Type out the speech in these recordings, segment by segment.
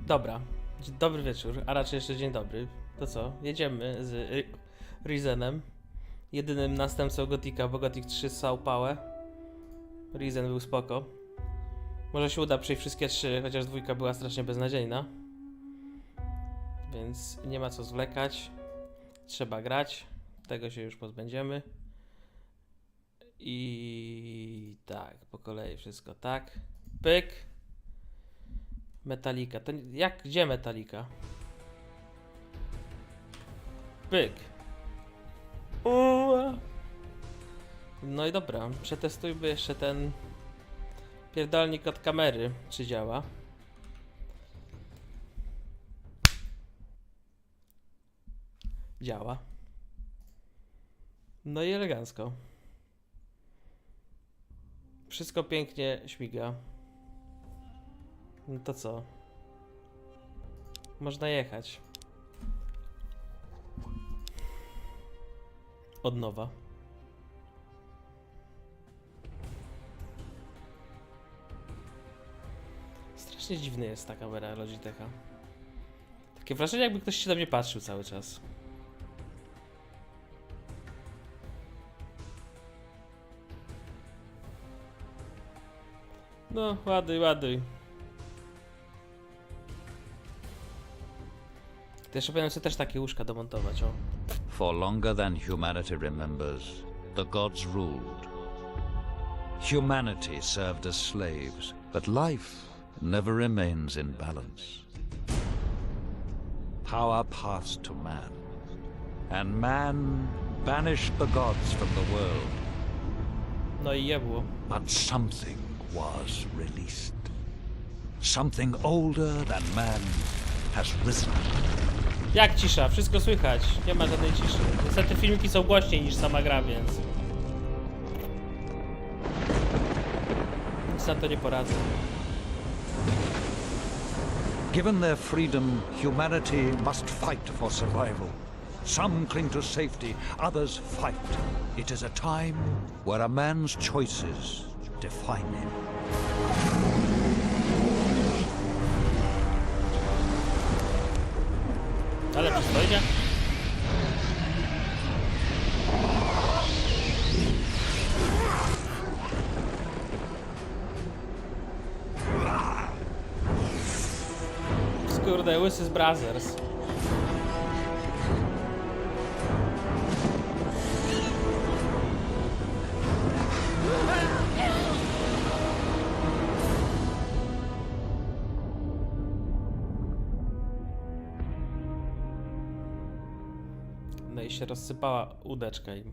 Dobra. Dobry wieczór, a raczej jeszcze dzień dobry. To co? Jedziemy z Rizenem. Jedynym następcą Gothica, bo Gothic 3 ssał pałę. Rizen był spoko. Może się uda przejść wszystkie trzy, chociaż dwójka była strasznie beznadziejna. Więc nie ma co zwlekać. Trzeba grać. Tego się już pozbędziemy. I tak, po kolei wszystko tak. Pyk. Metalika. To jak? Gdzie Metalika? Pyk. No i dobra, przetestujmy jeszcze ten pierdolnik od kamery, czy działa. Działa. No i elegancko. Wszystko pięknie śmiga. No to co? Można jechać. Od nowa. Strasznie dziwny jest ta kamera Logitecha. Takie wrażenie, jakby ktoś się na mnie patrzył cały czas. No, ładuj, ładuj. To jeszcze powinienem sobie też takie łóżka domontować, o. For longer than humanity remembers, the gods ruled. Humanity served as slaves, but life never remains in balance. Power passed to man, and man banished the gods from the world. No i jebło. But something was released. Something older than man has risen. Jak cisza? Wszystko słychać. Nie ma żadnej ciszy. Niestety filmiki są głośniej niż sama gra, więc... Nic na to nie poradzę. Given their freedom, humanity must fight for survival. Some cling to safety, others fight. It is a time where a man's choices define him. Ale przystojnie. Skurde, łysy z Brothers. No i się rozsypała łódeczka im.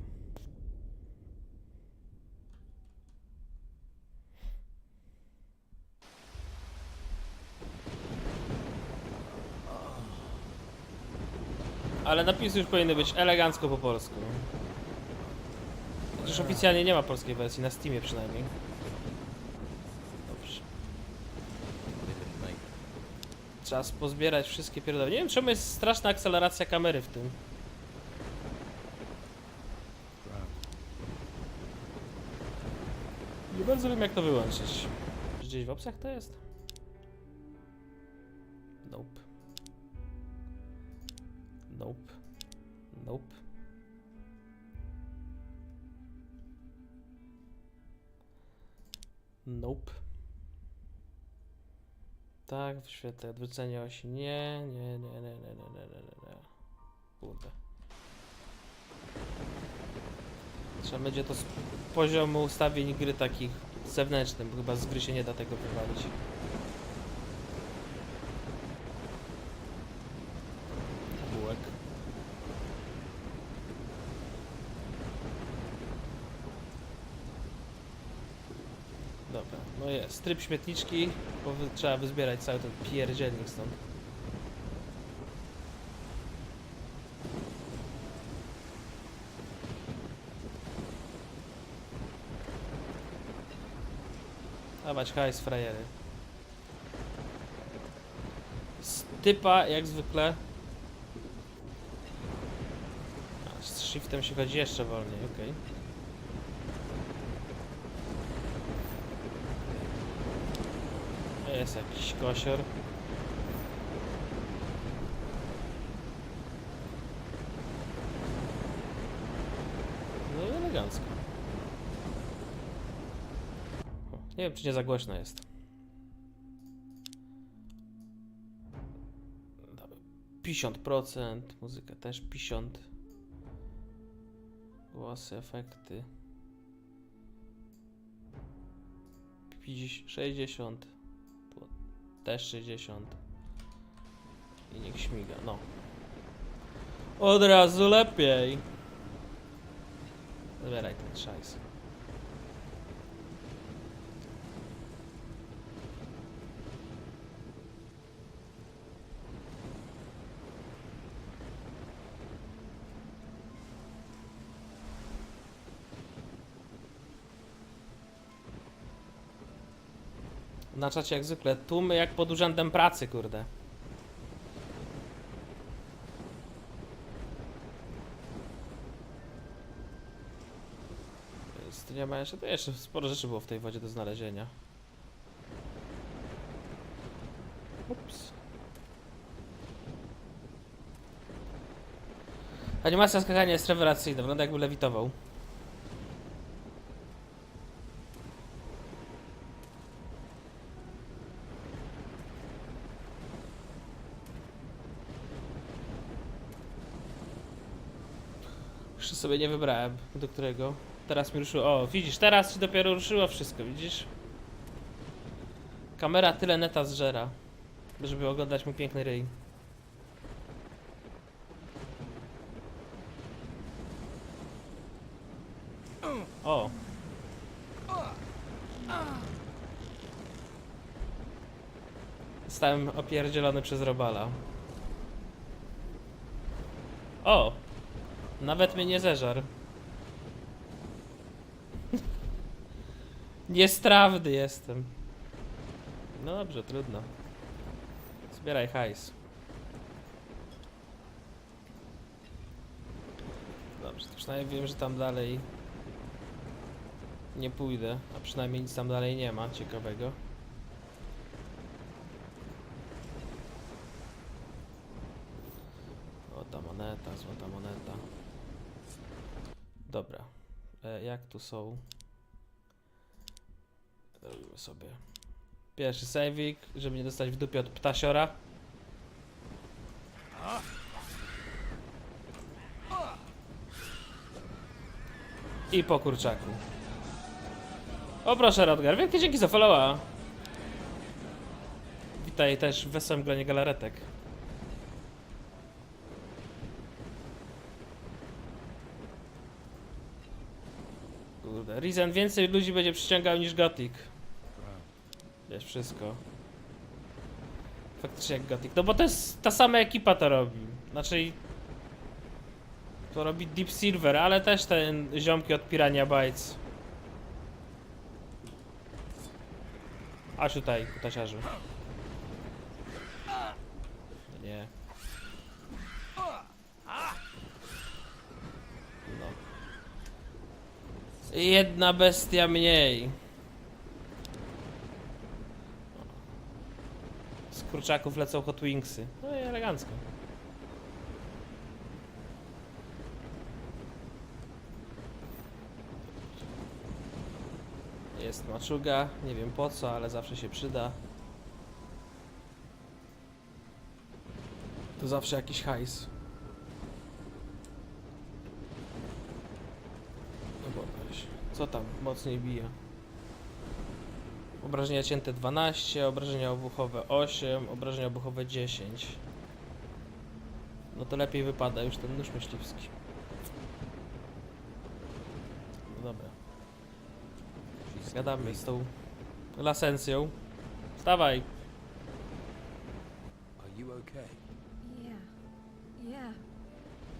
Ale napisy już powinny być elegancko po polsku. Chociaż oficjalnie nie ma polskiej wersji, na Steamie przynajmniej. Dobrze. Czas pozbierać wszystkie pierdoły. Nie wiem, czemu jest straszna akceleracja kamery w tym. Nie bardzo wiem, jak to wyłączyć. Gdzieś w opcjach to jest? Nope. Nope. Nope. Nope. Tak, w świetle odwrócenia osi. Nie. Kurde. Trzeba będzie to z poziomu ustawień gry takich zewnętrznych, bo chyba z gry się nie da tego wywalić. Bułek. Dobra, no jest. Tryb śmietniczki, bo trzeba wyzbierać cały ten pierdzielnik stąd. Dawać hajs, frajery. Stypa, jak zwykle. A, z shiftem się chodzi jeszcze wolniej, okej. Jest jakiś kosior. Elegancko. Nie wiem, czy nie za głośno jest. 50%, muzyka też 50%. Głosy, efekty. 60. Tu też 60. I niech śmiga, no. Od razu lepiej. Zabieraj ten szajs. Na czacie jak zwykle, tłumy jak pod urzędem pracy, kurde. Jest, nie ma jeszcze, to jeszcze sporo rzeczy było w tej wodzie do znalezienia. Ups. Animacja skakania jest rewelacyjna, wygląda jakby lewitował. Jeszcze sobie nie wybrałem, do którego. Teraz mi ruszyło. O, widzisz, teraz ci dopiero ruszyło wszystko, widzisz? Kamera tyle neta zżera, żeby oglądać mój piękny ryj. O! Zostałem opierdzielony przez robala. O! Nawet mnie nie zeżar. Niestrawny jestem. No dobrze, trudno. Zbieraj hajs. Dobrze, to przynajmniej wiem, że tam dalej nie pójdę, a przynajmniej nic tam dalej nie ma ciekawego. Złota moneta, złota moneta. Dobra, jak tu są? Robimy sobie pierwszy save'ik, żeby nie dostać w dupie od ptasiora. I po kurczaku. O proszę Rodgar, wielkie dzięki za followa. Witaj też w wesołym gronie galaretek. Kurde, Risen więcej ludzi będzie przyciągał niż Gothic. Wiesz, wszystko. Faktycznie jak Gothic. No bo to jest ta sama ekipa to robi. Znaczy... To robi Deep Silver, ale też ten ziomki od Pirania Bytes. Aż tutaj, kutasiarzu. No nie. No. Jedna bestia mniej. Z kurczaków lecą Hot Wingsy. No i elegancko. Jest maczuga, nie wiem po co, ale zawsze się przyda. To zawsze jakiś hajs. No bo weź. Co tam mocniej bije? Obrażenia cięte 12, obrażenia obuchowe 8, obrażenia obuchowe 10. No to lepiej wypada już ten nóż myśliwski. No dobra. Zgadamy z tą lasencją. Wstawaj! Are you okay? Yeah.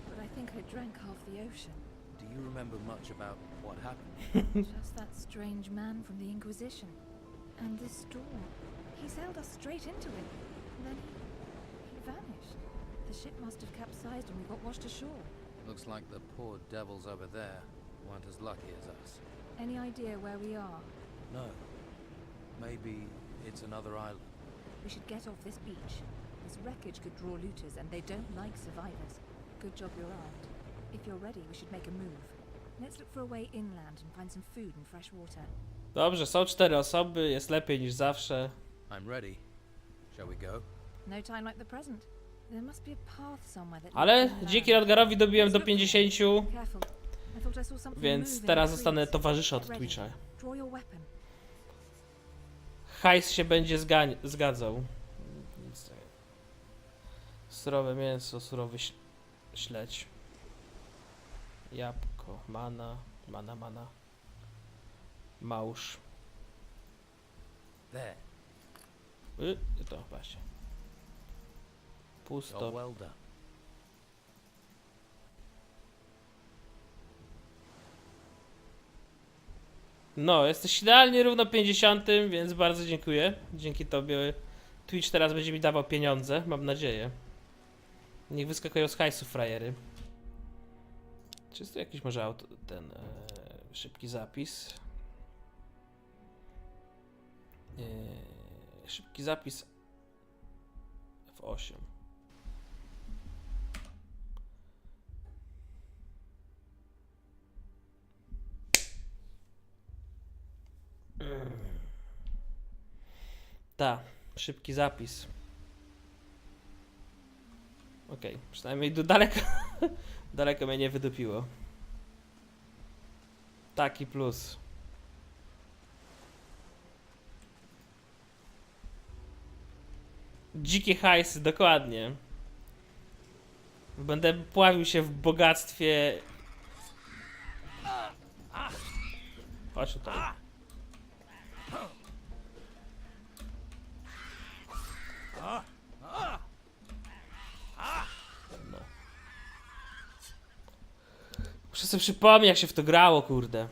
But I think I drank half the ocean. Do you remember much about what happened? Just that strange man from the Inquisition. And this storm. He sailed us straight into it. And then he vanished. The ship must have capsized and we got washed ashore. Looks like the poor devils over there weren't as lucky as us. Any idea where we are? No. Maybe it's another island. We should get off this beach. This wreckage could draw looters and they don't like survivors. Good job you're armed. If you're ready, we should make a move. Let's look for a way inland and find some food and fresh water. Dobrze, są 4 osoby, jest lepiej niż zawsze. I'm ready. Shall we go? No time like the present. There must be a path somewhere that Ale leads inland. dzięki Rodgarowi dobiłem do 50, Careful. I thought I saw something więc move in teraz the zostanę trees. towarzysza od Get ready. Twitcha. Draw your weapon. Hajs się będzie zgadzał. Nic nie. Surowe mięso, surowy śledź. Jabłko, mana. Małż. There. To właśnie. You're Pusto. well done. No, jesteś idealnie równo 50, więc bardzo dziękuję. Dzięki tobie Twitch teraz będzie mi dawał pieniądze, mam nadzieję. Niech wyskakują z hajsu frajery. Czy jest tu jakiś może szybki zapis? Szybki zapis F8. Tak, szybki zapis. Okej, przynajmniej daleko, daleko mnie nie wydupiło. Taki plus. Dzikie hajsy, dokładnie. Będę pławił się w bogactwie. Chodź tutaj. No. Muszę sobie przypomnieć, jak się w to grało, kurde.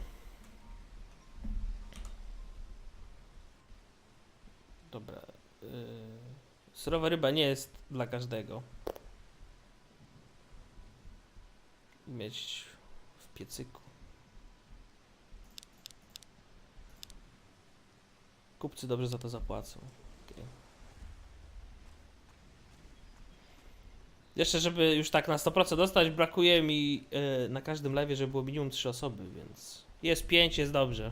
Dobra. Surowa ryba nie jest dla każdego. Mieć w piecyku. Kupcy dobrze za to zapłacą. Okay. Jeszcze, żeby już tak na 100% dostać, brakuje mi na każdym live, żeby było minimum 3 osoby, więc jest 5, jest dobrze.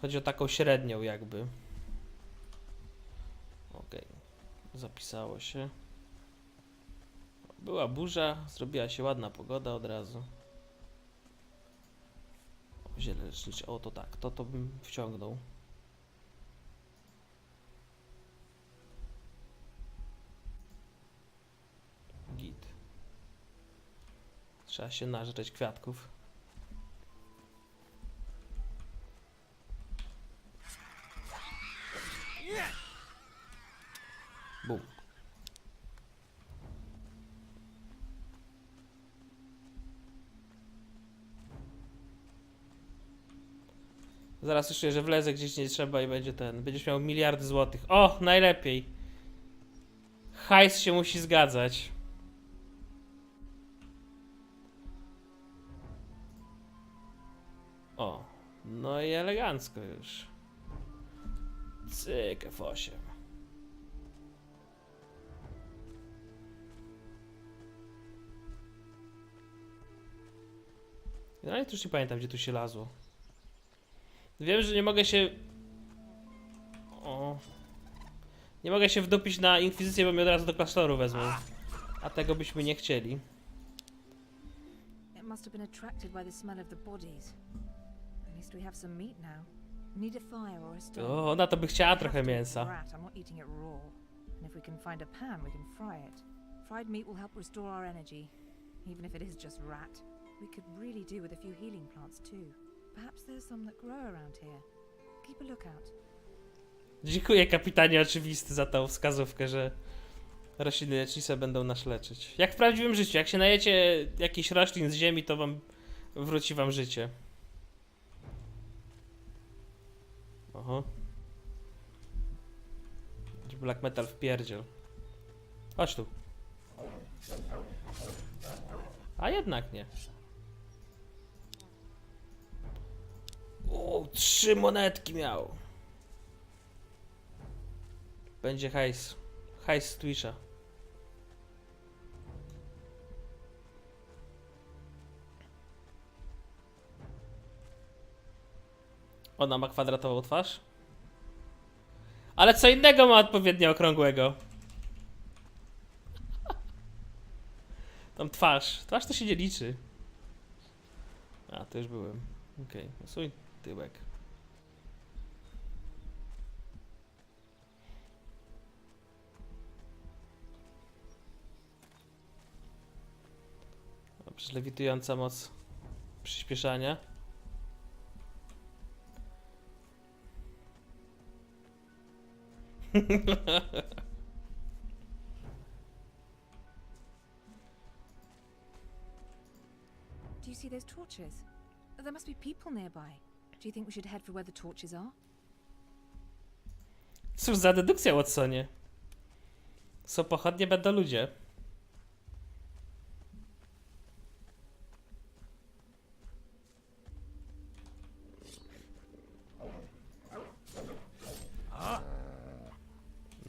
Chodzi o taką średnią jakby. Okej. Zapisało się. Była burza, zrobiła się ładna pogoda od razu. O, ziele lecznicze. O, to tak, to bym wciągnął. Git. Trzeba się nażreć kwiatków. Bum. Zaraz jeszcze, że wlezę gdzieś nie trzeba i będzie będziesz miał miliardy złotych. O, najlepiej. Hajs się musi zgadzać. O, no i elegancko już. Cyk F8. No ale już nie pamiętam, gdzie tu się lazło. Wiem, że nie mogę się... O. Nie mogę się wdupić na inkwizycję, bo mnie od razu do klasztoru wezmą. A tego byśmy nie chcieli. It must have been attracted by the smell of the bodies. At least we have some meat now. Need a fire or a stone. O, ona to by chciała trochę Have to eat mięsa. rat. I'm not eating it raw. And if we can find a pan, we can fry it. Fried meat will help restore our energy, even if it is just rat. We could really do with a few healing plants too. Perhaps there's some that grow around here. Keep a lookout. Dziękuję kapitanie oczywisty za tą wskazówkę, że rośliny lecznicze będą nas leczyć. Jak w prawdziwym życiu, jak się najecie jakichś roślin z ziemi, to wróci wam życie. Oho. Black metal w pierdziel. Chodź tu. A jednak nie. O, 3 monetki miał. Będzie hajs. Hajs z Twitcha. Ona ma kwadratową twarz. Ale co innego ma odpowiednio okrągłego. Tam twarz. Twarz to się nie liczy. A, to już byłem. Okej, okay. Tyłek. Dobrze, lewitująca moc przyspieszania. Do you see those torches? There must be people nearby. Do you think we should head for where the torches are? Cóż za dedukcja, Watsonie. Są pochodnie, będą ludzie.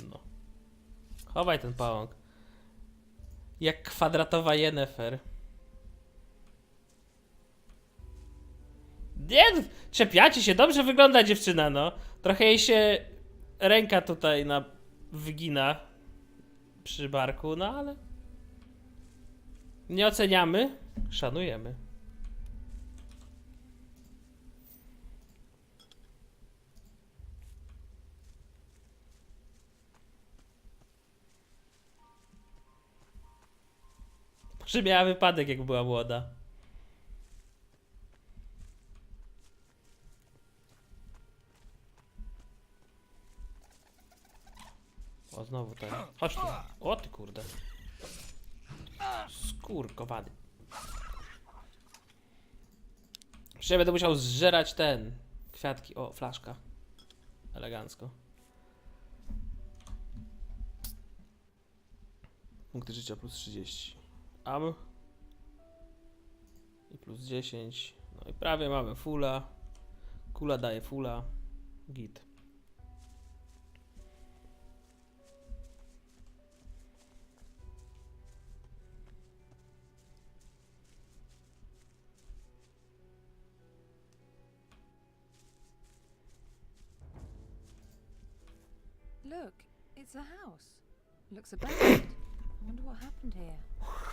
No. Chowaj ten pałąk. Jak kwadratowa Yennefer. Nie, czepiacie się, dobrze wygląda dziewczyna, no. Trochę jej się ręka tutaj wygina przy barku, no ale nie oceniamy, szanujemy. Może miała wypadek, jak była młoda. O, znowu ten. Chodź tu. O ty kurde. Skurkowany. Przecież będę musiał zżerać ten. Kwiatki. O, flaszka. Elegancko. Punkty życia plus 30. Am. I plus 10. No i prawie mamy fulla. Kula daje fulla. Git. Look, it's a house. Looks abandoned. I wonder what happened here.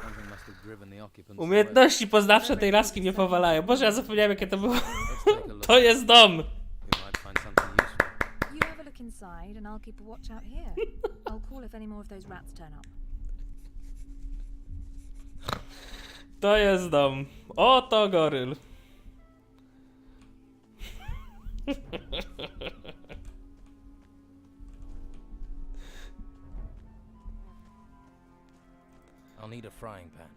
Something must have driven the occupants. Umiejętności poznawcze tej laski mnie powalają. Boże, ja zapomniałem, jakie to było. Let's take a look. To jest dom! We might find something useful. You have a look inside and I'll keep a watch out here. I'll call if any more of those rats turn up. To jest dom. Oto goryl. I'll need a frying pan.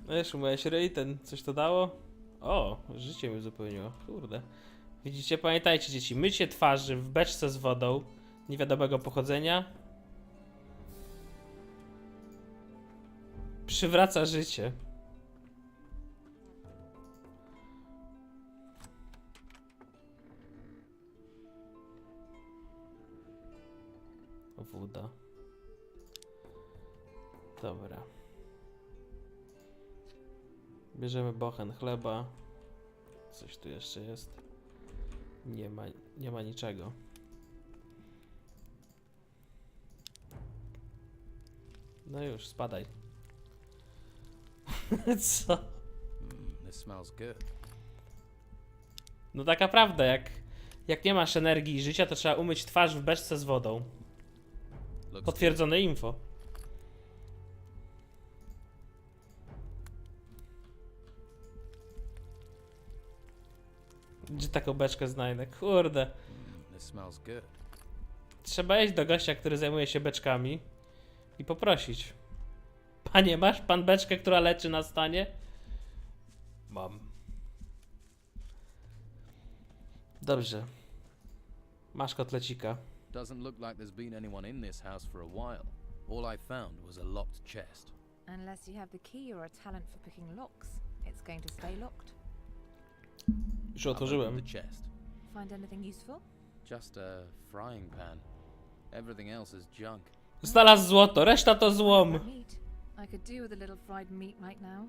Wiesz, umyłeś ryj, ten coś to dało? O, życie mi uzupełniło. Kurde. Widzicie, pamiętajcie dzieci, mycie twarzy w beczce z wodą niewiadomego pochodzenia przywraca życie. Woda. Dobra. Bierzemy bochen chleba. Coś tu jeszcze jest. Nie ma niczego. No już, spadaj. Co? This smells good. No taka prawda, jak nie masz energii i życia, to trzeba umyć twarz w beczce z wodą. Looks Potwierdzone info. Gdzie taką beczkę znajdę? Kurde. This smells good. Trzeba iść do gościa, który zajmuje się beczkami i poprosić. Panie, masz pan beczkę, która leczy na stanie? Mam. Dobrze. Masz kotlecika. Doesn't look like there's been anyone in this house for a while. All I found was a locked chest. Unless you have the key or a talent for picking locks, it's going to stay locked. Już I've otworzyłem. opened the chest. Find anything useful? Just a frying pan. Everything else is junk. Znalazł złoto, reszta to złom. That meat. I could do with a little fried meat right now.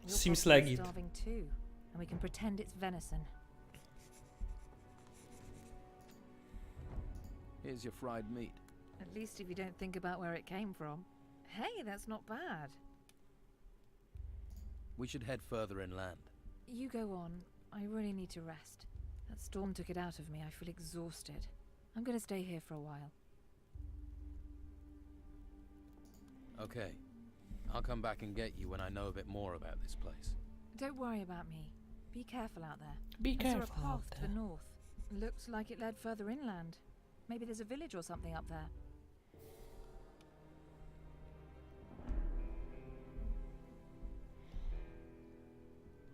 You're Seems possibly like it. starving too, and we can pretend it's venison. Here's your fried meat. At least if you don't think about where it came from. Hey, that's not bad. We should head further inland. You go on. I really need to rest. That storm took it out of me. I feel exhausted. I'm going to stay here for a while. Okay. I'll come back and get you when I know a bit more about this place. Don't worry about me. Be careful out there. Be I saw a careful path out to there. the north. Looks like it led further inland. Maybe there's a village or something up there.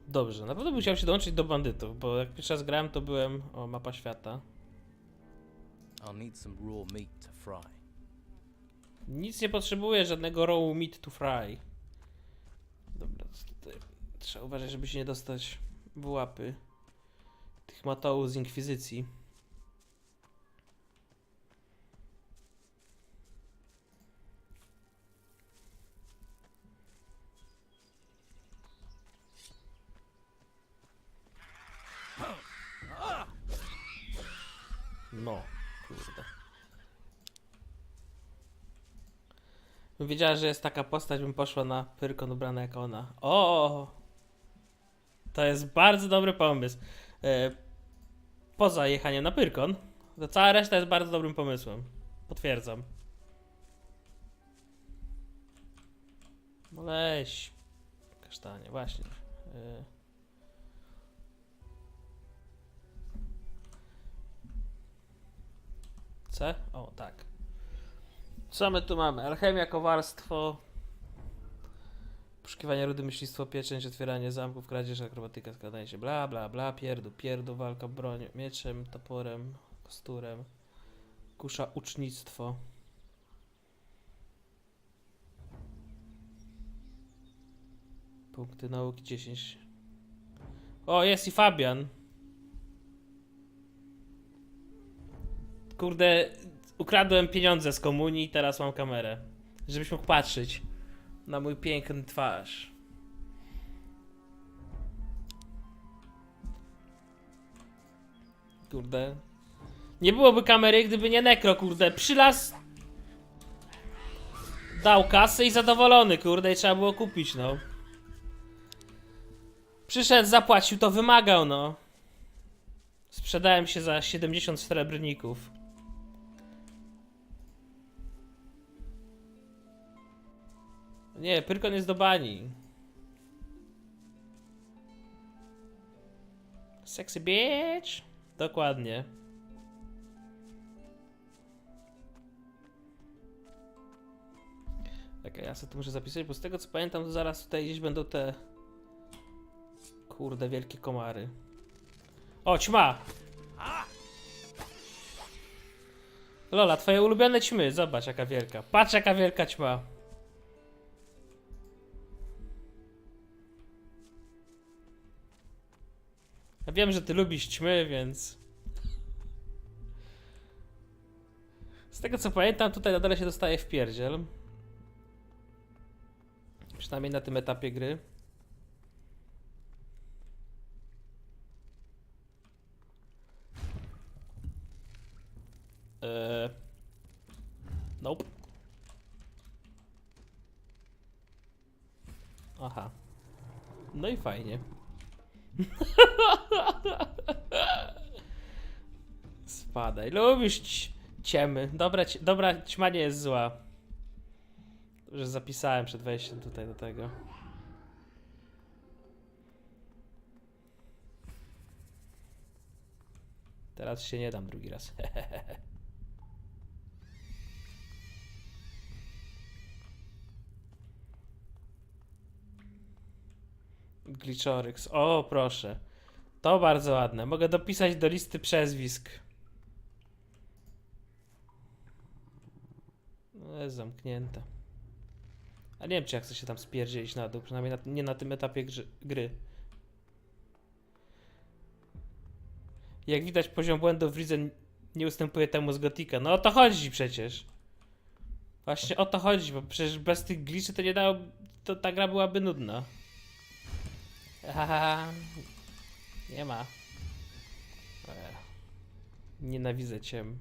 Dobrze, na pewno musiałem się dołączyć do bandytów, bo jak pierwszy raz grałem, to byłem... O, mapa świata. I'll need some raw meat to fry. Nic nie potrzebuję, żadnego raw meat to fry. Dobra, tutaj trzeba uważać, żeby się nie dostać w łapy tych matołów z inkwizycji. No, kurde. Bym wiedziała, że jest taka postać, bym poszła na Pyrkon ubrana jak ona. O! To jest bardzo dobry pomysł. Poza jechaniem na Pyrkon, to cała reszta jest bardzo dobrym pomysłem. Potwierdzam. No leś. Kasztanie, właśnie. C? O, tak. Co my tu mamy? Alchemia, kowarstwo, poszukiwanie rudy, myślistwo, pieczęć, otwieranie zamków, kradzież, akrobatyka, składanie się, bla bla bla, pierdu, walka bronią, mieczem, toporem, kosturem, kusza, ucznictwo. Punkty nauki 10. O, jest i Fabian. Kurde, ukradłem pieniądze z komunii i teraz mam kamerę. Żebyś mógł patrzeć na mój piękny twarz. Kurde. Nie byłoby kamery, gdyby nie Nekro, kurde. Przylas dał kasę i zadowolony, kurde, i trzeba było kupić, no. Przyszedł, zapłacił, to wymagał, no. Sprzedałem się za 70 srebrników. Nie, Pyrkon jest do bani. Sexy bitch. Dokładnie. Okej, ja sobie to muszę zapisać, bo z tego co pamiętam, to zaraz tutaj gdzieś będą te... Kurde, wielkie komary. O, ćma! Lola, twoje ulubione ćmy. Zobacz jaka wielka. Patrz jaka wielka ćma. Ja wiem, że ty lubisz ćmy, więc... Z tego co pamiętam, tutaj na dole się dostaje w pierdziel. Przynajmniej na tym etapie gry. Nope. Aha. No i fajnie. Spadaj. Lubisz ciemy. Dobra ćma nie jest zła. Że zapisałem przed wejściem tutaj do tego. Teraz się nie dam drugi raz. Getoryx. O, proszę. To bardzo ładne. Mogę dopisać do listy przezwisk. No, jest zamknięte. A nie wiem, czy ja chcę się tam spierdzielić na dół. Przynajmniej nie na tym etapie gry. Jak widać, poziom błędów w Risen nie ustępuje temu z Gothica. No o to chodzi przecież. Właśnie o to chodzi, bo przecież bez tych glitchy to nie dało... To ta gra byłaby nudna. Haha. Nie ma. Nienawidzę ciem.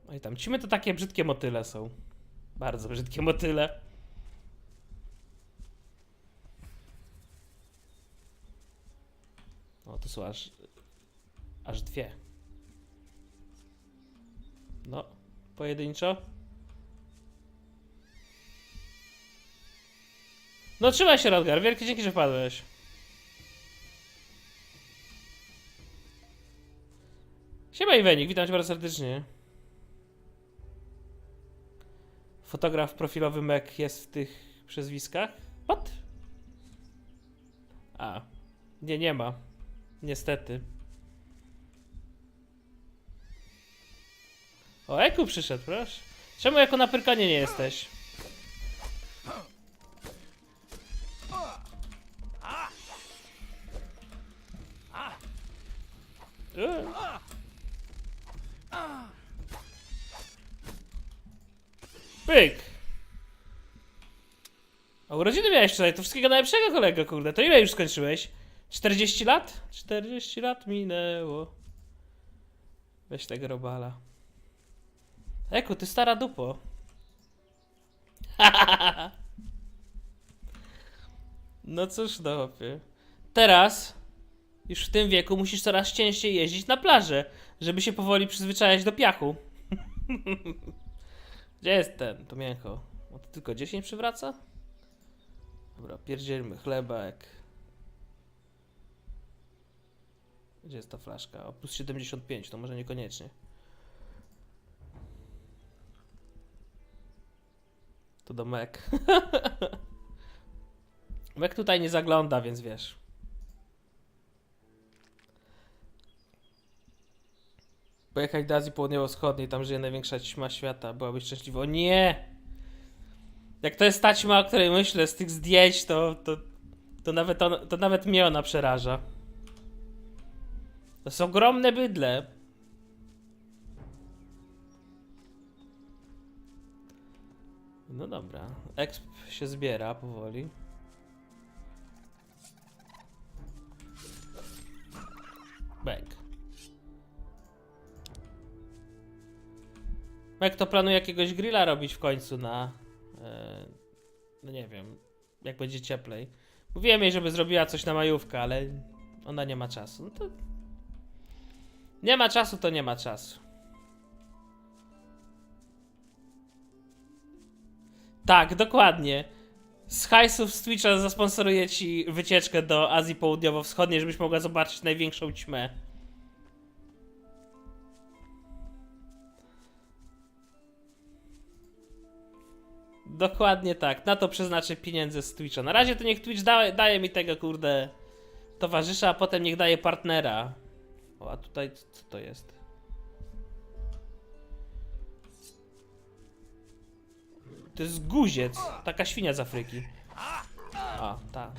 No i tam cimy to takie brzydkie motyle są. Bardzo brzydkie motyle. O, to są aż dwie. No, pojedynczo. No trzymaj się, Rodgar. Wielkie dzięki, że wpadłeś. Siema Iwenik, witam cię bardzo serdecznie. Fotograf profilowy Mek jest w tych przezwiskach? What? A. Nie ma. Niestety. O, Eku przyszedł, proszę. Czemu jako na pyrkanie nie jesteś? Pyk! A urodziny miałeś wczoraj, to wszystkiego najlepszego, kolego, kurde. To ile już skończyłeś? 40 lat? 40 lat minęło. Weź tego robala. Eku, ty stara dupo. No cóż, no chłopie. Teraz, już w tym wieku, musisz coraz częściej jeździć na plażę, żeby się powoli przyzwyczajać do piachu. Gdzie jest ten? To mięcho. O, to tylko 10 przywraca? Dobra, pierdzielmy chlebek. Gdzie jest ta flaszka? O, plus 75, to może niekoniecznie. To do Mek. Mek tutaj nie zagląda, więc wiesz. Pojechać do Azji Południowo-Wschodniej, tam żyje największa ćma świata. Byłabyś szczęśliwa. O nie! Jak to jest ta ćma, o której myślę, z tych zdjęć, to nawet mnie ona przeraża. To są ogromne bydle. No dobra. Exp się zbiera powoli. Bang. Jak to planuje jakiegoś grilla robić w końcu na... no nie wiem, jak będzie cieplej. Mówiłem jej, żeby zrobiła coś na majówkę, ale ona nie ma czasu. No to... Nie ma czasu, to nie ma czasu. Tak, dokładnie. Z hajsów z Twitcha zasponsoruję ci wycieczkę do Azji Południowo-Wschodniej, żebyś mogła zobaczyć największą ćmę. Dokładnie tak. Na to przeznaczę pieniądze z Twitcha. Na razie to niech Twitch daje mi tego, kurde, towarzysza, a potem niech daje partnera. O, a tutaj co to jest? To jest guziec. Taka świnia z Afryki. A, ta.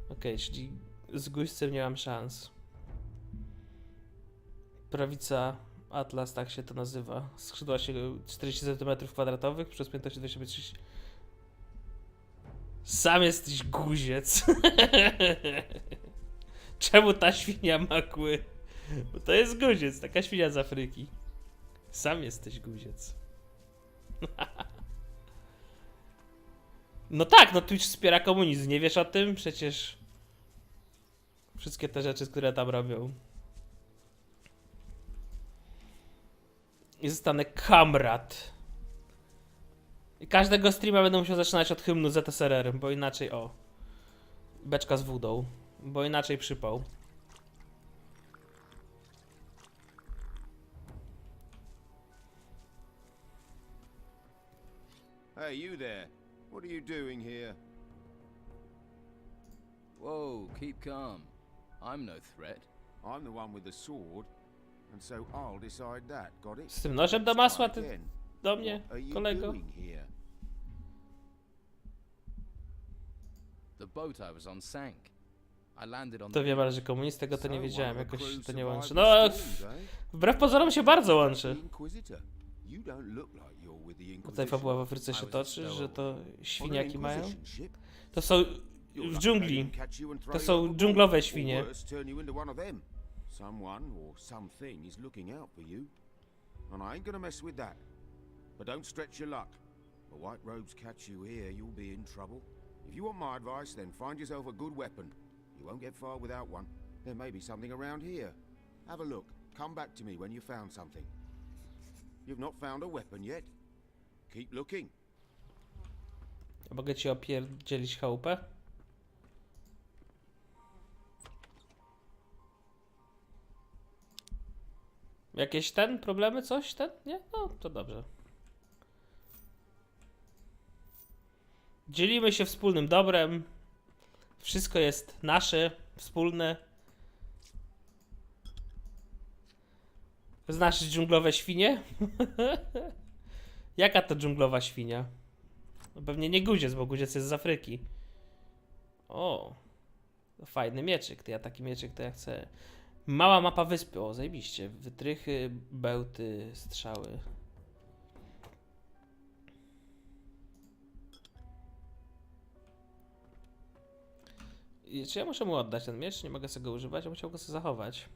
Okej, czyli z guźcem nie mam szans. Prawica Atlas, tak się to nazywa. Skrzydła się 40 cm2, przez piętność 25. Sam jesteś guziec. Czemu ta świnia ma kły? Bo to jest guziec, taka świnia z Afryki. Sam jesteś guziec. No tak, no Twitch wspiera komunizm, nie wiesz o tym? Przecież wszystkie te rzeczy, które tam robią. I zostanę kamrat. I każdego streama będę musiał zaczynać od hymnu ZSRR, bo inaczej o. Beczka z wódą. Bo inaczej przypał. Hey, you there. What are you doing here? Whoa, keep calm. I'm no threat. I'm the one with the sword, and so I'll decide that. Got it? Z tym nożem do masła, Try ty again. do mnie, What are you kolego. doing here? The boat I was on sank. I landed on To the wiem, ale że komunist, tego to nie So, wiedziałem, one of the jakoś crew to nie łączy. survived No, the storms, eh? wbrew pozorom się bardzo The łączy. Inquisitor. You don't look like you're with the Tutaj Inquisition. fabuła w Afryce się toczy, że to On an świniaki mają. Inquisition ship? To są You're w lucky they dżungli. didn't catch you and throw To you są overboard, dżunglowe or świnie. worse, turn you into one of them. Someone or something is looking out for you. And I ain't gonna mess with that. But don't stretch your luck. The White Robes catch you here, you'll be in trouble. If you want my advice, then find yourself a good weapon. You won't get far without one. There may be something around here. Have a look. Come back to me when you've found something. You've not found a weapon yet. Keep looking. Mogę ci opierdzielić chałupę? Jakieś problemy, coś nie? No, to dobrze. Dzielimy się wspólnym dobrem. Wszystko jest nasze, wspólne. Znasz dżunglowe świnie? Jaka to dżunglowa świnia? No pewnie nie guziec, bo guziec jest z Afryki. O, fajny mieczyk. Ja taki mieczyk to ja chcę. Mała mapa wyspy. O, zajebiście. Wytrychy, bełty, strzały. Czy ja muszę mu oddać ten miecz? Nie mogę sobie go używać, ja musiał go sobie zachować.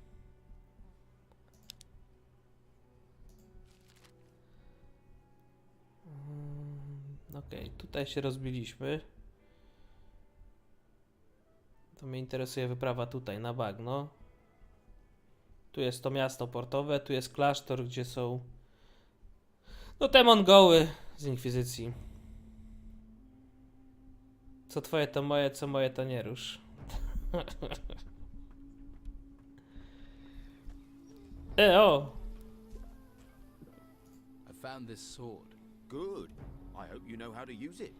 Okej, tutaj się rozbiliśmy. To mnie interesuje wyprawa tutaj, na bagno. Tu jest to miasto portowe, tu jest klasztor, gdzie są... No te Mongoły z Inkwizycji. Co twoje to moje, co moje to nie rusz. O! I found this sword. Good. I hope you know how to use it.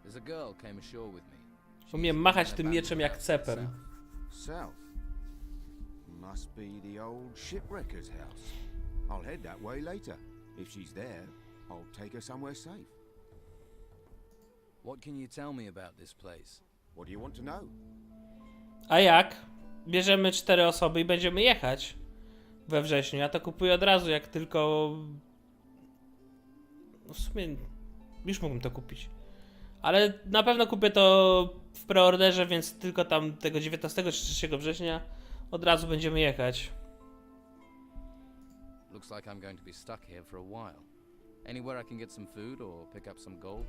There's a girl came ashore with me. Umiem machać tym mieczem jak cepem. South. Must be the old shipwrecker's house. I'll head that way later. If she's there, I'll take her somewhere safe. What can you tell me about this place? What do you want to know? A jak? Bierzemy 4 osoby i będziemy jechać we wrześniu. Ja to kupuję od razu, jak tylko... No w sumie już mógłbym to kupić. Ale na pewno kupię to w preorderze, więc tylko tam tego 19 czy 3 września od razu będziemy jechać. Looks like I'm going to be stuck here for a while. Anywhere I can get some food or pick up some gold?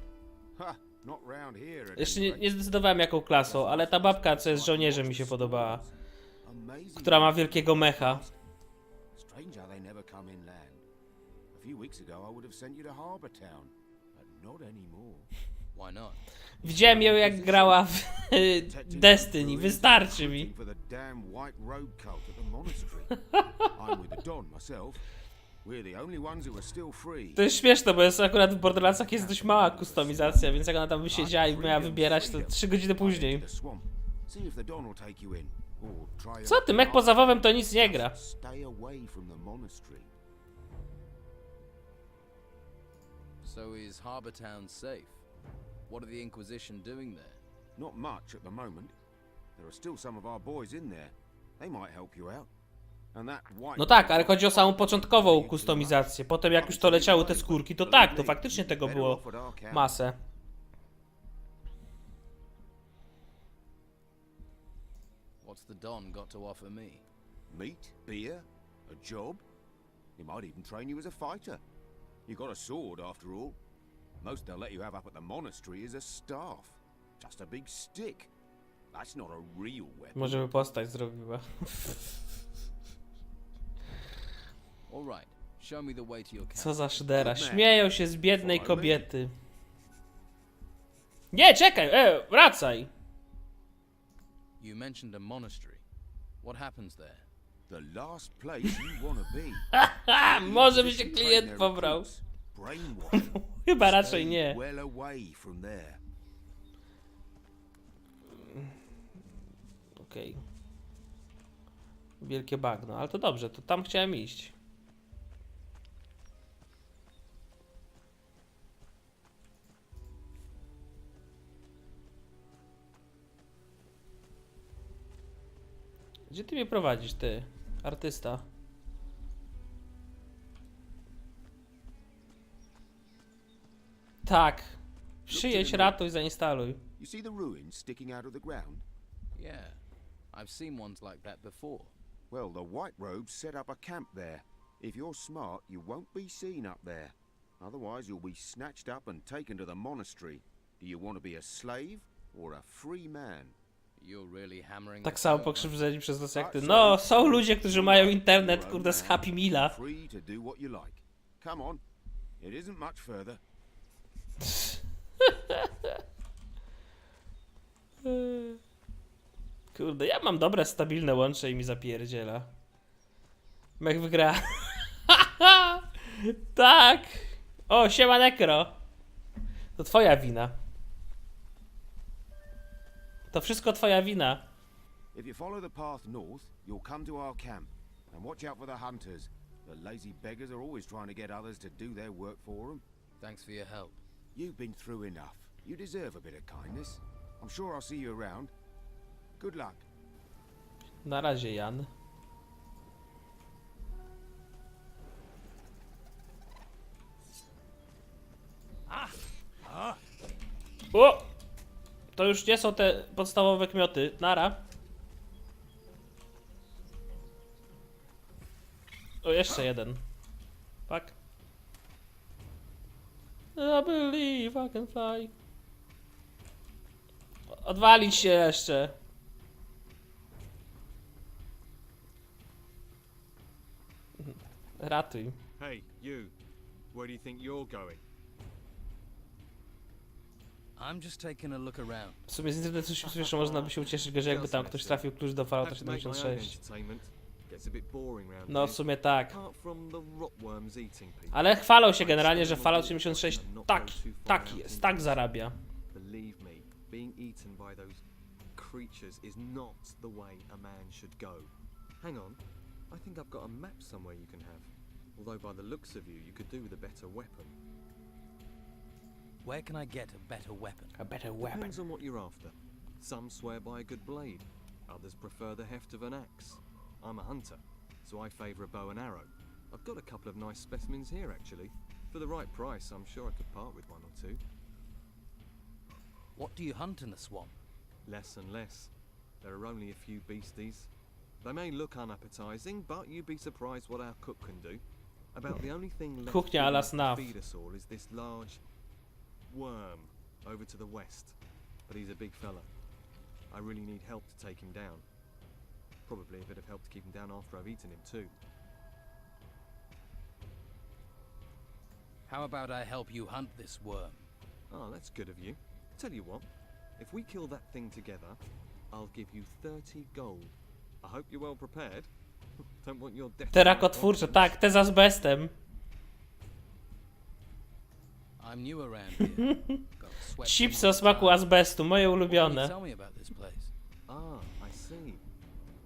Ha! Not round here. at Jeszcze any nie, rate. nie zdecydowałem jaką klasą, ale ta babka, co jest żołnierzem, mi się podobała. Amazing. Która ma wielkiego mecha. Strange how they never come inland. A few weeks ago I would have sent you to Harbour Town, but not anymore. Why not? Widziałem ją jak grała w Destiny, wystarczy mi. For the damn White Robe cult at the monastery. I'm with the Don myself. We're the only ones who are still free. To jest śmieszne, bo jest akurat w Borderlandsach jest dość mała kustomizacja, więc jak ona tam wysiedziała i miała wybierać, to 3 godziny później. See if the Don will take you in. Or try Co ty, mek poza WoWem to nic nie gra. Stay away from the monastery. So is Harbour Town safe? What are the Inquisition doing there? Not much at the moment. There are still some of our boys in there. They might help you out. And that white No tak, ale chodzi o samą początkową kustomizację. Potem jak już to leciały te skórki, to tak, to faktycznie tego było masę. What's the Don got to offer me? Meat, beer, a job. He might even train you as a fighter. You got a sword after all. Most they'll let you have up at the monastery is a staff. Just a big stick. That's not a real weapon. Może by postać zrobiła. All right, show me the way to your camp. Co za szydera. Śmieją się z biednej kobiety. Nie, czekaj! Wracaj! You mentioned a monastery. What happens there? The last place you want to be. Ha! Może by się klient pobrał. Chyba raczej nie. Well away from there. Okej. Wielkie bagno, ale to dobrze, to tam chciałem iść. Gdzie ty mnie prowadzisz, ty? Artysta. Tak. Przyjedź, ratuj, zainstaluj. You see the ruins sticking out of the ground? Yeah, I've seen ones like that before. Well, the White Robes set up a camp there. If you're smart, you won't be seen up there. Otherwise, you'll be snatched up and taken to the monastery. Do you want to be a slave or a free man? You're really hammering Tak this samo home, huh? pokrzywdzeni przez nas jak ty. No, są ludzie, którzy mają internet, kurde, z Happy Meala. Free to do what you like. Come on. It isn't much further. Kurde, ja mam dobre, stabilne łącze i mi zapierdziela. Mech wygra. Tak! O, siema Nekro! To twoja wina. To wszystko twoja wina. If you follow the path north, you'll come to our camp. And watch out for the hunters. The lazy beggars are always trying to get others to do their work for them. Thanks for your help. You've been through enough. You deserve a bit of kindness. I'm sure I'll see you around. Good luck. Na razie, Jan. O! To już nie są te podstawowe kmioty. Nara. O, jeszcze jeden. Tak? I believe I can fly. Odwalić się jeszcze. Ratuj. Hey, you. Where do you think you're going? I'm just taking a look around. W sumie z internetu się można by się ucieszyć, że jakby tam ktoś trafił klucz do Fallouta 76. No w sumie tak. Ale chwalą się generalnie, że Fallout 76 tak jest, tak zarabia. Believe me, being eaten by those creatures is not the way a man should go. Hang on, I think I've got a map somewhere you can have. Although by the looks of you, you could do with a better weapon. Where can I get a better weapon? A better weapon. Depends on what you're after. Some swear by a good blade, others prefer the heft of an axe. I'm a hunter, so I favour a bow and arrow. I've got a couple of nice specimens here actually. For the right price, I'm sure I could part with one or two. What do you hunt in the swamp? Less and less. There are only a few beasties. They may look unappetizing, but you'd be surprised what our cook can do. About the only thing left Kuchnia a la to Snaf. feed us all is this large worm over to the west. But he's a big fella. I really need help to take him down. Probably a bit of help to keep him down after I've eaten him too. How about I help you hunt this worm? Oh, that's good of you. Tell you what, if we kill that thing together, I'll give you 30 gold. I hope you're well prepared. Don't want your death. Te rakotwórcze, tak, te z azbestem. I'm new around here. Got swept Chipsy in o with smaku time. azbestu, moje What can you ulubione. tell me about this place? Ah, I see.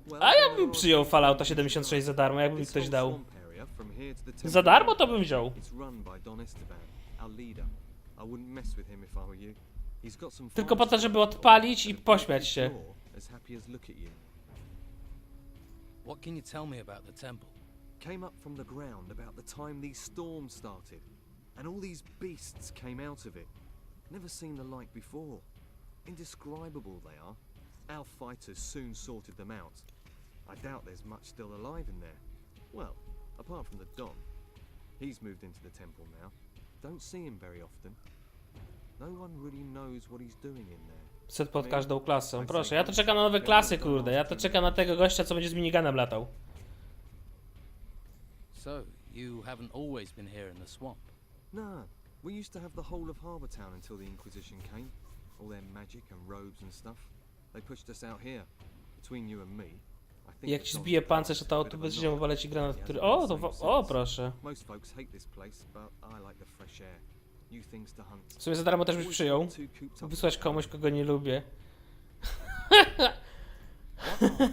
Well, A ja bym there przyjął are Fallouta 76 za darmo, jakby mi This ktoś whole dał. swamp area from here to the temple Za darmo to bym wziął. It's run by Don Esteban, our leader. I wouldn't mess with him if I were you. He's got some Tylko po to, fighters żeby around, odpalić i but pośmiać się. you're as happy as look at you. What can you tell me about the temple? Came up from the ground about the time these storms started, and all these beasts came out of it. Never seen the like before. Indescribable they are. Our fighters soon sorted them out. I doubt there's much still alive in there. Well, apart from the Don. He's moved into the temple now. Don't see him very often. No one really knows what he's doing in there. Set pod każdą klasę. Proszę, ja to czekam na nowe klasy, kurde. Ja to czekam na tego gościa, co będzie z miniganem latał. So, you haven't always been here in the swamp? Nah, we used to have the whole of Harbour Town until the Inquisition came. All their magic and robes and stuff. They pushed us out here. Between you and me, I think Jak the ci Don's zbije pancerz, price to is a bit tu of a będzie knock. waleć ci granat, He który... hasn't O, been to... the same O, since. proszę. Most folks hate this place, but I like the fresh air. New things to hunt. W sumie za darmo też byś Always przyjął. got too cooped up Wysłać with komuś, kogo nie lubię.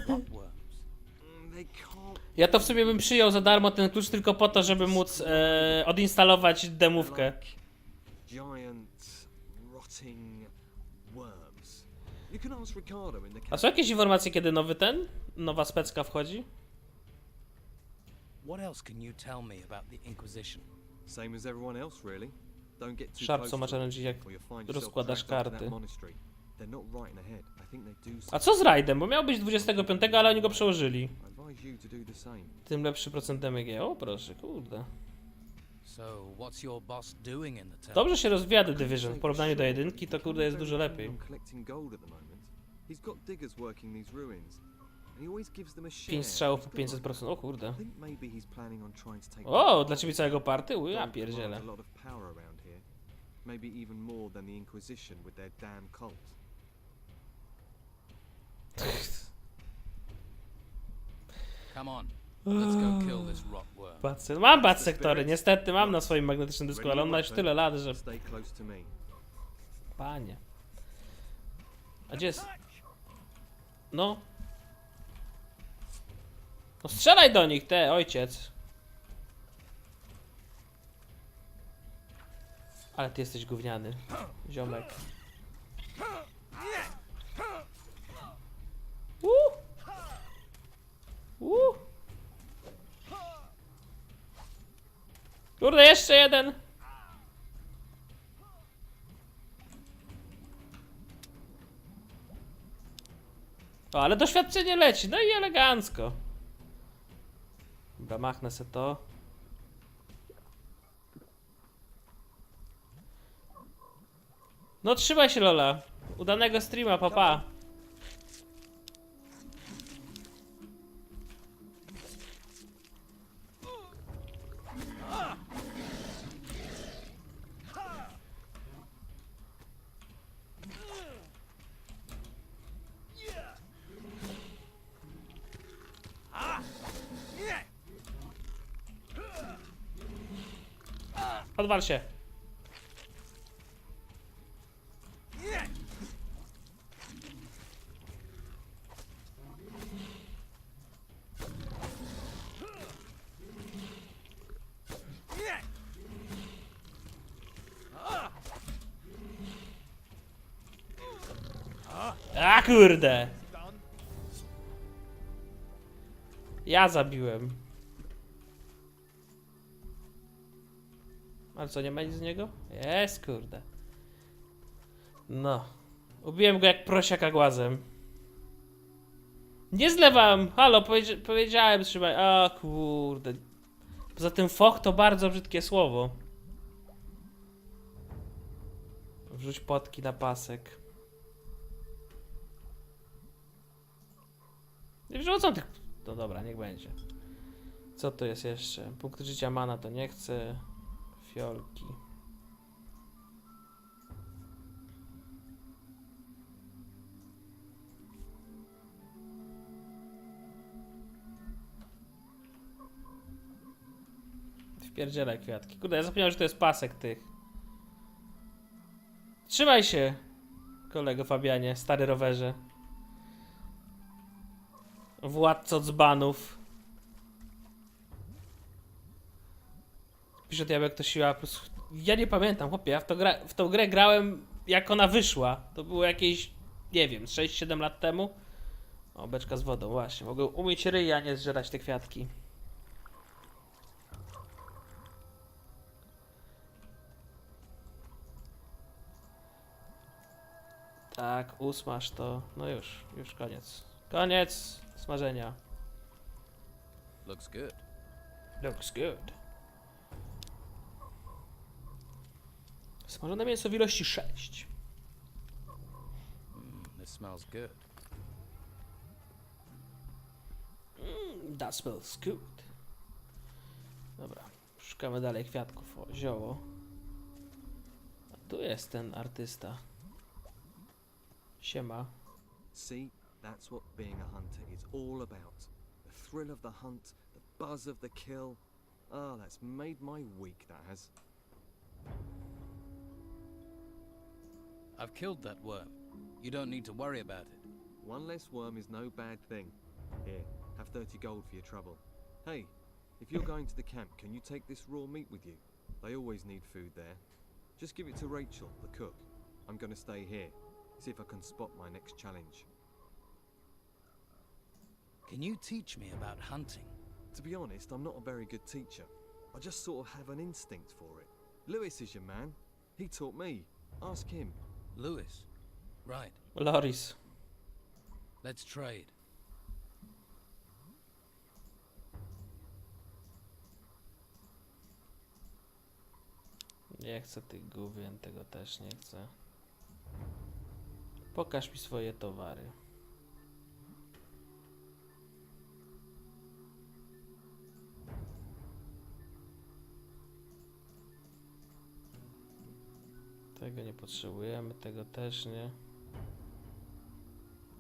What worms? They can't. Ja to w sumie bym przyjął za darmo ten klucz tylko po to, żeby móc odinstalować demówkę. Like giant rotting worms. You can ask Ricardo in the A są jakieś informacje, kiedy nowa specka wchodzi? What else can you tell me about the Inquisition? Same as everyone else, really. Don't get too Sharp close co ma to them, challenge, jak or you'll find yourself rozkładasz dragged onto that karty. monastery. They're not right ahead. I think they do A co z rajdem? Bo miał być 25, ale oni go przełożyli. I advise you to do the same. Tym lepszy procent MG. O proszę, kurde. So, what's your boss doing in the town? Dobrze się rozwija The Division. W porównaniu do jedynki to kurde jest dużo lepiej. I'm collecting gold at the moment. He's got diggers working these ruins. And he always gives them a share. 5 strzałów po 500%. O kurde. I think maybe he's planning on trying to take O, dla ciebie całego party? Uj, ja Gold pierdzielę. commands a lot of power around here. Maybe even more than the Inquisition with their damn cult. Come on, let's go kill this rotworm. Mam bad sektory, niestety mam na swoim magnetycznym dysku, ale on ma już tyle lat, że... Stay close to me. Panie. A gdzie jest? No. No strzelaj do nich, ojciec. Ale ty jesteś gówniany, ziomek. Kurde, jeszcze jeden. O, ale doświadczenie leci, no i elegancko. Dobra, machnę se to. No trzymaj się, Lola. Udanego streama, papa. Odwal się. A kurde. Ja zabiłem. Ale co, nie ma nic z niego? Jest, kurde. No. Ubiłem go jak prosiaka głazem. Nie zlewam! Halo, powiedziałem, trzymaj. O kurde. Poza tym foch to bardzo brzydkie słowo. Wrzuć potki na pasek. Nie wrzucam tych... No dobra, niech będzie. Co to jest jeszcze? Punkt życia mana to nie chcę. Fiolki. Wpierdzielaj kwiatki. Kurde, ja zapomniałem, że to jest pasek tych. Trzymaj się, kolego Fabianie, stary rowerze. Władco dzbanów. Pisze diabeł, to siła plus... Ja nie pamiętam, chłopie, ja w tą grę grałem jak ona wyszła. To było jakieś, nie wiem, 6-7 lat temu. O, beczka z wodą, właśnie. Mogę umyć ryj, a nie zżerać te kwiatki. Tak, usmaż to. No już koniec. Koniec smażenia. Looks good. Looks good. Smażone mięso w ilości 6. This smells good. That smells good. Dobra, szukamy dalej kwiatków. O, zioło. A tu jest ten artysta. Siema. See, that's what being a hunter is all about. The thrill of the hunt, the buzz of the kill. Ah, that's made my week, that has. I've killed that worm. You don't need to worry about it. One less worm is no bad thing. Here, have 30 gold for your trouble. Hey, if you're going to the camp, can you take this raw meat with you? They always need food there. Just give it to Rachel, the cook. I'm gonna stay here. See if I can spot my next challenge. Can you teach me about hunting? To be honest, I'm not a very good teacher. I just sort of have an instinct for it. Lewis is your man. He taught me. Ask him. Lewis. Right. Loris. Let's trade. Nie chcę tych gówien, tego też nie chcę. Pokaż mi swoje towary. Tego nie potrzebujemy, tego też nie.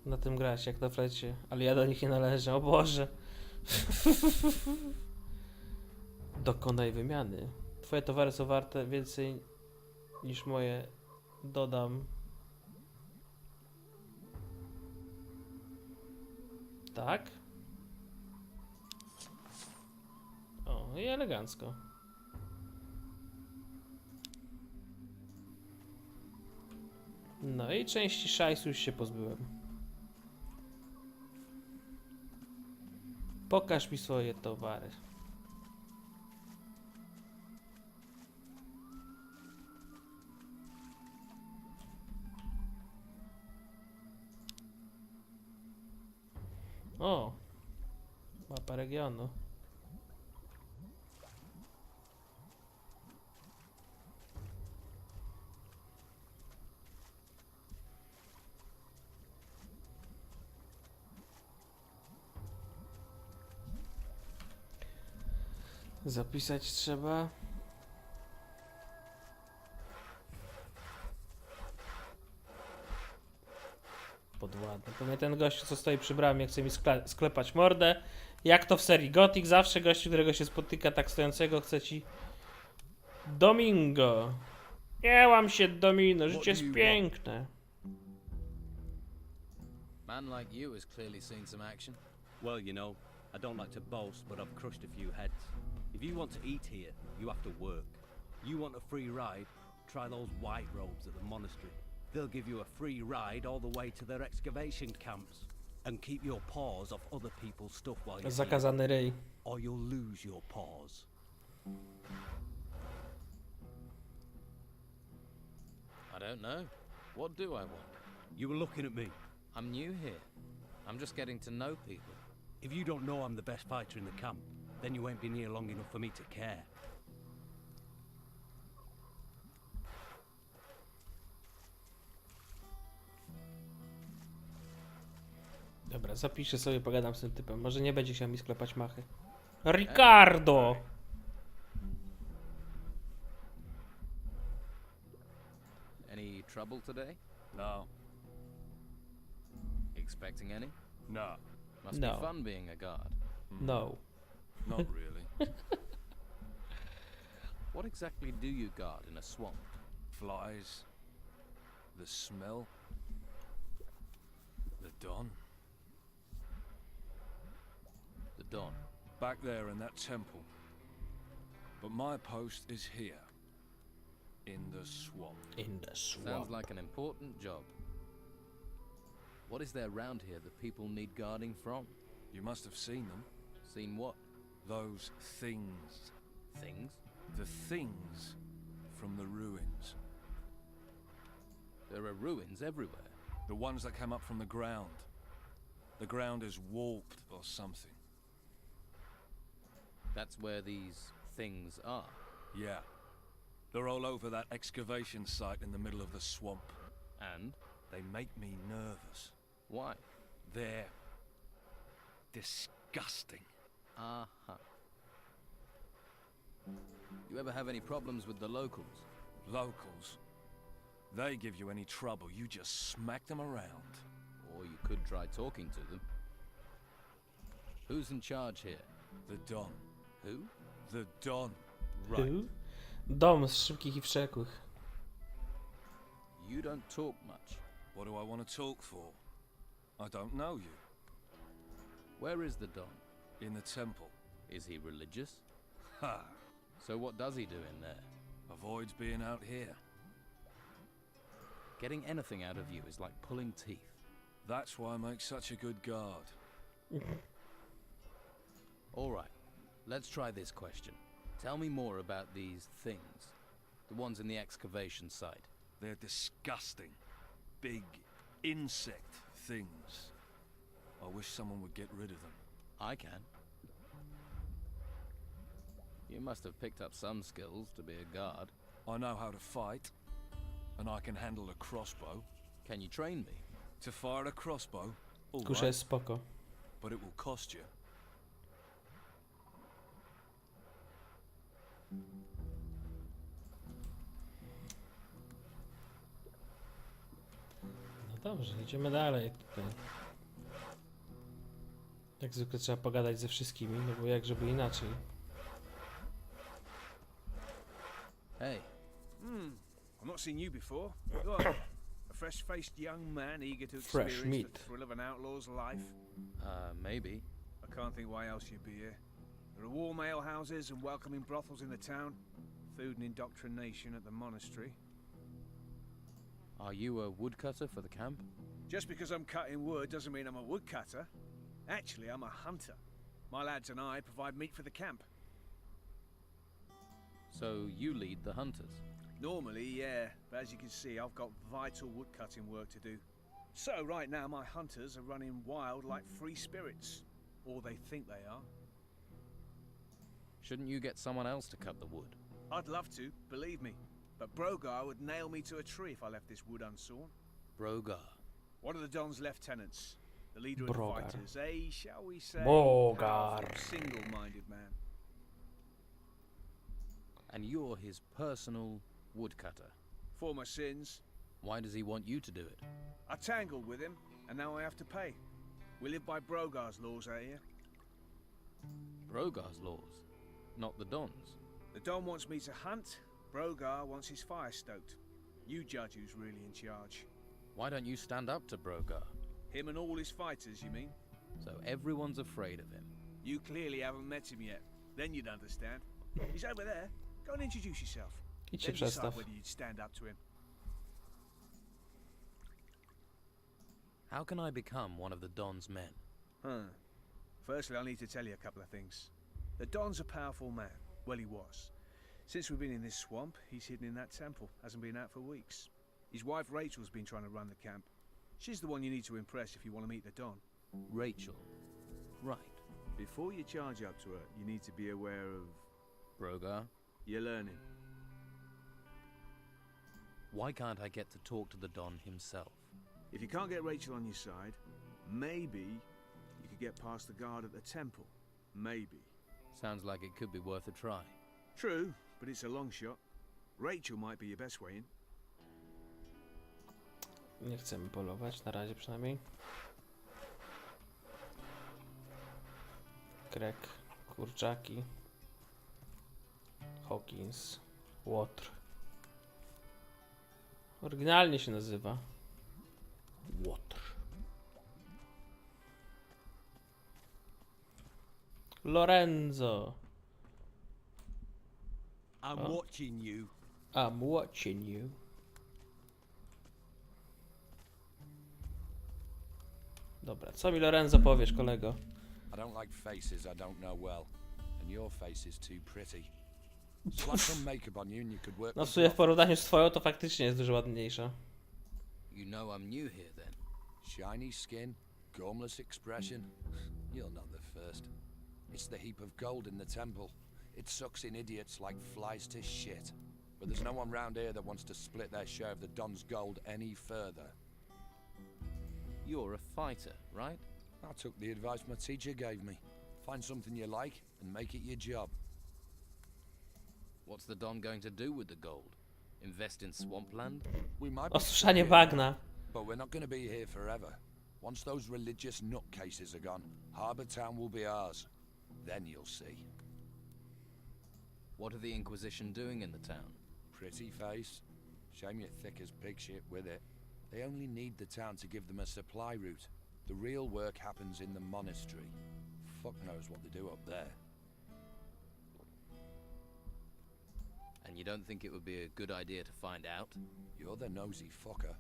Na tym grać, jak na flecie, ale ja do nich nie należę, o Boże. Dokonaj wymiany. Twoje towary są warte więcej niż moje. Dodam. Tak? O, i elegancko. No i części szajsu już się pozbyłem. Pokaż mi swoje towary. O! Mapa regionu. Zapisać trzeba. Podładny. Pewnie ten gościu, co stoi przy bramie, chce mi sklepać mordę. Jak to w serii Gothic, zawsze gościu, którego się spotyka tak stojącego, chce ci... Domingo! Nie łam się, Domino, życie jest piękne. Man like you has clearly seen some action. Well, you know, I don't like to boast, but I've crushed a few heads. If you want to eat here, you have to work. You want a free ride? Try those white robes at the monastery. They'll give you a free ride all the way to their excavation camps. And keep your paws off other people's stuff while you're here, Zakazany ryj. or you'll lose your paws. I don't know. What do I want? You were looking at me. I'm new here. I'm just getting to know people. If you don't know I'm the best fighter in the camp, then you ain't been here long enough for me to care. Dobra, zapiszę sobie, pogadam z tym typem. Może nie będzie chciał mi sklepać machy. Ricardo! Any trouble today? No, Expecting any? no, Must No. be fun being a guard. No. not really. What exactly do you guard in a swamp? Flies, the smell, the dawn. The dawn. Back there in that temple. But my post is here, in the swamp. In the swamp. Sounds like an important job. What is there round here that people need guarding from? You must have seen them. Seen what? Those things. Things? The things from the ruins. There are ruins everywhere. The ones that came up from the ground. The ground is warped or something. That's where these things are. Yeah. They're all over that excavation site in the middle of the swamp. And They make me nervous. why? They're disgusting. Uh-huh. You ever have any problems with the locals? Locals. They give you any trouble, you just smack them around. Or you could try talking to them. Who's in charge here? The Don. Who? The Don. Right. Who? Dom z szybkich i wściekłych. You don't talk much. What do I want to talk for? I don't know you. Where is the Don? In the temple. Is he religious? Ha! So what does he do in there? Avoids being out here. Getting anything out of you is like pulling teeth. That's why I make such a good guard. All right, let's try this question. Tell me more about these things. The ones in the excavation site. They're disgusting. Big insect things. I wish someone would get rid of them. I can. You must have picked up some skills to be a guard. I know how to fight, and I can handle a crossbow. Can you train me? To fire a crossbow? All Kusza right, jest spoko. but it will cost you. No dobrze, idziemy dalej tutaj. Jak zwykle trzeba pogadać ze wszystkimi, no bo jak żeby inaczej. Hey, I've not seen you before. What? A fresh-faced young man eager to Fresh experience meat. the thrill of an outlaw's life? maybe. I can't think why else you'd be here. There are warm ale houses and welcoming brothels in the town. Food and indoctrination at the monastery. Are you a woodcutter for the camp? Just because I'm cutting wood doesn't mean I'm a woodcutter. Actually, I'm a hunter. My lads and I provide meat for the camp. So you lead the hunters? Normally, yeah, but as you can see, I've got vital woodcutting work to do. So right now, my hunters are running wild like free spirits. Or they think they are. Shouldn't you get someone else to cut the wood? I'd love to, believe me. But Brogar would nail me to a tree if I left this wood unsawn. Brogar. One of the Don's lieutenants. The leader of Brogar. the fighters. A, shall we say, Brogar. powerful, single-minded man. And you're his personal woodcutter. For my sins, Why does he want you to do it? I tangled with him, and now I have to pay. We live by Brogar's laws out here. Brogar's laws, not the Don's. The Don wants me to hunt. Brogar wants his fire stoked. You judge who's really in charge. Why don't you stand up to Brogar? Him and all his fighters, you mean? So everyone's afraid of him. You clearly haven't met him yet. Then you'd understand. He's over there. Go and introduce yourself. Idź się Then decide przestaw. whether you'd stand up to him. How can I become one of the Don's men? Firstly, I need to tell you a couple of things. The Don's a powerful man. Well, he was. Since we've been in this swamp, he's hidden in that temple. Hasn't been out for weeks. His wife Rachel's been trying to run the camp. She's the one you need to impress if you want to meet the Don. Rachel. Right. Before you charge up to her, you need to be aware of... Brogar. You're learning. Why can't I get to talk to the Don himself? If you can't get Rachel on your side, maybe you could get past the guard at the temple. Maybe. Sounds like it could be worth a try. True, but it's a long shot. Rachel might be your best way in. Nie chcemy polować, na razie przynajmniej. Krek, kurczaki, Hawkins, Łotr. Oryginalnie się nazywa Łotr. Lorenzo. I'm Oh. watching you. I'm watching you. Dobra, co mi Lorenzo powiesz, kolego? I don't like faces I don't know well, and your face is too pretty. Slap some makeup on you and you could work. No w the sumie w block. porównaniu z twoją to faktycznie jest dużo ładniejsza. You know I'm new here then. Shiny skin, gormless expression. You're not the first. It's the heap of gold in the temple. It sucks in idiots like flies to shit. But there's no one round here that wants to split their share of the Don's gold any further. You're a fighter, right? I took the advice my teacher gave me. Find something you like and make it your job. What's the Don going to do with the gold? Invest in swampland? We might be Osuszanie stuck here, bagna. but we're not going to be here forever. Once those religious nutcases are gone, Harbour Town will be ours. Then you'll see. What are the Inquisition doing in the town? Pretty face. Shame you're thick as pig shit with it. They only need the town to give them a supply route. The real work happens in the monastery. Fuck knows what they do up there. And you don't think it would be a good idea to find out? You're the nosy fucker.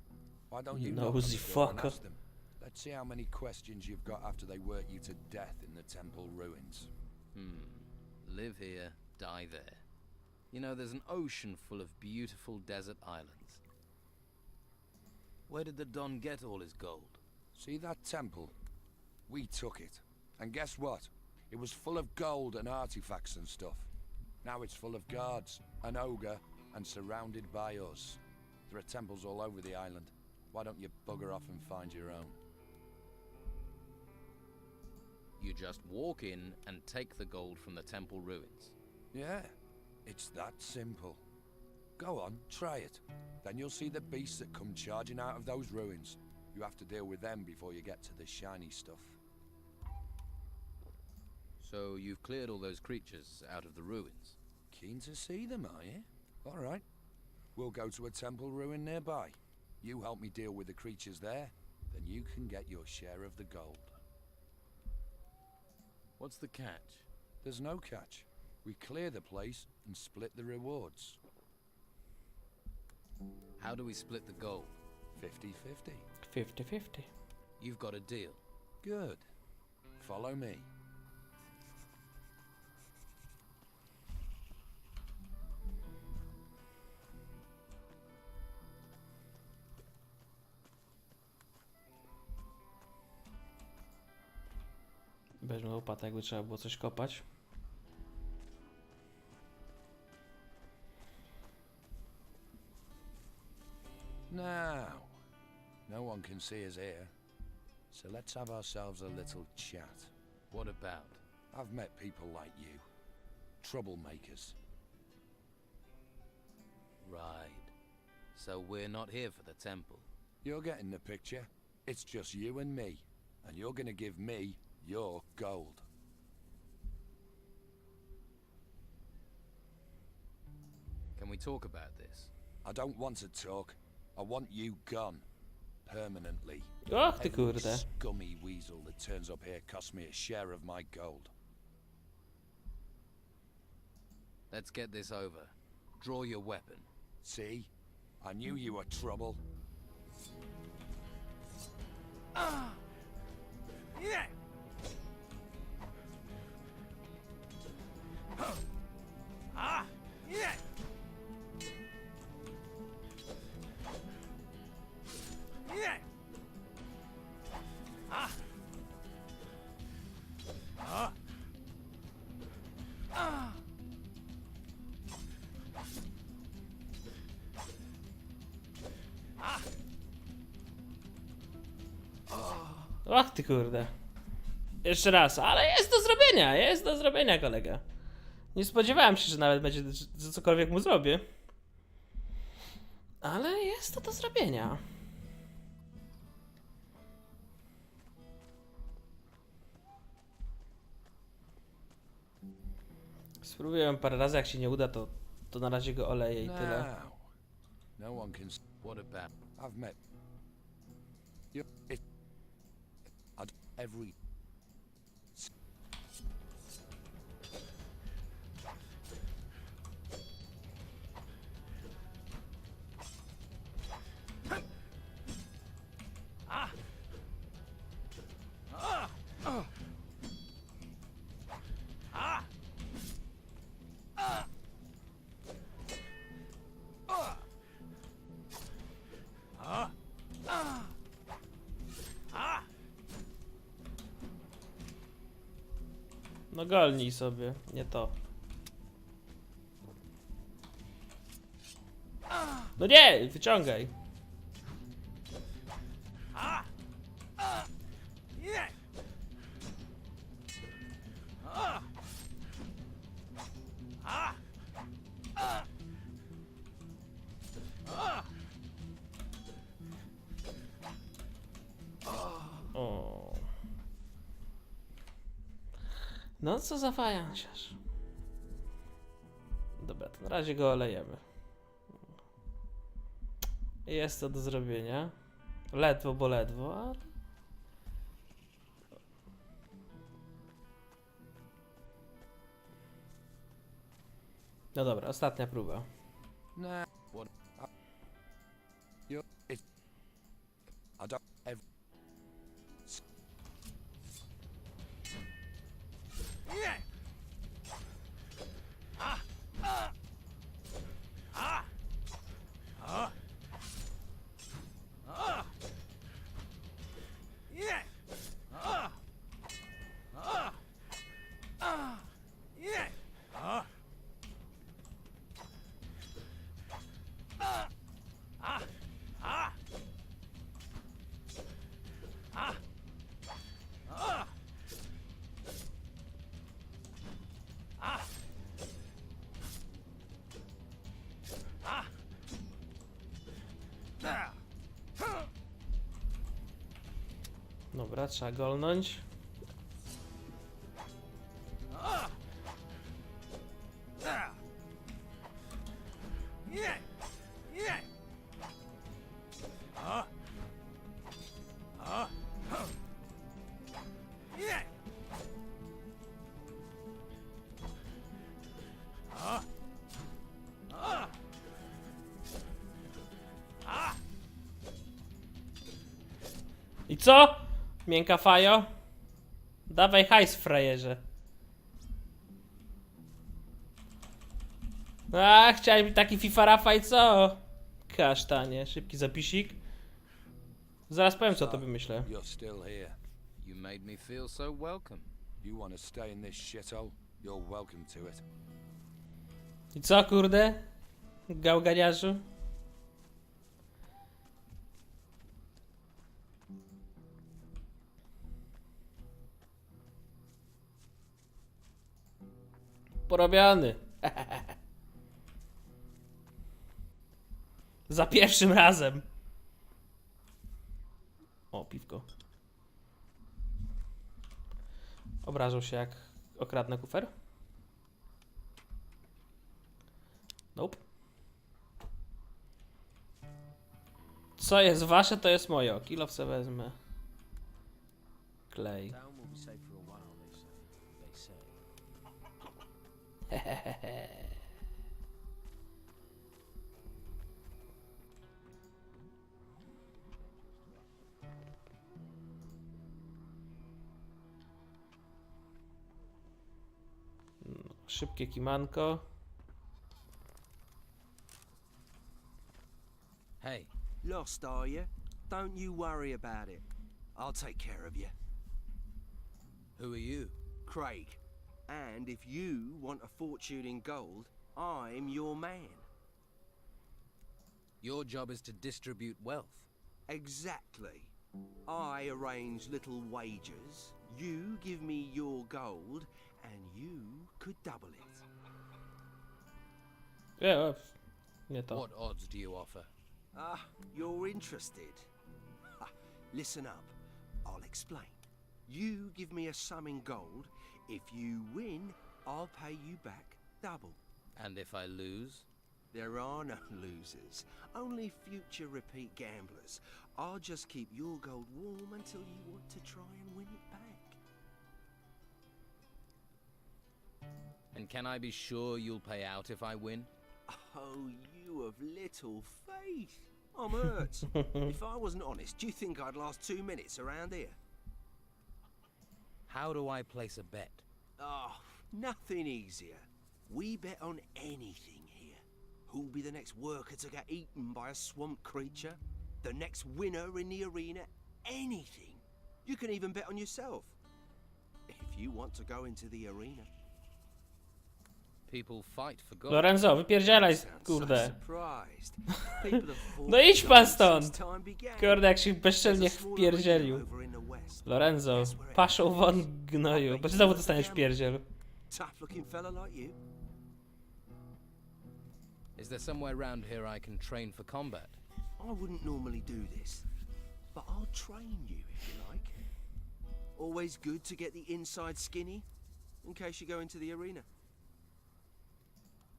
Why don't you Nosy knock on the door and fucker. ask them? Let's see how many questions you've got after they work you to death in the temple ruins. Live here, die there. You know, there's an ocean full of beautiful desert islands. Where did the Don get all his gold? See that temple? We took it. And guess what? It was full of gold and artifacts and stuff. Now it's full of guards, an ogre, and surrounded by us. There are temples all over the island. Why don't you bugger off and find your own? You just walk in and take the gold from the temple ruins. Yeah, it's that simple. Go on, try it. Then you'll see the beasts that come charging out of those ruins. You have to deal with them before you get to the shiny stuff. So you've cleared all those creatures out of the ruins? Keen to see them, are you? All right. We'll go to a temple ruin nearby. You help me deal with the creatures there, then you can get your share of the gold. What's the catch? There's no catch. We clear the place and split the rewards. How do we split the gold? 50-50. 50-50. You've got a deal. Good. Follow me. Weźmy łopatę, jakby trzeba było coś kopać. Now, no one can see us here, so let's have ourselves a little chat. What about? I've met people like you. Troublemakers. Right. So we're not here for the temple. You're getting the picture. It's just you and me, and you're gonna give me your gold. Can we talk about this? I don't want to talk. I want you gone. Permanently. Och ty Every kurde. scummy weasel that turns up here costs me a share of my gold. Let's get this over. Draw your weapon. See? I knew you were trouble. Yeah! Yeah! Yeah! Och ty kurde. Jeszcze raz, ale jest do zrobienia kolega. Nie spodziewałem się, że nawet będzie, że cokolwiek mu zrobię. Ale jest to do zrobienia. Spróbuję parę razy, jak się nie uda, to na razie go oleję i tyle. Now, no one can. What about? I've met. You. It. I'd every. No golnij sobie, nie to. No nie, wyciągaj. O. No co za fajansiarz. Dobra, to na razie go olejemy. Jest to do zrobienia. Ledwo, bo ledwo, ale... No dobra, ostatnia próba. Nah. What? I don't ever. Dobra, trzeba golnąć. I co? Miękka fajo? Dawaj hajs, frajerze. A, chciałem taki fifarafa i co? Kasztanie, szybki zapisik. Zaraz powiem, co to wymyślę. You're still here. You made me feel so welcome. You want to stay in this shithole? You're welcome to it. I co, kurde? Gałganiarzu? Porobiony. Za pierwszym razem. O, piwko. Obrażał się, jak okradnę kufer? Nope. Co jest wasze, to jest moje. Kilo se wezmę. Klej. Town will be safe for a while, they say. Szybkie kimanko. Hey, Lost, are you? Don't you worry about it. I'll take care of you. who are you? Craig. And if you want a fortune in gold, I'm your man. Your job is to distribute wealth. Exactly. I arrange little wagers, you give me your gold, and you could double it. Nie, nie to. What odds do you offer? Ah, you're interested. Ha, listen up. I'll explain. You give me a sum in gold. If you win, I'll pay you back double. And if I lose? There are no losers, only future repeat gamblers. I'll just keep your gold warm until you want to try and win it back. And can I be sure you'll pay out if I win? Oh, you of little faith. I'm hurt. If I wasn't honest, do you think I'd last 2 minutes around here? How do I place a bet? Oh, nothing easier. We bet on anything here. Who'll be the next worker to get eaten by a swamp creature? The next winner in the arena? Anything. You can even bet on yourself. If you want to go into the arena. People fight for gold. Lorenzo, wypierdzielaj, Sound kurde. so surprised. People have fought No idź pan since stąd. time began. Kurde, jak się There's bezczelnie a small wpierdzielił. arena over in the west. Lorenzo, paszą won gnoju. Bo znowu dostaniesz wpierdziel. Tough looking fella like you. Is there somewhere round here I can train for combat? I wouldn't normally do this, but I'll train you if you like. Always good to get the inside skinny, in case you go into the arena.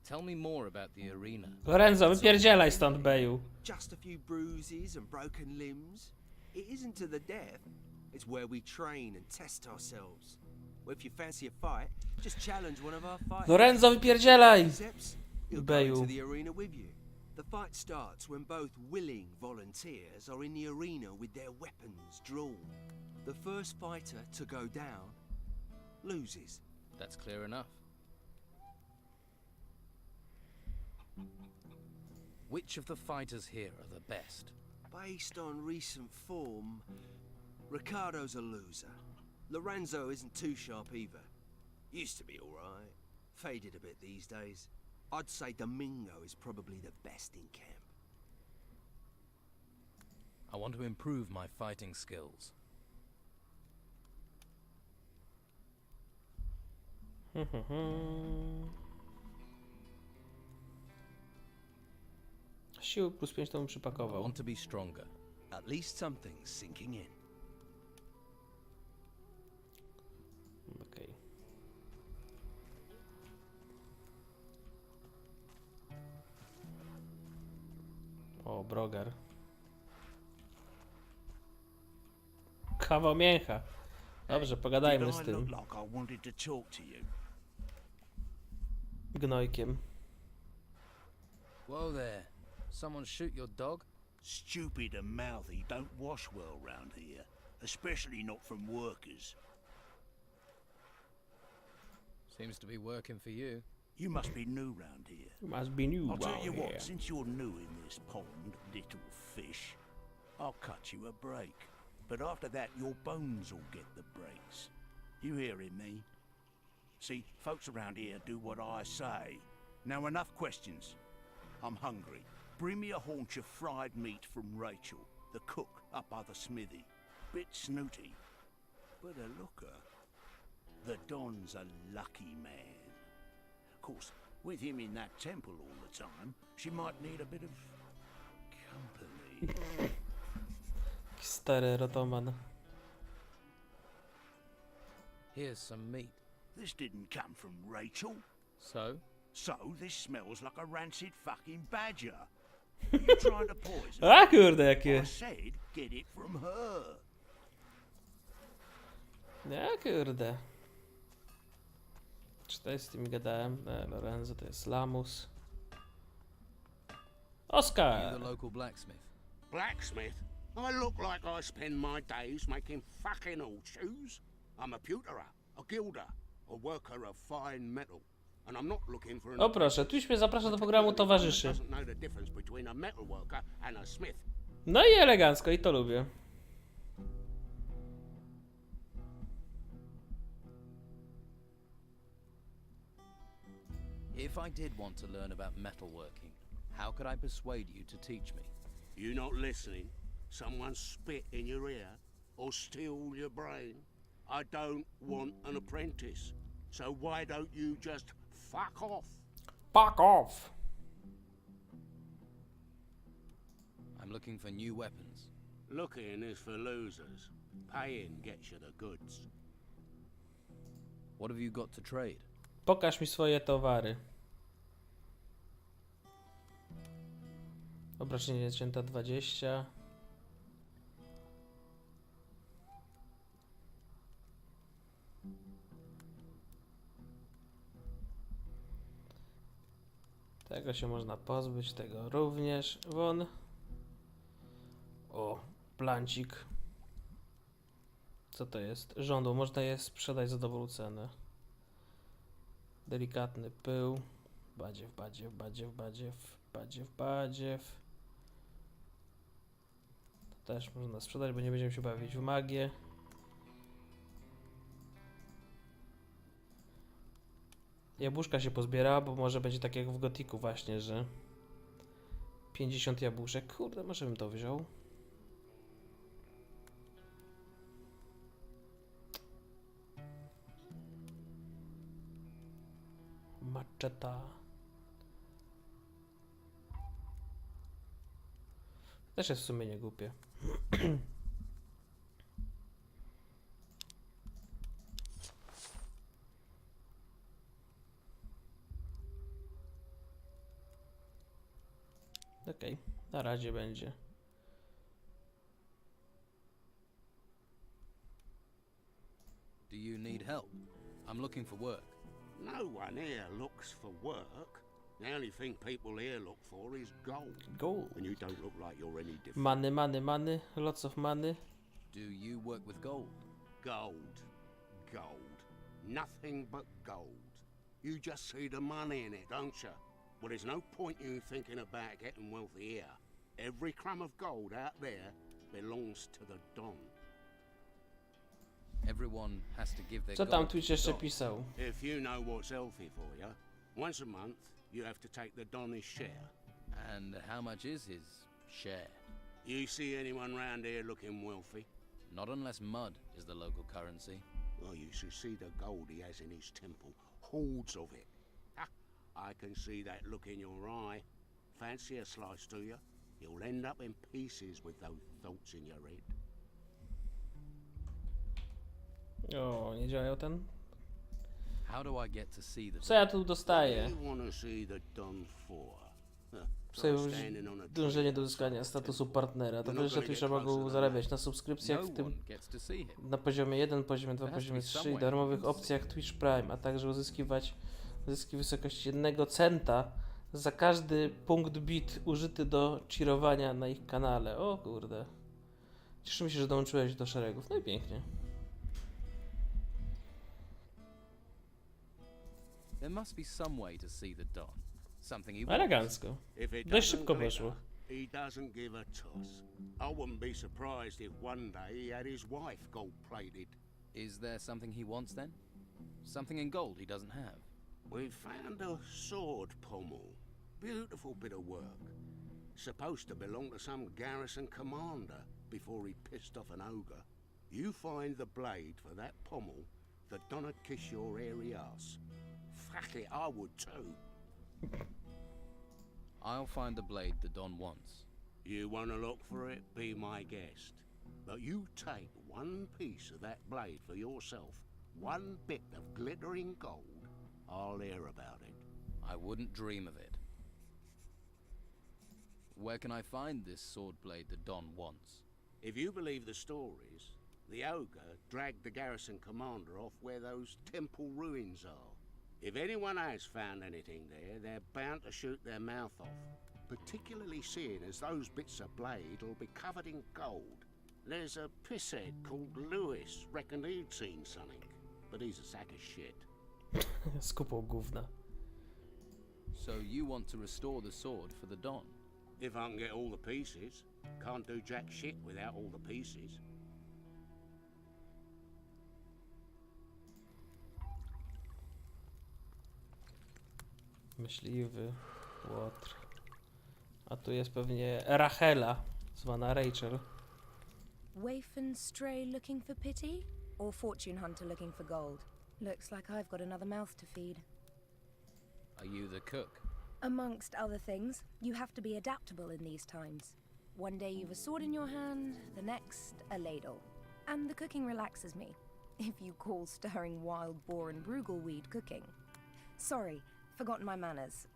Tell me more about the arena. Lorenzo, wypierdzielaj stąd, beju. Just a few bruises and broken limbs. It isn't to the death. It's where we train and test ourselves. Well, if you fancy a fight, just challenge one of our fighters. Lorenzo, wypierdzielaj! Biceps, he'll go Beju. into the arena with you. The fight starts when both willing volunteers are in the arena with their weapons drawn. The first fighter to go down loses. That's clear enough. Which of the fighters here are the best? Based on recent form, Ricardo's a loser. Lorenzo isn't too sharp either. Used to be alright. Faded a bit these days. I'd say Domingo is probably the best in camp. I want to improve my fighting skills. Siły plus 5 to bym I przypakował. want to be stronger. At least something's sinking in. Okej. O, brogar. Kawał mięcha. Dobrze, pogadajmy z tym gnojkiem. Whoa there. Someone shoot your dog? Stupid and mouthy don't wash well round here, especially not from workers. Seems to be working for you. You must be new round here. Must be new I'll tell you round what, here. since you're new in this pond, little fish, I'll cut you a break. But after that, your bones will get the breaks. You hearing me? See, folks around here do what I say. Now enough questions. I'm hungry. Bring me a haunch of fried meat from Rachel, the cook up by the smithy. Bit snooty, but a looker. The Don's a lucky man. Of course, with him in that temple all the time, she might need a bit of company. Stary rotoman. Here's some meat. This didn't come from Rachel. So? So this smells like a rancid fucking badger. Are you trying to poison? A kurde, I jakie. said get it from her. Ja kurde. Czy to jest z tym gadałem? Lorenzo to jest Lamus. You Oskar! the local blacksmith? Blacksmith? I look like I spend my days making fucking horseshoes. I'm a pewterer, a gilder, a worker of fine metal. And I'm not looking for an O proszę, tuś mnie zaprasza do programu towarzyszy. doesn't know the difference between a metal worker and a smith. No i elegancko, i to lubię. If I did want to learn about metalworking, how could I persuade you to teach me? You not listening? Someone spit in your ear or steal your brain? I don't want an apprentice. So why don't you just fuck off? Fuck off! I'm looking for new weapons. Looking is for losers. Paying gets you the goods. What have you got to trade? Pokaż mi swoje towary. Obrażenie cięta 20. Tego się można pozbyć, tego również. Won. O, plancik. Co to jest? Żądło. Można je sprzedać za dobrą cenę. Delikatny pył. Badziew, badziew, badziew, badziew, badziew, badziew. To też można sprzedać, bo nie będziemy się bawić w magię. Jabłuszka się pozbiera, bo może będzie tak jak w Gothicu właśnie, że 50 jabłuszek. Kurde, może bym to wziął. Maczeta. Też jest w sumie nie głupie. Okej, na razie będzie. Do you need help? I'm looking for work. No one here looks for work. The only thing people here look for is gold. Gold. And you don't look like you're any different. Money, money, money. Lots of money. Do you work with gold? Gold. Gold. Nothing but gold. You just see the money in it, don't you? Well, there's no point you thinking about getting wealthy here. Every crumb of gold out there belongs to the Don. Everyone has to give their Co gold tam to Twitch the jeszcze Don. pisał? If you know what's healthy for you, once a month you have to take the Don his share. And how much is his share? You see anyone round here looking wealthy? Not unless mud is the local currency. Well, you should see the gold he has in his temple. Hordes of it. Ha! I can see that look in your eye. Fancy a slice, do you? You'll end up in pieces with those thoughts in your head. O, nie działał ten? How do I get to see the Co ja tu What do dostaję? you want to see the Don for? Sobie dążenie do uzyskania statusu partnera. To wiesz, że Twitcha mogą zarabiać na subskrypcjach, w tym gets to see him. na poziomie 1, poziomie 2, poziomie 3 i darmowych opcjach Twitch Prime, a także uzyskiwać zyski w wysokości 1 centa za każdy punkt bit użyty do cheerowania na ich kanale. O kurde. Cieszymy się, że dołączyłeś do szeregów. No i pięknie. There must be some way to see the Don. Something he wants. Elegancko. If it Dość doesn't szybko glitter, poszło. he doesn't give a toss. I wouldn't be surprised if one day he had his wife gold-plated. Is there something he wants then? Something in gold he doesn't have? We've found a sword pommel. Beautiful bit of work. Supposed to belong to some garrison commander before he pissed off an ogre. You find the blade for that pommel, the Don'd kiss your hairy ass. Fuck it, I would too. I'll find the blade the Don wants. You want to look for it, be my guest. But you take one piece of that blade for yourself, one bit of glittering gold, I'll hear about it. I wouldn't dream of it. Where can I find this sword blade the Don wants? If you believe the stories, the ogre dragged the garrison commander off where those temple ruins are. If anyone has found anything there, they're bound to shoot their mouth off, particularly seeing as those bits of blade will be covered in gold. There's a pisshead called Lewis, reckoned he'd seen something, but he's a sack of shit. Z kupą gówna. So you want to restore the sword for the Don? If I can get all the pieces. Can't do jack shit without all the pieces. Myśliwy, Łotr. A tu jest pewnie Rachela, zwana Rachel. Waif and stray looking for pity? Or fortune hunter looking for gold? Looks like I've got another mouth to feed. Are you the cook? Amongst other things, you have to be adaptable in these times. One day you've a sword in your hand, the next a ladle. And the cooking relaxes me, if you call stirring wild boar and brugleweed cooking. Sorry, forgotten my manners.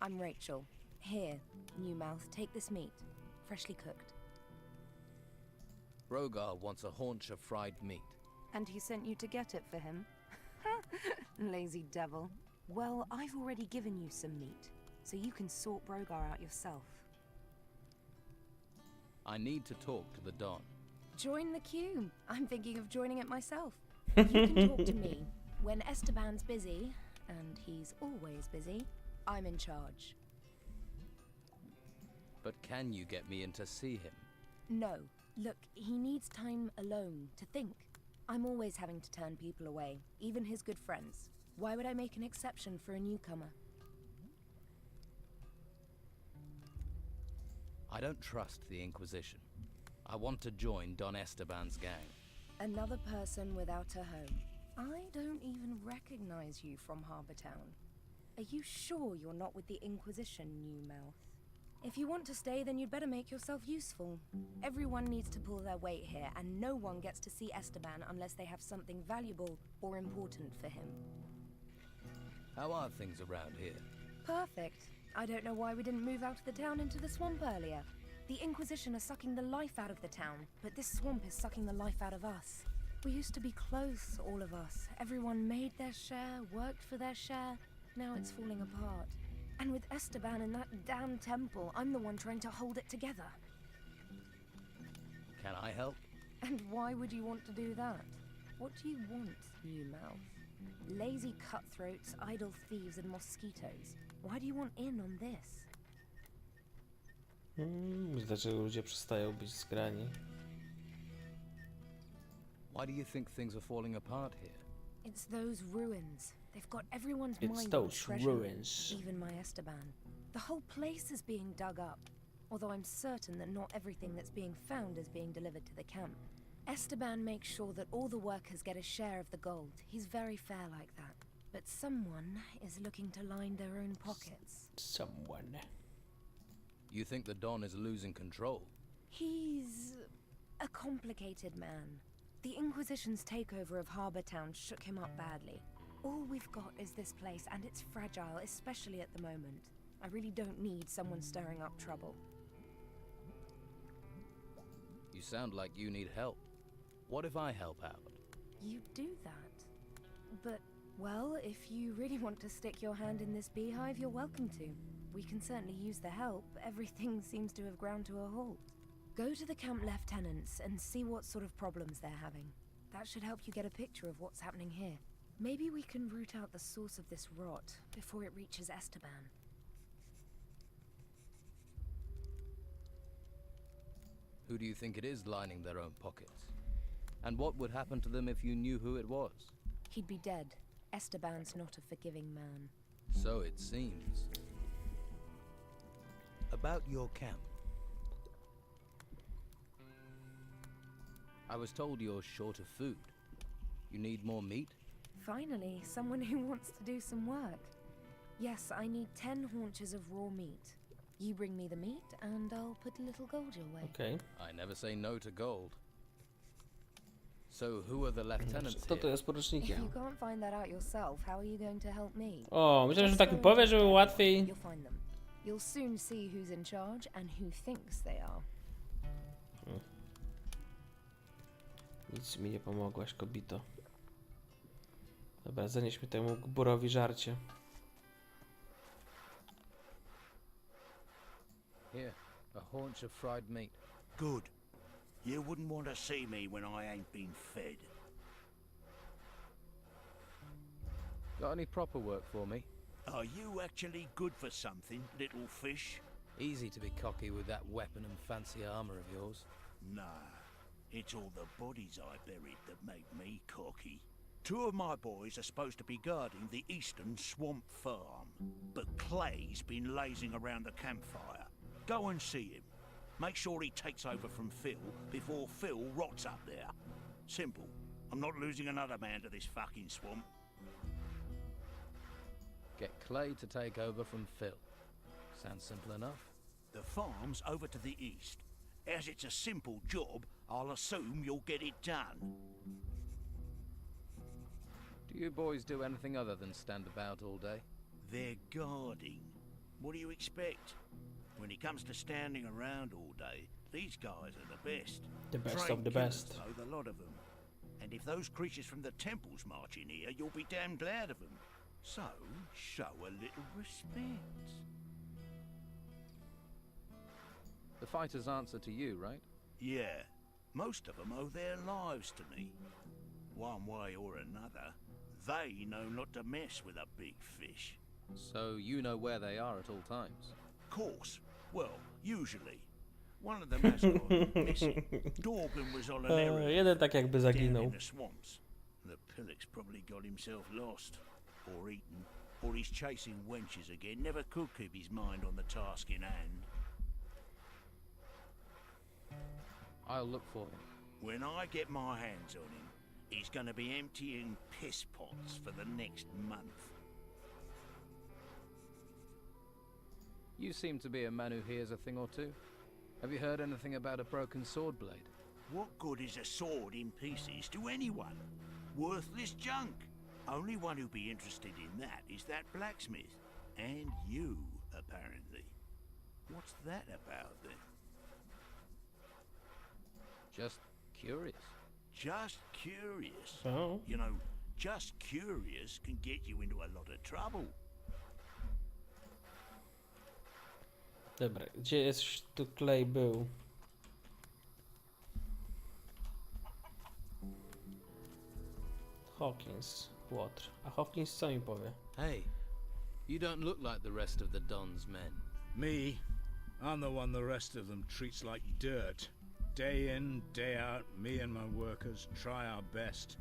I'm Rachel. Here, new mouth, take this meat, freshly cooked. Rogar wants a haunch of fried meat. And he sent you to get it for him? Lazy devil. Well, I've already given you some meat, so you can sort Brogar out yourself. I need to talk to the Don. Join the queue. I'm thinking of joining it myself. You can talk to me. When Esteban's busy, and he's always busy, I'm in charge. But can you get me in to see him? No. Look, he needs time alone to think. I'm always having to turn people away, even his good friends. Why would I make an exception for a newcomer? I don't trust the Inquisition. I want to join Don Esteban's gang. Another person without a home. I don't even recognize you from Harbour Town. Are you sure you're not with the Inquisition, Newmouth? If you want to stay, then you'd better make yourself useful. Everyone needs to pull their weight here, and no one gets to see Esteban unless they have something valuable or important for him. How are things around here? Perfect. I don't know why we didn't move out of the town into the swamp earlier. The Inquisition are sucking the life out of the town, but this swamp is sucking the life out of us. We used to be close, all of us. Everyone made their share, worked for their share. Now it's falling apart. And with Esteban in that damn temple, I'm the one trying to hold it together. Can I help? And why would you want to do that? What do you want, you mouth? Lazy cutthroats, idle thieves, and mosquitoes. Why do you want in on this? Dlaczego ludzie przestają być zgrani? Why do you think things are falling apart here? It's those ruins. They've got everyone's It's mind on those treasure, ruins. even my Esteban. The whole place is being dug up, although I'm certain that not everything that's being found is being delivered to the camp. Esteban makes sure that all the workers get a share of the gold. He's very fair like that. But someone is looking to line their own pockets. Someone. You think the Don is losing control? He's a complicated man. The Inquisition's takeover of Harbour Town shook him up badly. All we've got is this place, and it's fragile, especially at the moment. I really don't need someone stirring up trouble. You sound like you need help. What if I help out? You do that. But, well, if you really want to stick your hand in this beehive, you're welcome to. We can certainly use the help. Everything seems to have ground to a halt. Go to the camp lieutenants and see what sort of problems they're having. That should help you get a picture of what's happening here. Maybe we can root out the source of this rot before it reaches Esteban. Who do you think it is lining their own pockets? And what would happen to them if you knew who it was? He'd be dead. Esteban's not a forgiving man. So it seems. About your camp. I was told you're short of food. You need more meat? Finally, someone who wants to do some work. Yes, I need 10 haunches of raw meat. You bring me the meat, and I'll put a little gold your way. Okay. I never say no to gold. So who are the lieutenants Kto to here? jest If porucznikiem? you can't find that out yourself, how are you going to help me? O, myślałem, że Just tak go mi powie, into żeby the łatwiej. You'll find them. You'll soon see who's in charge and who thinks they are. Nic mi nie pomogłaś, kobito. Dobra, zanieśmy temu gborowi żarcie. Here, a haunch of fried meat. Good. You wouldn't want to see me when I ain't been fed. Got any proper work for me? Are you actually good for something, little fish? Easy to be cocky with that weapon and fancy armor of yours. Nah, it's all the bodies I buried that make me cocky. 2 of my boys are supposed to be guarding the eastern swamp farm, but Clay's been lazing around the campfire. Go and see him. Make sure he takes over from Phil before Phil rots up there. Simple. I'm not losing another man to this fucking swamp. Get Clay to take over from Phil. Sounds simple enough. The farm's over to the east. As it's a simple job, I'll assume you'll get it done. Do you boys do anything other than stand about all day? They're guarding. What do you expect? When it comes to standing around all day, these guys are the best. The best Trained of the killers, best. though, the lot of them. And if those creatures from the temples march in here, you'll be damn glad of them. So, show a little respect. The fighters answer to you, right? Yeah, most of them owe their lives to me. One way or another, they know not to mess with a big fish. So you know where they are at all times? Course. Well, usually. One of them has gone missing. Dorgan was on an errand Jeden tak jakby down zaginął. in the swamps. The pillock's probably got himself lost, or eaten, or he's chasing wenches again. Never could keep his mind on the task in hand. I'll look for him. When I get my hands on him, he's gonna be emptying piss pots for the next month. You seem to be a man who hears a thing or two. Have you heard anything about a broken sword blade? What good is a sword in pieces to anyone? Worthless junk. Only one who'd be interested in that is that blacksmith. And you, apparently. What's that about, then? Just curious. Just curious. Oh. You know, just curious can get you into a lot of trouble. Dobra, gdzie jest tu klej był? Hawkins, Łotr. A Hawkins co mi powie? Hey, you don't look like the rest of the Don's men. Me? I'm the one the rest of them treats like dirt. Day in, day out, me and my workers try our best.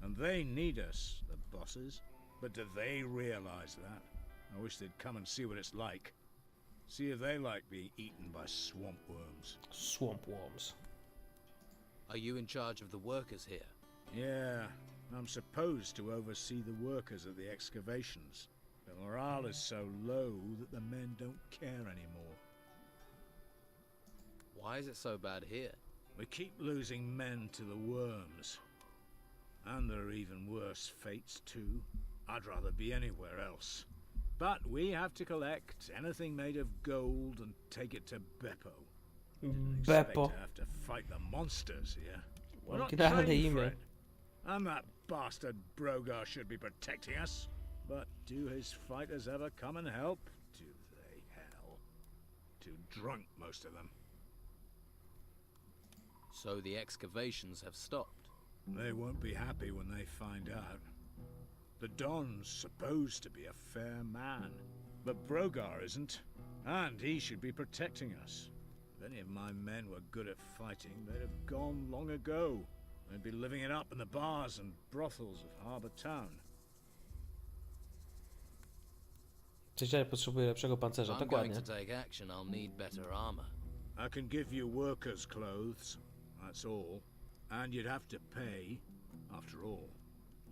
And they need us, the bosses. But do they realize that? I wish they'd come and see what it's like. See if they like being eaten by swamp worms. Swamp worms. Are you in charge of the workers here? Yeah, I'm supposed to oversee the workers at the excavations. But morale is so low that the men don't care anymore. Why is it so bad here? We keep losing men to the worms. And there are even worse fates too. I'd rather be anywhere else. But we have to collect anything made of gold and take it to Beppo. Didn't expect Beppo. to have to fight the monsters here. We're not Oryginalne trained for imię. it. And that bastard Brogar should be protecting us. But do his fighters ever come and help? Do they, hell? Too drunk, most of them. So the excavations have stopped. They won't be happy when they find out. The Don's supposed to be a fair man, but Brogar isn't, and he should be protecting us. If any of my men were good at fighting, they'd have gone long ago. They'd be living it up in the bars and brothels of Harbour Town. Przyjaciel potrzebuje lepszego pancerza, If I'm going dokładnie. to take action, I'll need better armor. I can give you workers' clothes, that's all. And you'd have to pay. After all,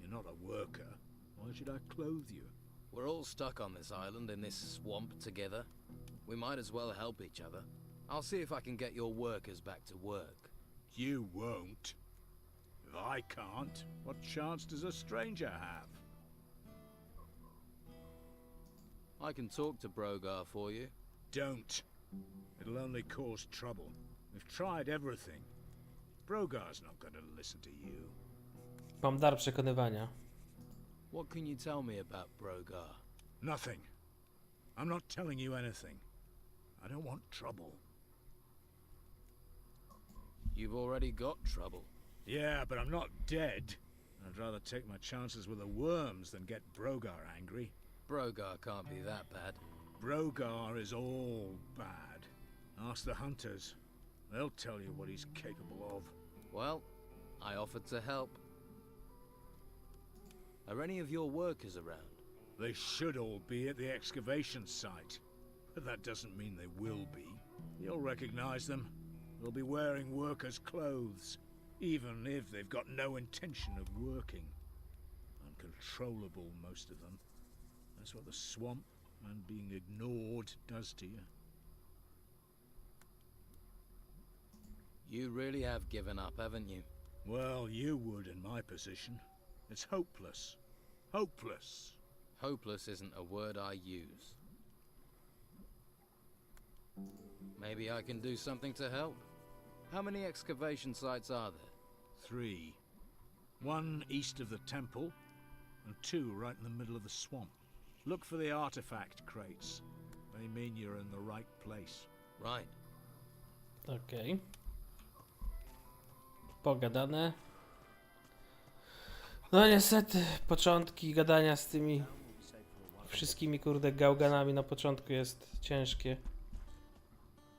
you're not a worker. Why should I clothe you? We're all stuck on this island in this swamp together. We might as well help each other. I'll see if I can get your workers back to work. You won't. If I can't, what chance does a stranger have? I can talk to Brogar for you. Don't. It'll only cause trouble. We've tried everything. Brogar's not going to listen to you. Mam dar przekonywania. What can you tell me about Brogar? Nothing. I'm not telling you anything. I don't want trouble. You've already got trouble. Yeah, but I'm not dead. I'd rather take my chances with the worms than get Brogar angry. Brogar can't be that bad. Brogar is all bad. Ask the hunters. They'll tell you what he's capable of. Well, I offered to help. Are any of your workers around? They should all be at the excavation site. But that doesn't mean they will be. You'll recognize them. They'll be wearing workers' clothes, even if they've got no intention of working. Uncontrollable, most of them. That's what the swamp and being ignored does to you. You really have given up, haven't you? Well, you would in my position. It's hopeless. Hopeless. Hopeless isn't a word I use. Maybe I can do something to help. How many excavation sites are there? 3. 1 east of the temple, and 2 right in the middle of the swamp. Look for the artifact crates. They mean you're in the right place. Right. Okej. Pogadane. No niestety, początki gadania z tymi wszystkimi kurde gałganami na początku jest ciężkie.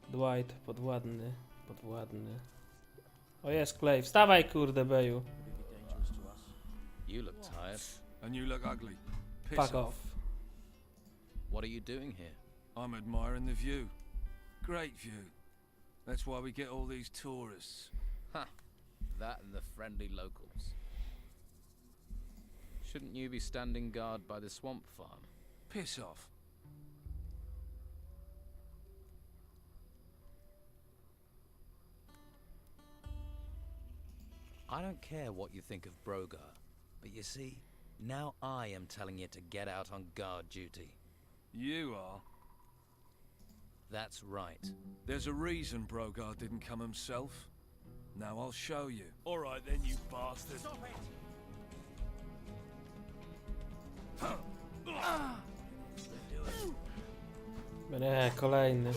Dwight, podwładny, podwładny. O jest Clay, wstawaj kurde beju. You look tired. And you look ugly. Piss Fuck off. What are you doing here? I'm admiring the view. Great view. That's why we get all these tourists. Ha! That and the friendly locals. Shouldn't you be standing guard by the swamp farm? Piss off. I don't care what you think of Brogar, but you see, now I am telling you to get out on guard duty. You are. That's right. There's a reason Brogar didn't come himself. Now I'll show you. All right then, you bastard. Stop it! Nie, kolejny.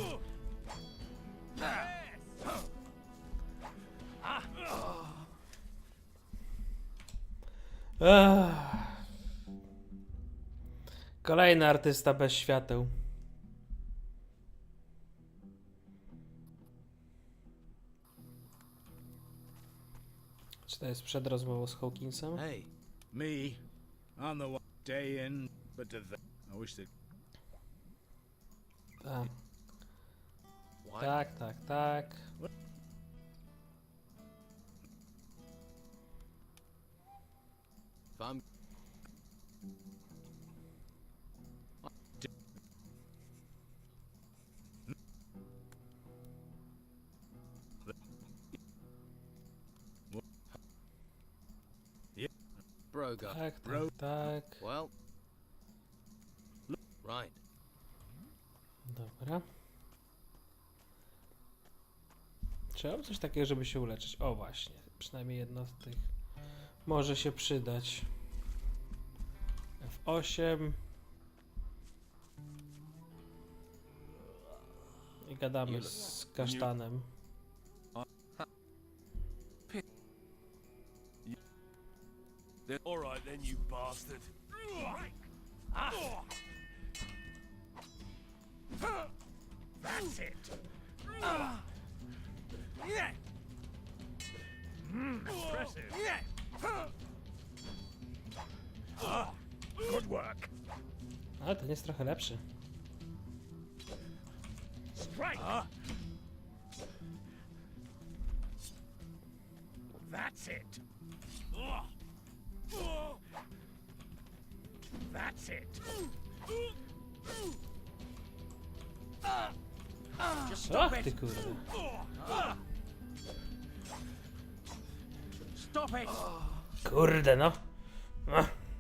Kolejny artysta bez świateł. Czy to jest przed rozmową z Hawkinsem? Hey, me. I'm the one day in, but I wish that. Tak. If I'm... Broga. Tak. Well, right. Dobra. Trzeba coś takiego, żeby się uleczyć. O właśnie, przynajmniej jedno z tych może się przydać. F8. I gadamy z kasztanem. All right then, you bastard. That's it. Impressive. Good work. Ale ten jest trochę lepszy. Strike. That's it. That's it. Just stop Och, it. ty kurde. Stop it. Kurde no.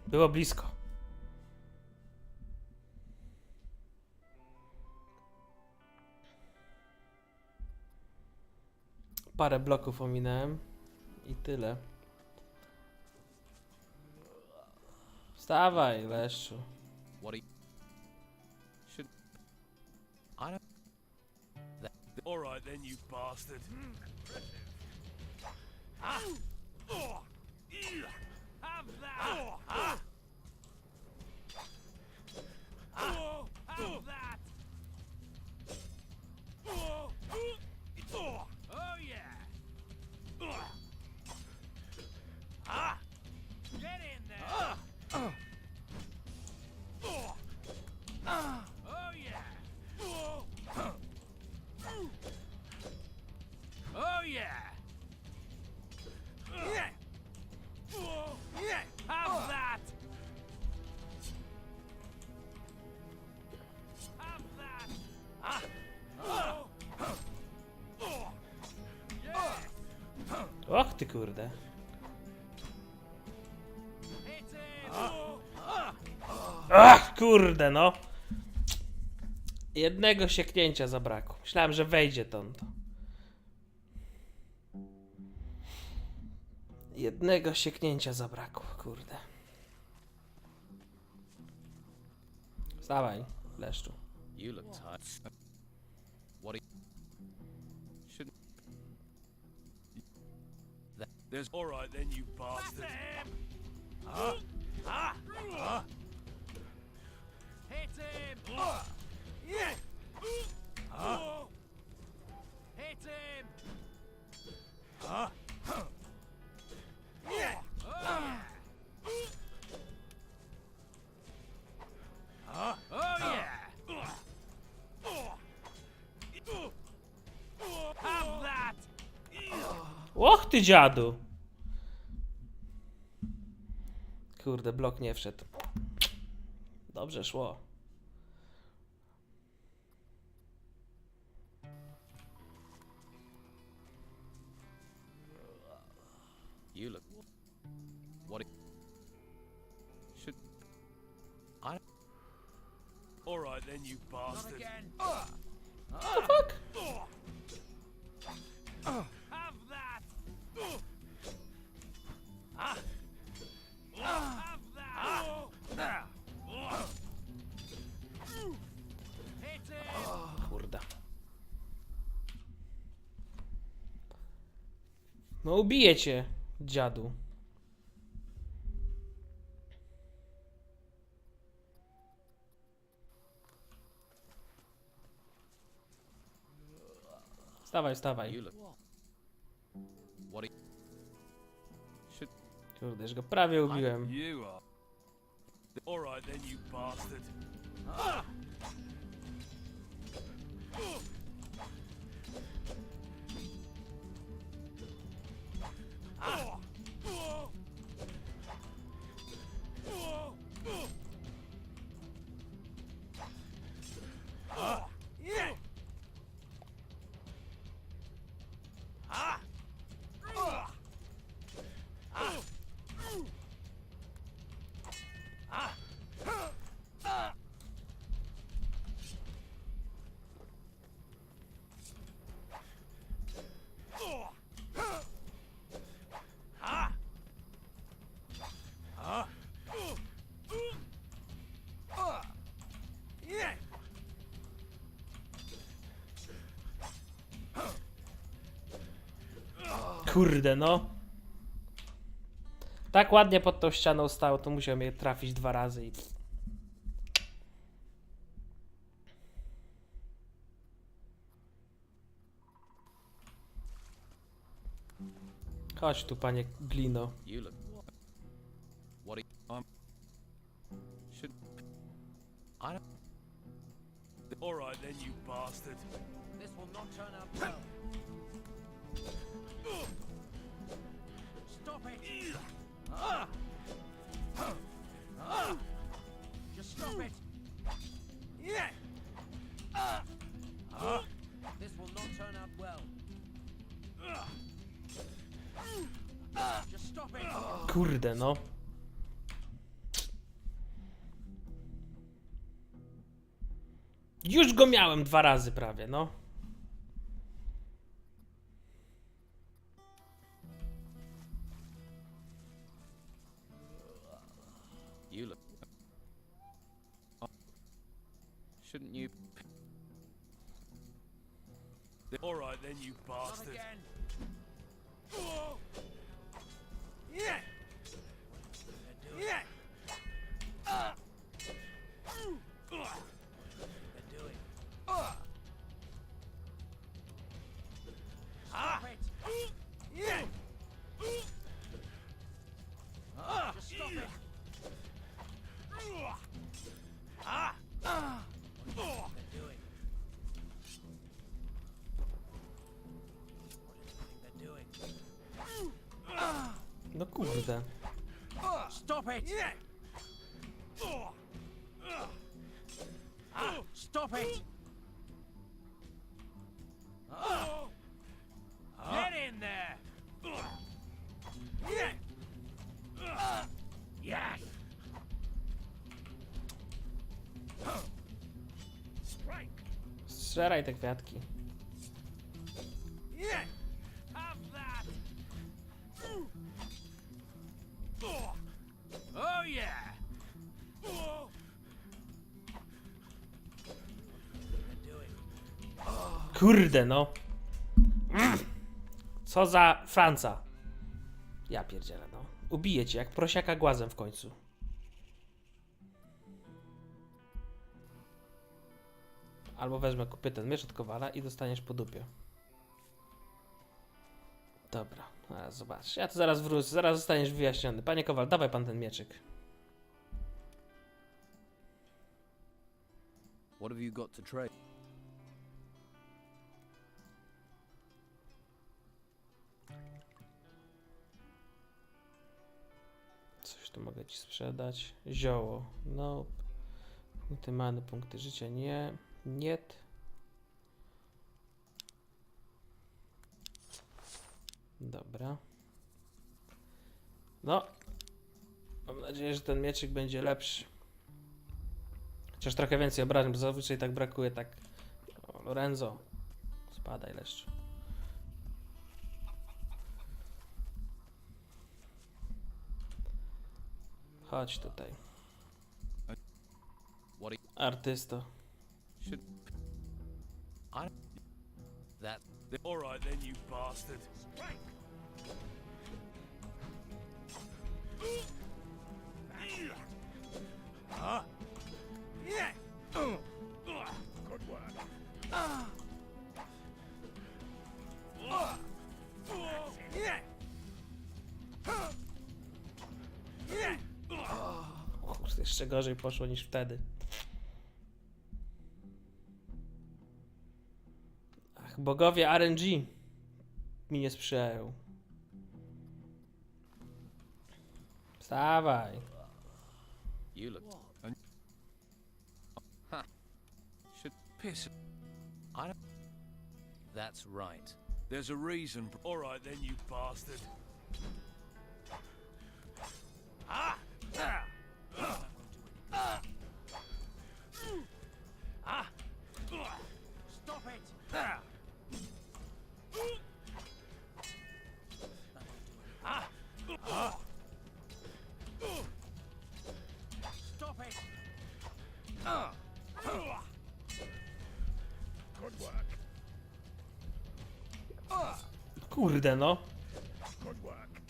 Było blisko. Parę bloków ominąłem. I tyle. Wstawaj, Leszczu. What are you... Should... I don't... All right then, you bastard. Have that. Have that. Oh yeah. Get in there. Oh yeah. Oh yeah. Have that. Have that. Och ty kurde. Ach kurde no. Jednego sieknięcia zabrakło. Myślałem, że wejdzie to. Jednego sieknięcia zabrakło, kurde. Wstawaj, Leszczu. You look tired. What are you... Should... There's... All right then, you bastard. Hit him. Hit him. Oh yeah. Have that. Och ty dziadu. Kurde, blok nie wszedł. Dobrze szło. You look... What are you... Should... I... All right then, you bastard. Not again. What the fuck? Have that. Have that. Hit him. No ubiję cię, dziadu. Wstawaj, wstawaj. Kurde, już go prawie ubiłem. Alright then, you bastard. Kurde, no. Tak ładnie pod tą ścianą stał, to musiał mnie trafić 2 razy i... Chodź tu, panie Glino. Alright then, you bastard. This will not turn out well. Stop it! Just stop it! This will not turn out well. Just stop it! Kurde, no. Już go miałem 2 razy prawie, no. You look. Shouldn't you? Alright then, you Not bastard. again! Stop it! Just stop it! They're doing? What do you think they're doing? No kurde. Stop it! Stop it! Get in there! Yes! Strzelaj te kwiatki. Have that! Oh yeah! Kurde, no. Co za Franca. Ja pierdzielę, no. Ubiję cię jak prosiaka głazem w końcu. Albo wezmę, kupię ten miecz od Kowala i dostaniesz po dupie. Dobra, zaraz zobacz. Ja to zaraz wrócę, zaraz zostaniesz wyjaśniony. Panie Kowal, dawaj pan ten mieczyk. What have you got to trade? Coś tu mogę ci sprzedać. Zioło. Nope. Punkty many, punkty życia nie. Niet. Dobra. No. Mam nadzieję, że ten mieczyk będzie lepszy. Chociaż trochę więcej obrażeń, bo zazwyczaj tak brakuje, tak... O, Lorenzo. Spadaj, leszczu. Chodź tutaj. Artysto. That. Alright then, you bastard. Good work. Kurde, jeszcze gorzej poszło niż wtedy. Ach, bogowie RNG mi nie sprzyjają. Wstawaj. You look. Huh. Should piss. I don't. That's right. There's a reason. All right then, you bastard. Ah! Stop it! Stop it! Good work. Kurde no. Good work.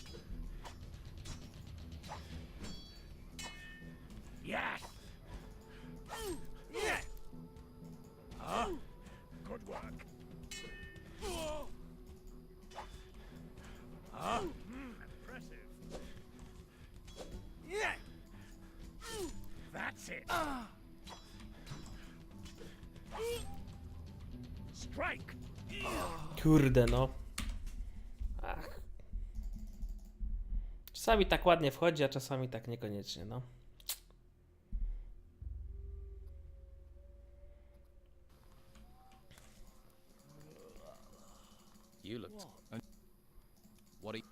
Yes! Yeah! Good work. Impressive. Yeah! That's it. Strike! Kurde no. Ach. Czasami tak ładnie wchodzi, a czasami tak niekoniecznie, no. You looked. What are you?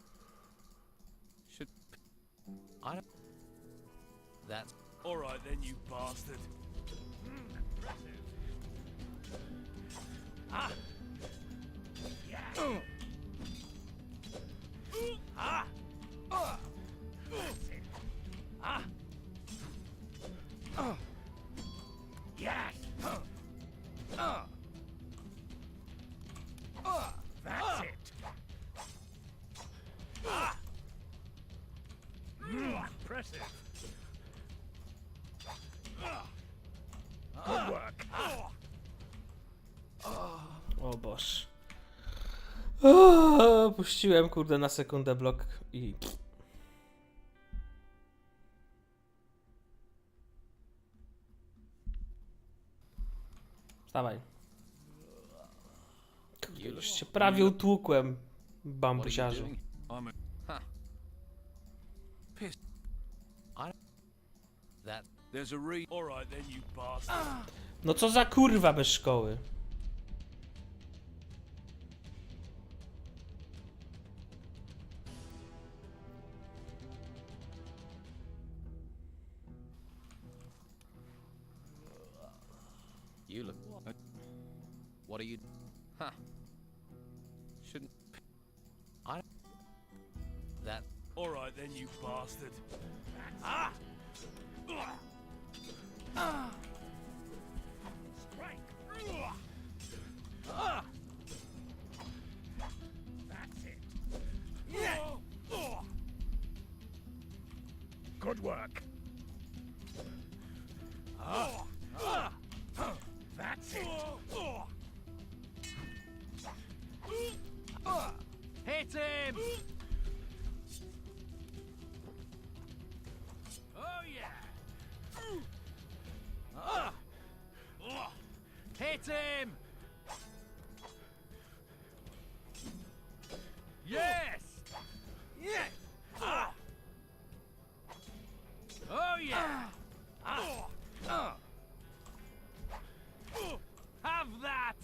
Should. I don't. That's. All right then, you bastard. Impressive. Ah! Yeah! Ah! That's it. Ah! Yes! That's it. Ah! Impressive. Good work. O Boż. O, puściłem kurde na sekundę blok i... Wstawaj. Kurde, już się prawie utłukłem, bambusiarzu. I'm a... Huh. Piss. I don't. That. There's a All right then, you bastard. No co za kurwa bez szkoły. You look. What are you? Huh. Shouldn't. I. That. All right then, you bastard. Ah! Strike! That's it. Yeah! Good work. That's it. Hit him! Oh yeah. Hit him! Yes. Yeah. Oh yeah. Have that.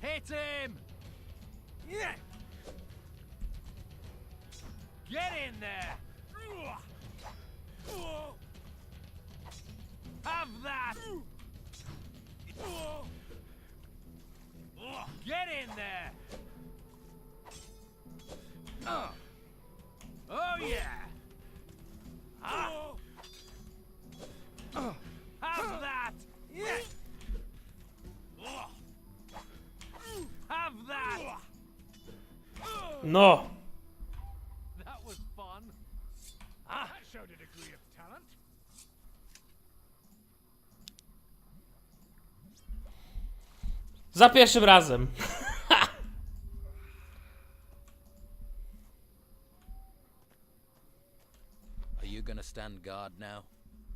Hit him! Yeah. Get in there! Have that. Get in there! Oh yeah. Have that. Yeah. Have that. No! That was fun. That showed a degree of talent. Za pierwszym razem. Are you gonna stand guard now?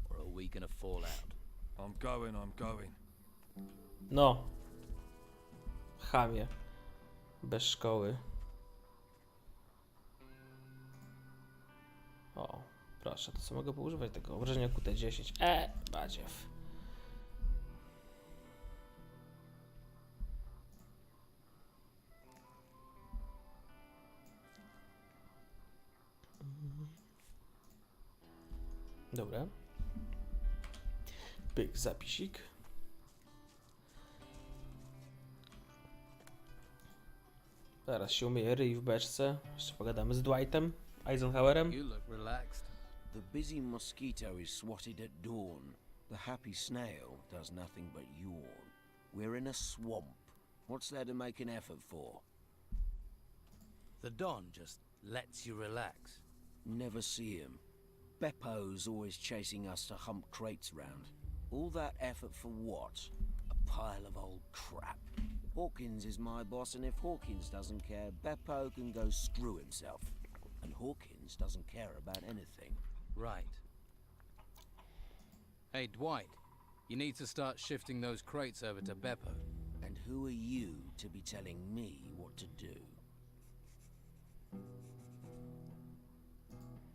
Or are we gonna fall out? I'm going, I'm going. No. Chamie. Bez szkoły. O, proszę, to co mogę poużywać tego obrażenia QT10. Badziew. Dobra. Pyk, zapisik. Zaraz się umyję ryj w beczce. Jeszcze pogadamy z Dwightem, Eisenhowerem. You look relaxed. The busy mosquito is swatted at dawn. The happy snail does nothing but yawn. We're in a swamp. What's there to make an effort for? The Don just lets you relax. Never see him. Beppo's always chasing us to hump crates round. All that effort for what? A pile of old crap. Hawkins is my boss, and if Hawkins doesn't care, Beppo can go screw himself. And Hawkins doesn't care about anything. Right. Hey, Dwight. You need to start shifting those crates over to Beppo. And who are you to be telling me what to do?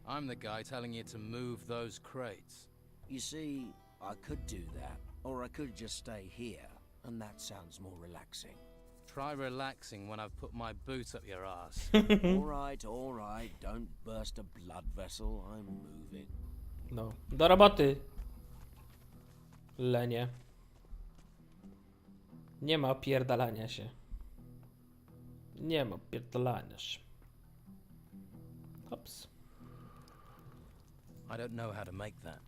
I'm the guy telling you to move those crates. You see, I could do that, or I could just stay here, and that sounds more relaxing. Try relaxing when I've put my boot up your ass. All right, don't burst a blood vessel, I'm moving. No, do roboty. Lenie. Nie ma opierdalania się. Nie ma opierdalania się. Hops. I don't know how to make that.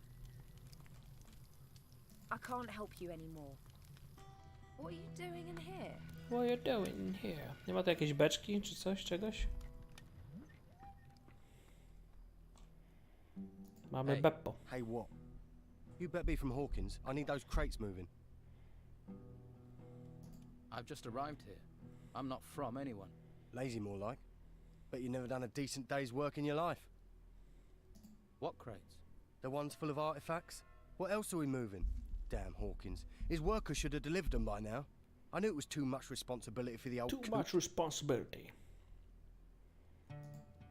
I can't help you anymore. What are you doing in here? What are you doing here? Nie ma tu jakiejś beczki czy coś, czegoś? Mamy Hey. Beppo. Hey, what? You better be from Hawkins. I need those crates moving. I've just arrived here. I'm not from anyone. Lazy, more like. Bet you've never done a decent day's work in your life. What crates? The ones full of artifacts? What else are we moving? Damn Hawkins. His workers should have delivered them by now. I knew it was too much responsibility for the old Too coot. much responsibility.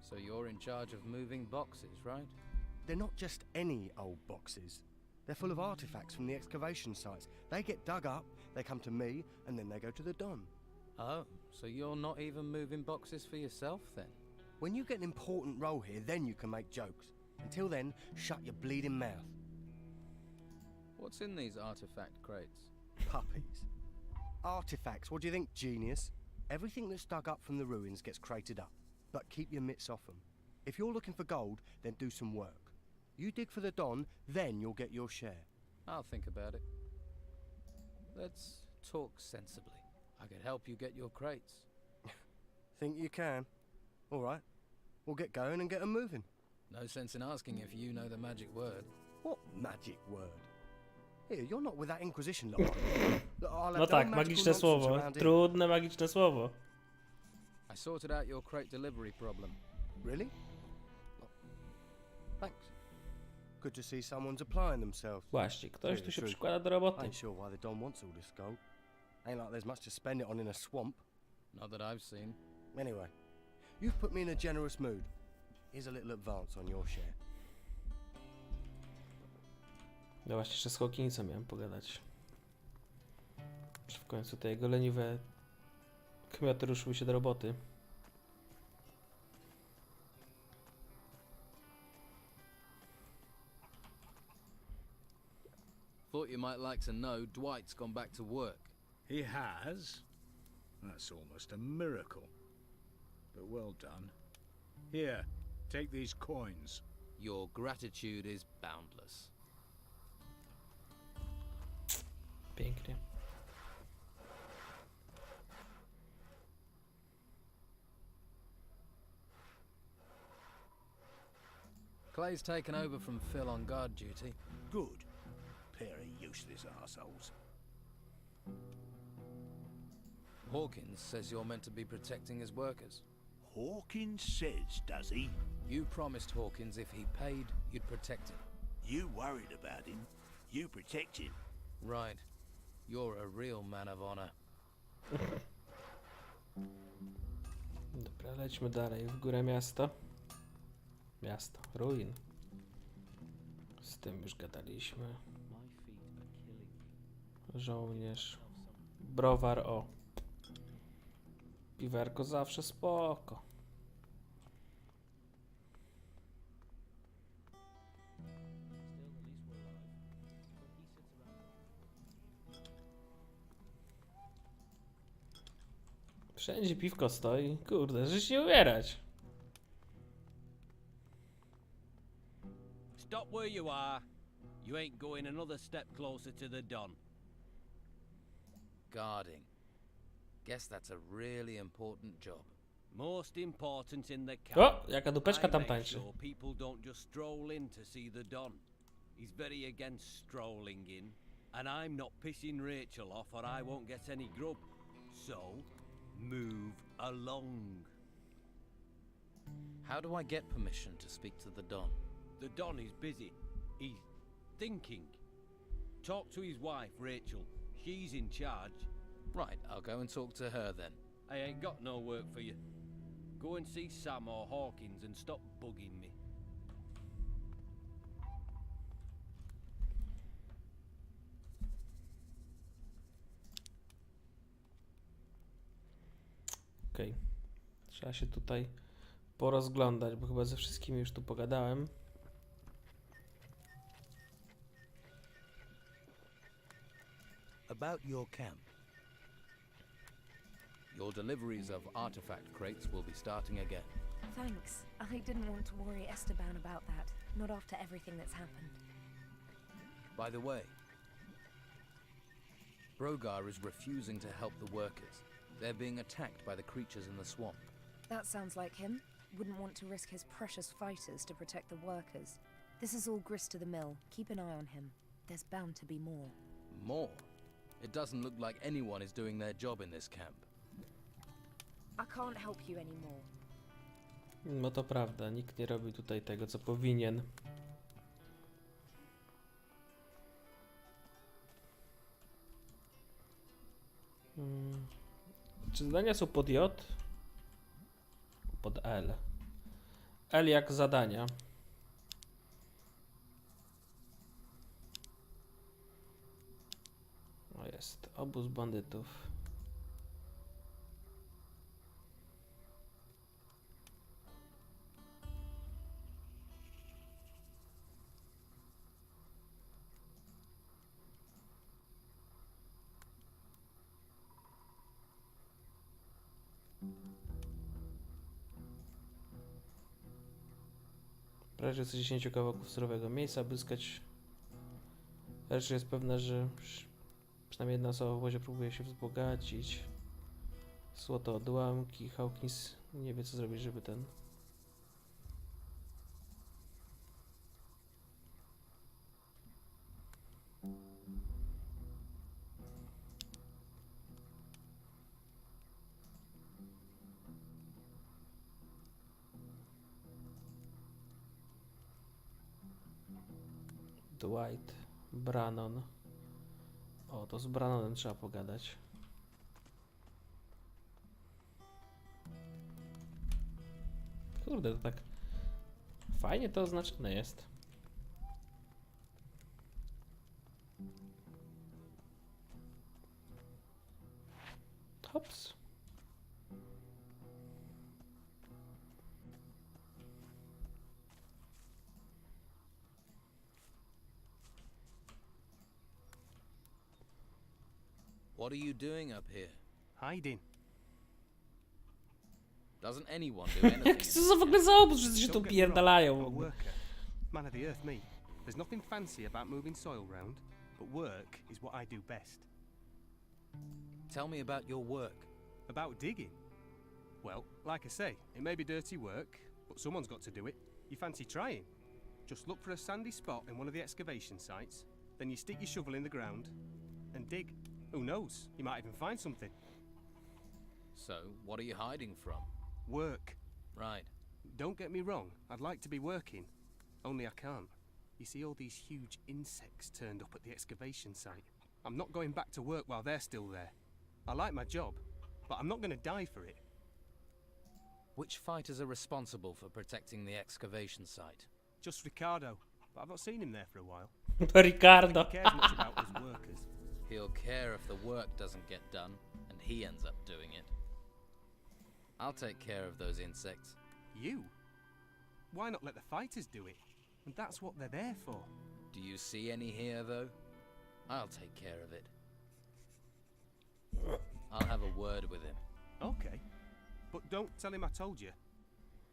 So you're in charge of moving boxes, right? They're not just any old boxes. They're full of artifacts from the excavation sites. They get dug up, they come to me, and then they go to the Don. Oh, so you're not even moving boxes for yourself then? When you get an important role here, then you can make jokes. Until then, shut your bleeding mouth. What's in these artifact crates? Puppies. Artifacts, what do you think, genius? Everything that's dug up from the ruins gets crated up. But keep your mitts off them. If you're looking for gold, then do some work. You dig for the Don, then you'll get your share. I'll think about it. Let's talk sensibly. I could help you get your crates. Think you can? All right. We'll get going and get them moving. No sense in asking if you know the magic word. What magic word? Here, you're not with that Inquisition lot. Look, I'll have No no tak, magical magiczne nonsense słowo. around here. Trudne magiczne słowo. I sorted out your crate delivery problem. Really? Thanks. Good to see someone's applying themselves. Właśnie, ktoś Yeah, tu się true. przykłada do I roboty. ain't sure why the Don wants all this gold. Ain't like there's much to spend it on in a swamp. Not that I've seen. Anyway, you've put me in a generous mood. Here's a little advance on your share. No właśnie, jeszcze z Hawkinsem miałem pogadać. Czy w końcu te jego leniwe kmioty ruszyły się do roboty. Thought you might like to know Dwight's gone back to work. He has? That's almost a miracle. But well done. Here, take these coins. Your gratitude is boundless. Pięknie. Clay's taken over from Phil on guard duty. Good. Pair of useless assholes. Hawkins says you're meant to be protecting his workers. Hawkins says, does he? You promised Hawkins if he paid, you'd protect him. You worried about him. You protect him. Right. You're a real man of honor. Dobra, lećmy dalej. W górę miasta. Miasto. Ruin. Z tym już gadaliśmy. Żołnierz. Browar, o. Piwerko zawsze spoko. Wszędzie piwko stoi. Kurde, żyć nie umierać. Stop where you are. You ain't going another step closer to the Don. Guarding. Guess that's a really important job. Most important in the camp. O, jaka dupeczka I tam make tańczy. sure people don't just stroll in to see the Don. He's very against strolling in, and I'm not pissing Rachel off or I won't get any grub. So, move along. How do I get permission to speak to the Don? The Don is busy. He's thinking. Talk to his wife, Rachel. She's in charge. Right, I'll go and talk to her then. I ain't got no work for you. Go and see Sam or Hawkins and stop bugging me. Okej. Trzeba się tutaj porozglądać, bo chyba ze wszystkimi już tu pogadałem. About your camp. Your deliveries of artifact crates will be starting again. Thanks. I didn't want to worry Esteban about that. Not after everything that's happened. By the way, Brogar is refusing to help the workers. They're being attacked by the creatures in the swamp. That sounds like him. Wouldn't want to risk his precious fighters to protect the workers. This is all grist to the mill. Keep an eye on him. There's bound to be more. More? It doesn't look like anyone is doing their job in this camp. I can't help you anymore. No to prawda, nikt nie robi tutaj tego, co powinien. Czy zadania są pod J? Pod L. L jak zadania. O, jest obóz bandytów. Raczej z 10 kawałków surowego miejsca byskać. Raczej jest pewna, że przynajmniej jedna osoba w wozie próbuje się wzbogacić. Złoto odłamki. Hawkins nie wie, co zrobić, żeby ten... Dwight, Brannon. O, to z Brannonem trzeba pogadać. Kurde, to tak fajnie to oznaczone jest. Hops. What are you doing up here? Hiding. Doesn't anyone do anything? Co za w ogóle za obóz, że się tu pierdalają w ogóle. Man of the earth, me. There's nothing fancy about moving soil round, but work is what I do best. Tell me about your work. About digging? Well, like I say, it may be dirty work, but someone's got to do it. You fancy trying? Just look for a sandy spot in one of the excavation sites, then you stick your shovel in the ground and dig. Who knows? You might even find something. So, what are you hiding from? Work. Right. Don't get me wrong, I'd like to be working. Only I can't. You see all these huge insects turned up at the excavation site. I'm not going back to work while they're still there. I like my job, but I'm not going to die for it. Which fighters are responsible for protecting the excavation site? Just Ricardo, but I've not seen him there for a while. Ricardo. He cares much about us workers. He'll care if the work doesn't get done, and he ends up doing it. I'll take care of those insects. You? Why not let the fighters do it? And that's what they're there for. Do you see any here, though? I'll take care of it. I'll have a word with him. Okay. But don't tell him I told you.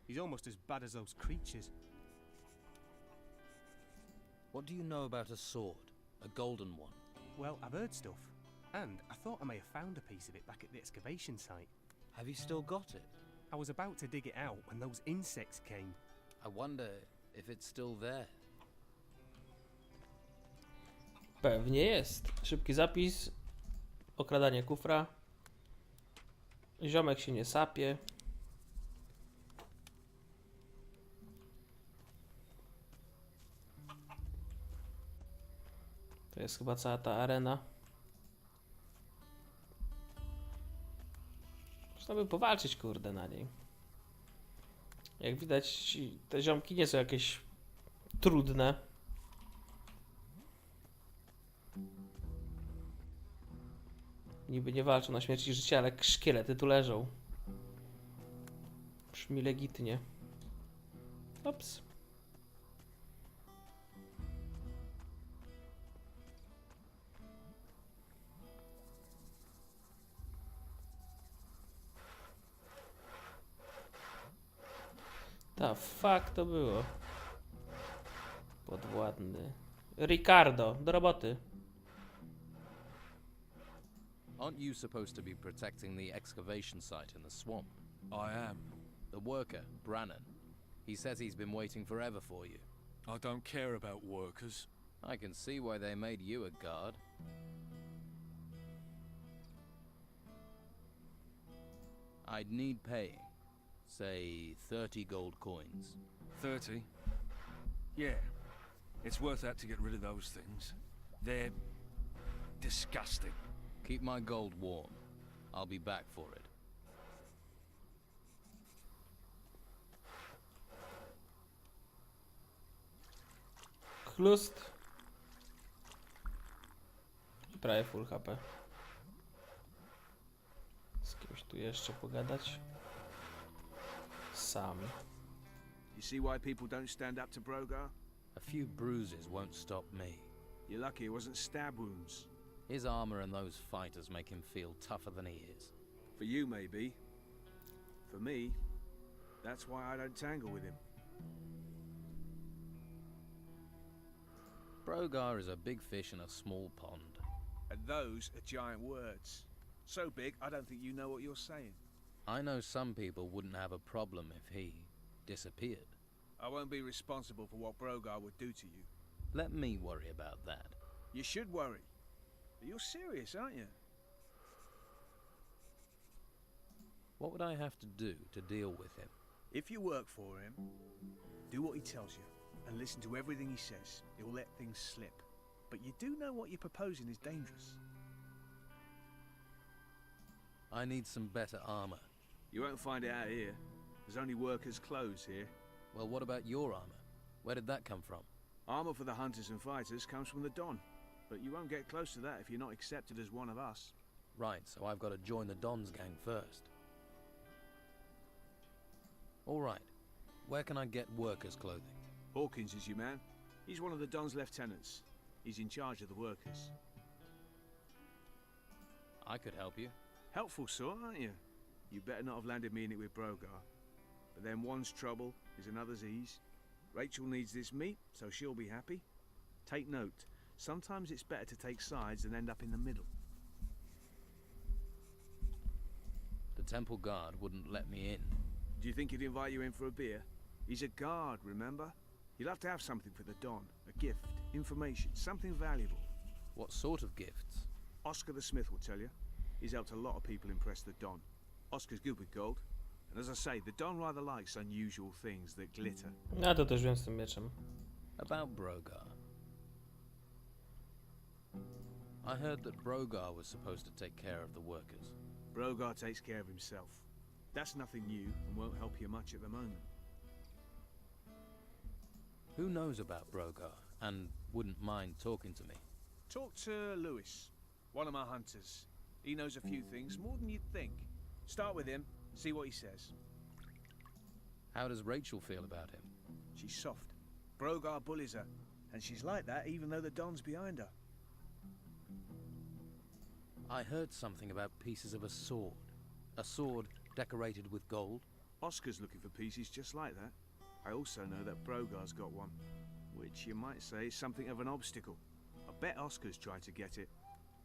He's almost as bad as those creatures. What do you know about a sword? A golden one? Well, I've heard stuff. And I thought I may have found a piece of it back at the excavation site. Have you still got it? I was about to dig it out when those insects came. I wonder if it's still there. Pewnie jest. Szybki zapis. Okradanie kufra. Ziomek się nie sapie. To jest chyba cała ta arena. Można by powalczyć, kurde, na niej. Jak widać, te ziomki nie są jakieś trudne. Niby nie walczą na śmierć i życie, ale szkielety tu leżą. Brzmi legitnie. Ops. Ta fuck to było. Podwładny. Ricardo, do roboty. Aren't you supposed to be protecting the excavation site in the swamp? I am. The worker, Brannan. He says he's been waiting forever for you. I don't care about workers. I can see why they made you a guard. I'd need paying. Say 30 gold coins. 30? Yeah. It's worth that to get rid of those things. They're disgusting. Keep my gold warm. I'll be back for it. Chlust. Prawie full HP. Z kimś tu jeszcze pogadać? Sam. You see why people don't stand up to Brogar? A few bruises won't stop me. You're lucky it wasn't stab wounds. His armor and those fighters make him feel tougher than he is. For you, maybe. For me, that's why I don't tangle with him. Brogar is a big fish in a small pond. And those are giant words. So big, I don't think you know what you're saying. I know some people wouldn't have a problem if he disappeared. I won't be responsible for what Brogar would do to you. Let me worry about that. You should worry. But you're serious, aren't you? What would I have to do to deal with him? If you work for him, do what he tells you, and listen to everything he says. He'll let things slip. But you do know what you're proposing is dangerous. I need some better armor. You won't find it out here. There's only workers' clothes here. Well, what about your armor? Where did that come from? Armor for the hunters and fighters comes from the Don. But you won't get close to that if you're not accepted as one of us. Right, so I've got to join the Don's gang first. All right. Where can I get workers' clothing? Hawkins is your man. He's one of the Don's lieutenants. He's in charge of the workers. I could help you. Helpful sort, aren't you? You better not have landed me in it with Brogar. But then one's trouble is another's ease. Rachel needs this meat, so she'll be happy. Take note. Sometimes it's better to take sides than end up in the middle. The temple guard wouldn't let me in. Do you think he'd invite you in for a beer? He's a guard, remember? You'll have to have something for the Don. A gift, information, something valuable. What sort of gifts? Oscar the Smith will tell you. He's helped a lot of people impress the Don. Oscar's good with gold. And as I say, the Don rather likes unusual things that glitter. A to też wiem z tym mieczem. About Brogar. I heard that Brogar was supposed to take care of the workers. Brogar takes care of himself. That's nothing new and won't help you much at the moment. Who knows about Brogar and wouldn't mind talking to me? Talk to Lewis, one of my hunters. He knows a few things, more than you'd think. Start with him, see what he says. How does Rachel feel about him? She's soft. Brogar bullies her, and she's like that even though the Don's behind her. I heard something about pieces of a sword. A sword decorated with gold. Oscar's looking for pieces just like that. I also know that Brogar's got one, which you might say is something of an obstacle. I bet Oscar's tried to get it,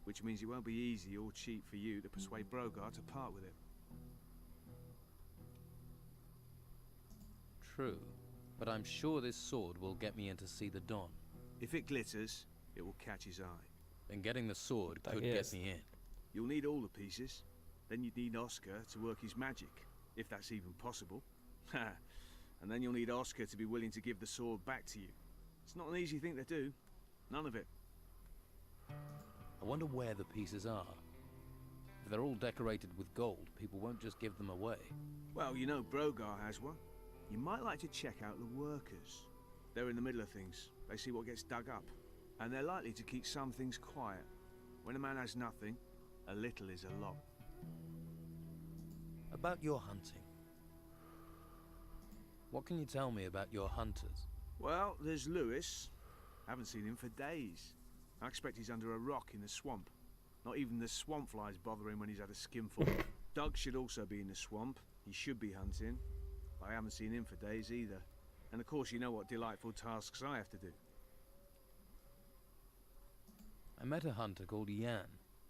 which means it won't be easy or cheap for you to persuade Brogar to part with it. True, but I'm sure this sword will get me in to see the Don. If it glitters, it will catch his eye. Then getting the sword Tak could jest. get me in. You'll need all the pieces. Then you'd need Oscar to work his magic, if that's even possible. And then you'll need Oscar to be willing to give the sword back to you. It's not an easy thing to do. None of it. I wonder where the pieces are. If they're all decorated with gold, people won't just give them away. Well, you know Brogar has one. You might like to check out the workers. They're in the middle of things. They see what gets dug up. And they're likely to keep some things quiet. When a man has nothing, a little is a lot. About your hunting. What can you tell me about your hunters? Well, there's Lewis. Haven't seen him for days. I expect he's under a rock in the swamp. Not even the swamp flies bother him when he's had a skinful. Doug should also be in the swamp. He should be hunting. But I haven't seen him for days either. And of course you know what delightful tasks I have to do. I met a hunter called Yan.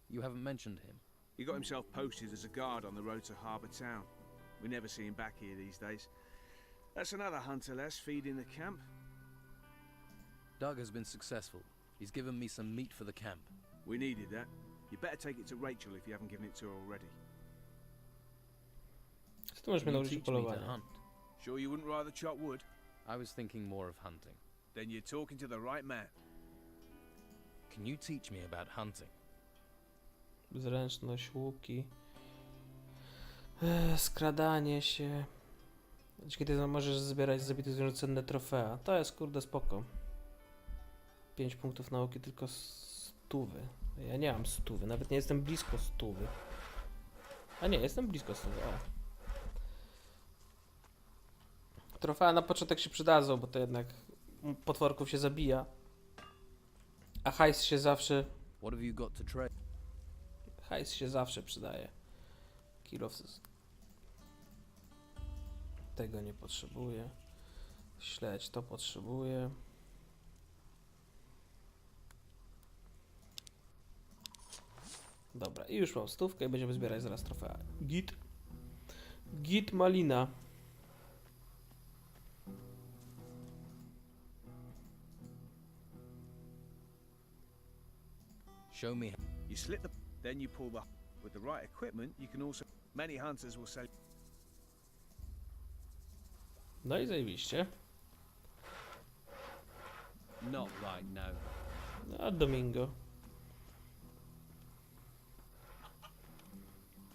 You haven't mentioned him. He got himself posted as a guard on the road to Harbour Town. We never see him back here these days. That's another hunter less feeding the camp. Doug has been successful. He's given me some meat for the camp. We needed that. You better take it to Rachel if you haven't given it to her already. Co ty możesz mnie Can you nauczyć teach me to polowania? hunt? Sure you wouldn't rather chop wood? I was thinking more of hunting. Then you're talking to the right man. Can you teach me about hunting? Zręczność, łuki. Skradanie się. Kiedy możesz zbierać z zabitych zwierząt cenne trofea. To jest kurde spoko. 5 punktów nauki, tylko 100. Ja nie mam 100, nawet nie jestem blisko 100. A nie, jestem blisko 100. O. Trofea na początek się przydadzą, bo to jednak potworków się zabija. A hajs się zawsze... What have you got to trade? Hajs się zawsze przydaje. Kill of... Tego nie potrzebuję. Śledź to potrzebuję. Dobra, i już mam 100 i będziemy zbierać zaraz trofea. Git. Git malina. Show me. You slit the... Then you pull the... With the right equipment, you can also... Many hunters will say... No i zajebiście. Not right now. A Domingo.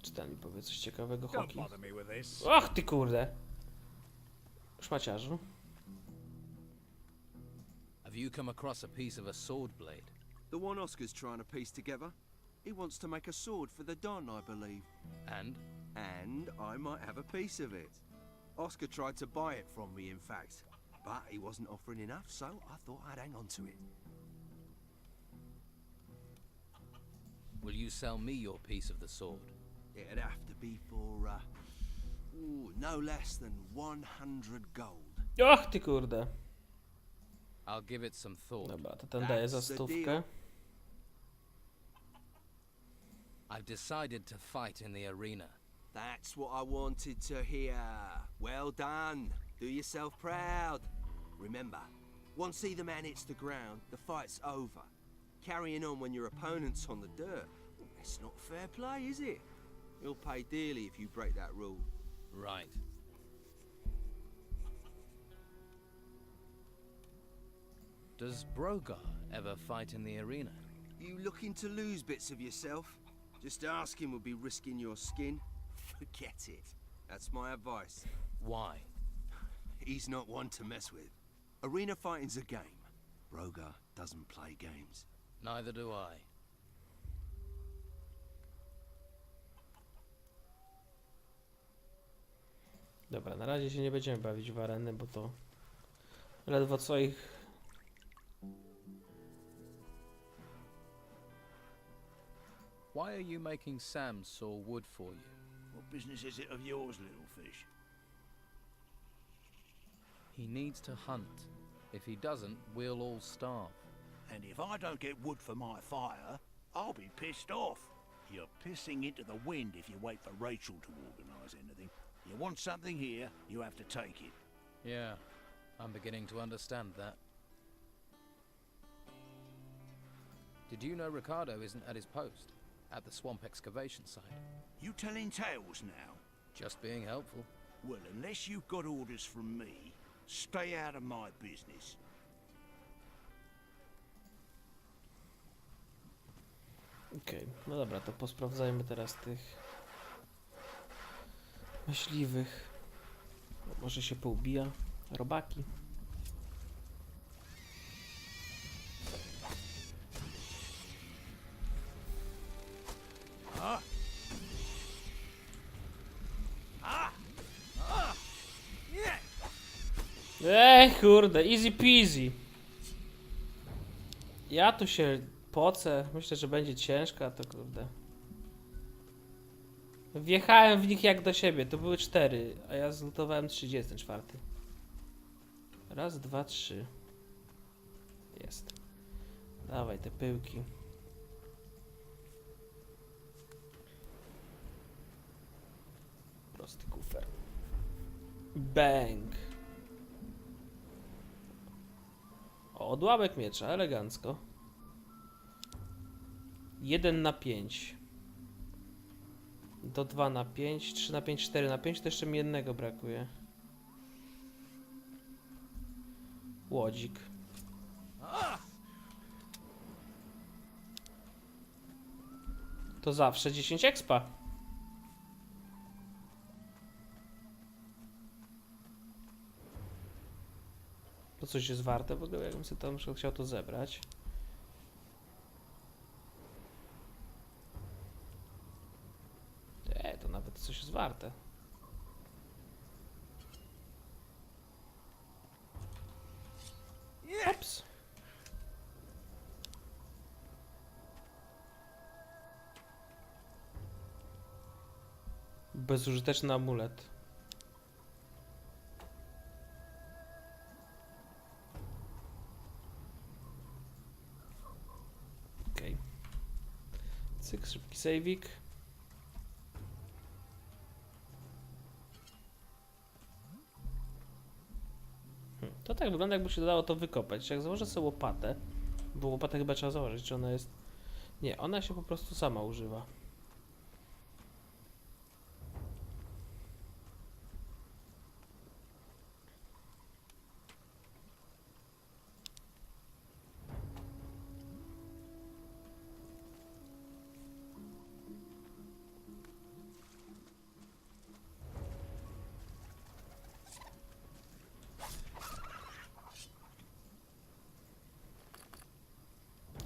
Czy ten mi powie coś ciekawego, Don't Hoki? bother me with this. Ach ty kurde. Szmaciarzu. Have you come across a piece of a sword blade? The one Oscar's trying to piece together. He wants to make a sword for the Don, I believe. And? And I might have a piece of it. Oscar tried to buy it from me, in fact. But he wasn't offering enough, so I thought I'd hang on to it. Will you sell me your piece of the sword? It'd have to be for, no less than 100 gold. Ach ty kurde. I'll give it some thought. Dobra, to ten daje za That's the 100. deal. I've decided to fight in the arena. That's what I wanted to hear. Well done. Do yourself proud. Remember, Once either man hits the ground, the fight's over. Carrying on when your opponent's on the dirt, it's not fair play, is it? You'll pay dearly if you break that rule. Right. Does Brogar ever fight in the arena? You looking to lose bits of yourself? Just asking would be risking your skin. Forget it. That's my advice. Why? He's not one to mess with. Arena fighting's a game. Brogar doesn't play games. Neither do I. Dobra, na razie się nie będziemy bawić w areny, bo to ledwo co ich... Why are you making Sam saw wood for you? What business is it of yours, little fish? He needs to hunt. If he doesn't, we'll all starve. And if I don't get wood for my fire, I'll be pissed off. You're pissing into the wind if you wait for Rachel to organise anything. You want something here, you have to take it. Yeah, I'm beginning to understand that. Did you know Ricardo isn't at his post? At the swamp excavation site? You telling tales now? Just being helpful. Well, unless you've got orders from me, stay out of my business. Okej, no dobra, to posprawdzajmy teraz tych myśliwych. Może się poubija. Robaki. Kurde, easy peasy. Ja tu się pocę. Myślę, że będzie ciężka, to kurde. Wjechałem w nich jak do siebie. To były 4, a ja zlutowałem 34. Raz, dwa, 3. Jest. Dawaj te pyłki. Prosty kufer. Bang. O, odłamek miecza, elegancko. 1 na 5. Do 2 na 5, 3 na 5, 4 na 5, to jeszcze mi jednego brakuje. Łodzik. To zawsze 10 expa. To coś jest warte, w ogóle jakbym sobie tam chciał to zebrać. To nawet coś jest warte. Ups. Bezużyteczny amulet. Okej. Cyk, szybki saveik. To tak wygląda, jakby się dało to wykopać. Jak założę sobie łopatę, bo łopatę chyba trzeba założyć, czy ona jest... Nie, ona się po prostu sama używa.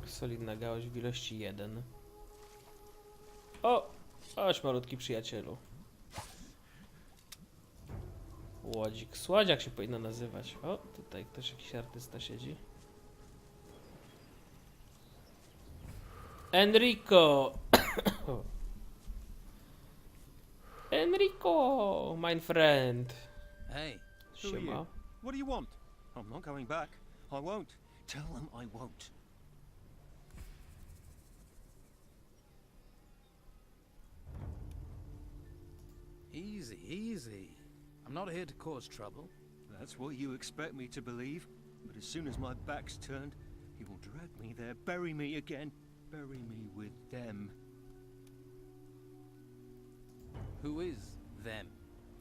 Solidna gałąź w ilości 1. O! Chodź, malutki przyjacielu. Łodzik. Słodziak się powinno nazywać. O, tutaj ktoś, jakiś artysta siedzi. Enrico! Enrico, my friend. Hey. Who are you? Siema. What do you want? I'm not going back. I won't. Tell them I won't. Easy, easy. I'm not here to cause trouble. That's what you expect me to believe? But as soon as my back's turned, he will drag me there, bury me again, bury me with them. Who is them?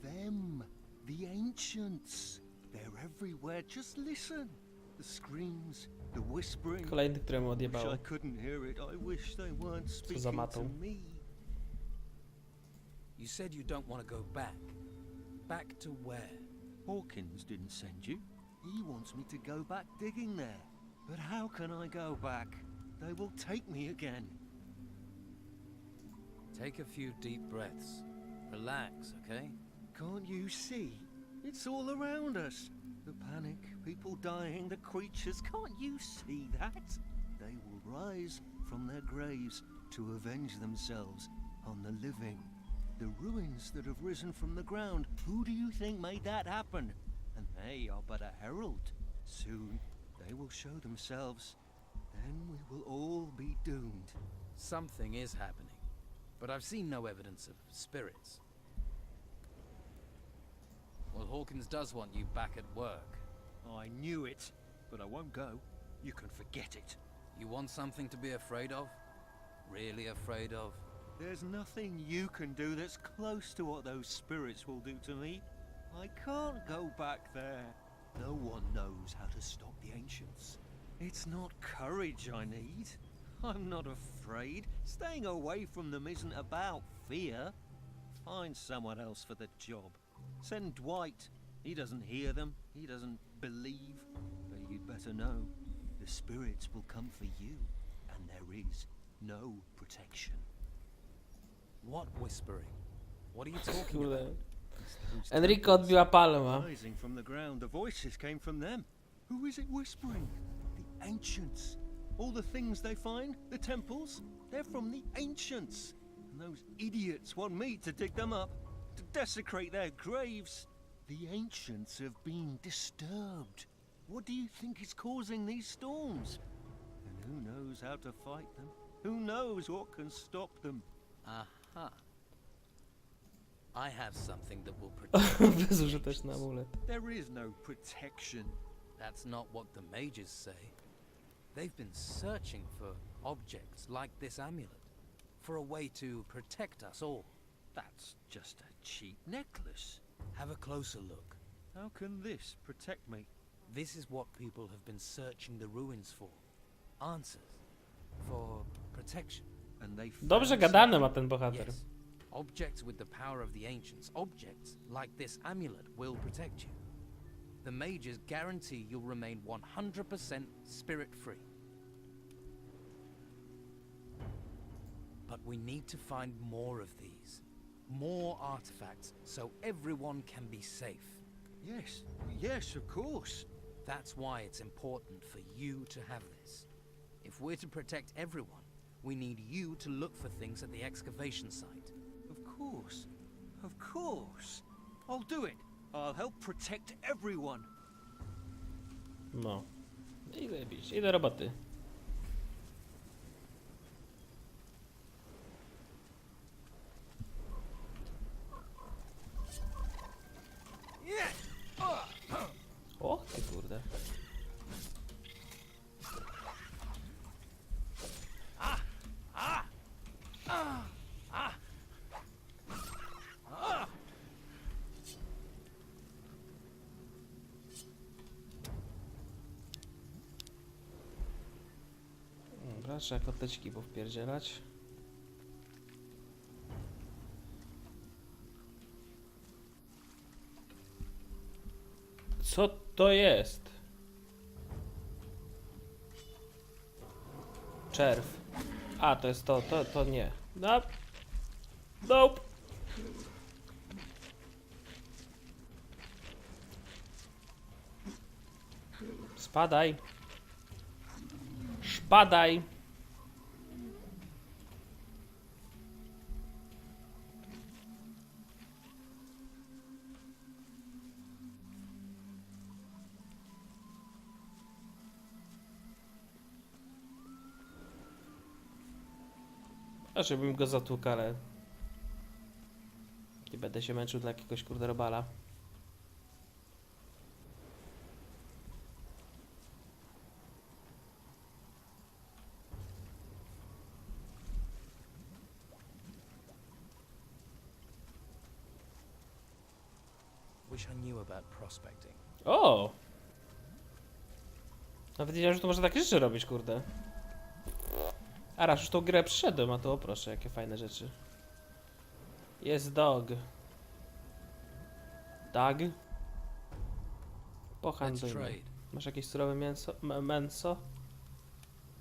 Them, the ancients. They're everywhere, just listen. The screams, the whispering. Kolejny, któremu Wish odjebało. I couldn't hear it. I wish they weren't Co za speaking to matą. me. You said you don't want to go back. Back to where? Hawkins didn't send you. He wants me to go back digging there. But how can I go back? They will take me again. Take a few deep breaths. Relax, okay? Can't you see? It's all around us. The panic, people dying, the creatures. Can't you see that? They will rise from their graves to avenge themselves on the living. The ruins that have risen from the ground. Who do you think made that happen? And they are but a herald. Soon they will show themselves. Then we will all be doomed. Something is happening, but I've seen no evidence of spirits. Well, Hawkins does want you back at work. I knew it, but I won't go. You can forget it. You want something to be afraid of? Really afraid of? There's nothing you can do that's close to what those spirits will do to me. I can't go back there. No one knows how to stop the ancients. It's not courage I need. I'm not afraid. Staying away from them isn't about fear. Find someone else for the job. Send Dwight. He doesn't hear them. He doesn't believe. But you'd better know. The spirits will come for you. And there is no protection. What whispering? What are you talking Kurde. about? Enrico odbiła palma. Rising from the ground, the voices came from them. Who is it whispering? The ancients. All the things they find, the temples, they're from the ancients. And those idiots want me to dig them up, to desecrate their graves. The ancients have been disturbed. What do you think is causing these storms? And who knows how to fight them? Who knows what can stop them? Aha. I have something that will protect Bezużyteczny amulet. There is no protection. That's not what the mages say. They've been searching for objects like this amulet, for a way to protect us all. That's just a cheap necklace. Have a closer look. How can this protect me? This is what people have been searching the ruins for. Answers. For protection. And they Dobrze gadane ma ten bohater. Yes. Objects with the power of the ancients, objects like this amulet, will protect you. The mages guarantee you'll remain 100% spirit-free. But we need to find more of these. More artifacts, so everyone can be safe. Yes, yes, of course. That's why it's important for you to have this. If we're to protect everyone, we need you to look for things at the excavation site. Of course. I'll do it. I'll help protect everyone. No. I zajebiście. I do roboty. O, ty kurde. Dobra, trzeba koteczki powpierdzielać. Co to jest? Czerw. A, to jest to nie. Nope. Nope. Spadaj. Spadaj. A żebym go zatłukł, ale nie będę się męczył dla jakiegoś kurde robala. Wish I knew about prospecting. O! Nawet nie wiedziałem, że to można takie rzeczy robić, kurde. A raz już tą grę przyszedłem, a to o proszę, jakie fajne rzeczy. Jest dog. Dog? Pohandlujmy. Masz jakieś surowe mięso? Mięso?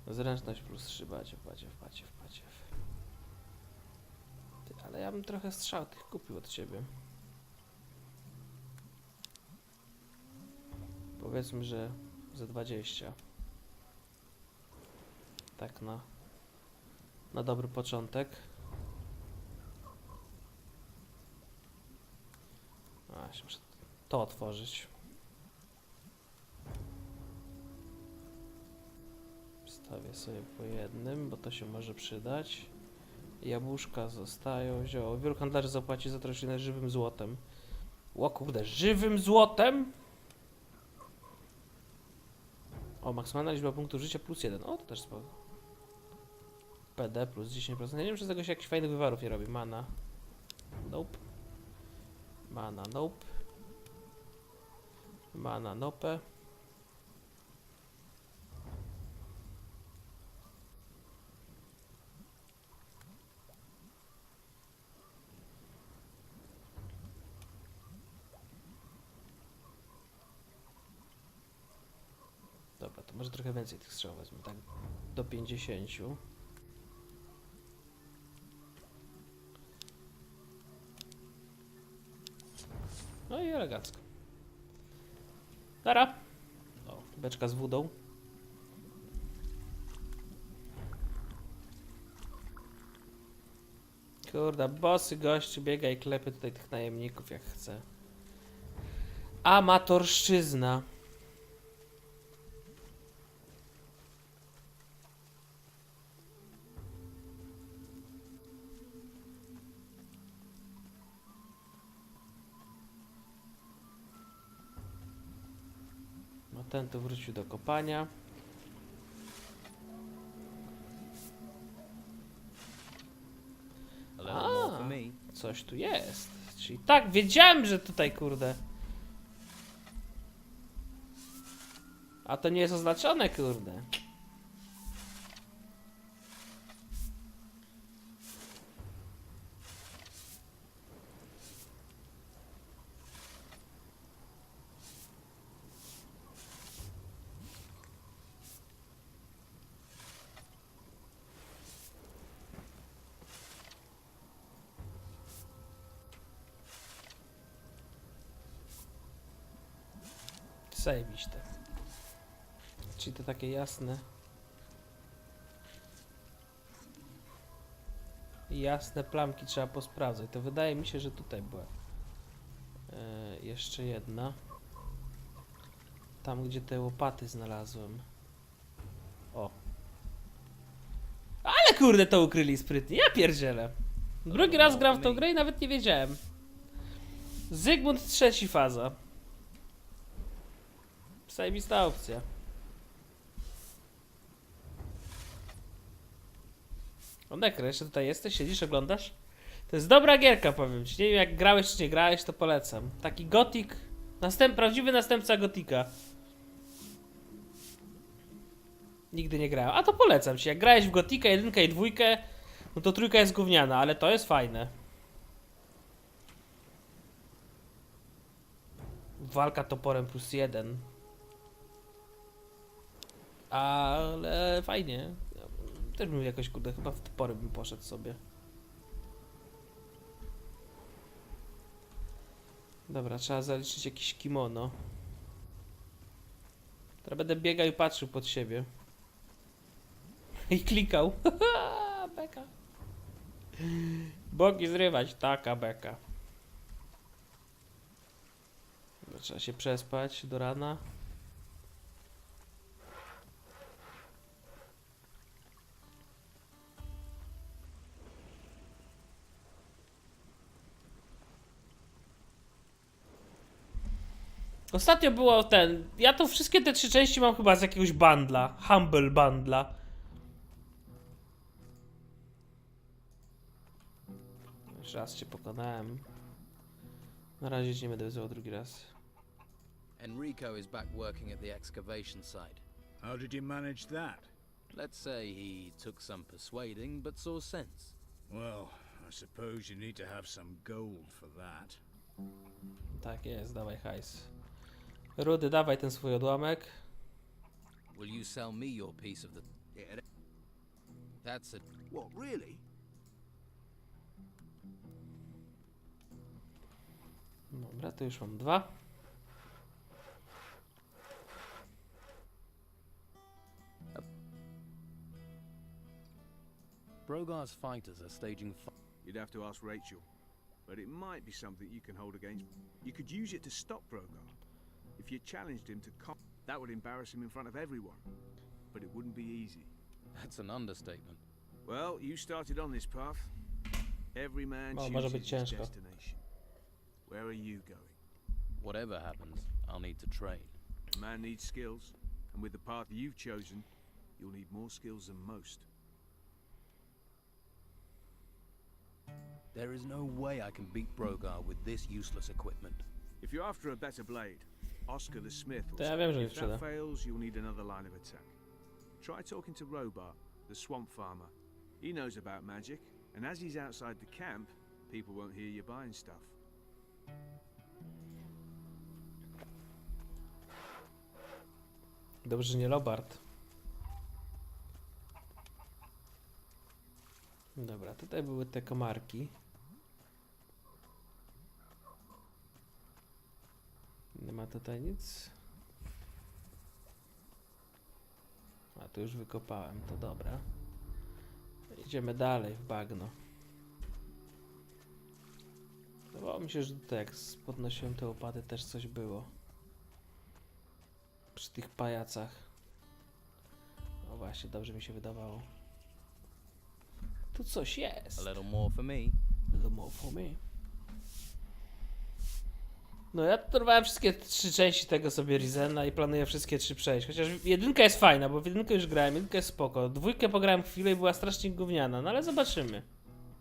Zręczność plus 3, badziew. Ty, ale ja bym trochę strzał tych kupił od ciebie. Powiedzmy, że za 20. Tak na dobry początek. A, się muszę to otworzyć. Stawię sobie po jednym, bo to się może przydać. Jabłuszka zostają, zioło. Wielu handlarzy zapłaci za troszkę żywym złotem. O kurde, żywym złotem? O, maksymalna liczba punktów życia plus 1. O, to też spoko. PD plus 10%. Ja nie wiem, czy z tego się jakichś fajnych wywarów nie robi. Mana. Nope. Mana, nope. Mana, nope. Dobra, to może trochę więcej tych strzał wezmę, tak do 50. No i elegancko. Dara! O, beczka z wodą. Kurde, bossy gościu biega i klepie tutaj tych najemników jak chce. Amatorszczyzna. No ten tu wrócił do kopania. A, coś tu jest. Czyli tak, wiedziałem, że tutaj kurde. A to nie jest oznaczone, kurde. Zajebiście. Czyli to takie jasne. Jasne plamki trzeba posprawdzać. To wydaje mi się, że tutaj była jeszcze jedna. Tam, gdzie te łopaty znalazłem. O. Ale kurde to ukryli sprytnie. Ja pierdzielę. Drugi raz gram w tą grę i nawet nie wiedziałem. Zygmunt III faza. Zajebista opcja. O, Nekro, jeszcze tutaj jesteś? Siedzisz, oglądasz? To jest dobra gierka, powiem ci. Nie wiem, jak grałeś czy nie grałeś, to polecam. Taki Gothic. Prawdziwy następca Gothica. Nigdy nie grałem. A to polecam ci. Jak grałeś w Gothica 1 i 2, no to 3 jest gówniana, ale to jest fajne. Walka toporem plus 1. Ale fajnie. Też bym jakoś, kurde, chyba w topory bym poszedł sobie. Dobra, trzeba zaliczyć jakieś kimono. Teraz będę biegał i patrzył pod siebie. I klikał. Beka. Boki zrywać, taka beka. Dobra, trzeba się przespać do rana. Ostatnio było ten... Ja to wszystkie te 3 części mam chyba z jakiegoś bundla. Humble bundla. Już raz cię pokonałem. Na razie nie będę wyzywał drugi raz. Enrico is back working at the excavation site. How did you manage that? Let's say he took some persuading, but saw sense. Well, I suppose you need to have some gold for that. Tak jest, dawaj hajs. Rudy, dawaj ten swój odłamek. Will you sell me your piece of the... Yeah, That's it. what, really? Dobra, to już mam 2. Brogar's fighters are staging... You'd have to ask Rachel, but it might be something you can hold against. You could use it to stop Brogar. If you challenged him to that would embarrass him in front of everyone. But it wouldn't be easy. That's an understatement. Well, you started on this path. Every man Może chooses być his ciężko. destination. Where are you going? Whatever happens, I'll need to train. A man needs skills, and with the path you've chosen, you'll need more skills than most. There is no way I can beat Brogar with this useless equipment. If you're after a better blade, Oscar the Smith will To ja say, wiem, że if nie sprzeda. that fails, you'll need another line of attack. Try talking to Robar, the swamp farmer. He knows about magic, and as he's outside the camp, people won't hear you buying stuff. Dobrze, że nie Lobart. Dobra, tutaj były te komarki. Nie ma tutaj nic. A tu już wykopałem, to dobra. Idziemy dalej w bagno. Wydawało mi się, że tutaj jak podnosiłem te opady też coś było. Przy tych pajacach. O właśnie, dobrze mi się wydawało. Tu coś jest. A little more for me. A little more for me. No ja dorwałem wszystkie 3 części tego sobie Rizena i planuję wszystkie 3 przejść. Chociaż jedynka jest fajna, bo w jedynkę już grałem, jedynka jest spoko. Dwójkę pograłem chwilę i była strasznie gówniana, no ale zobaczymy.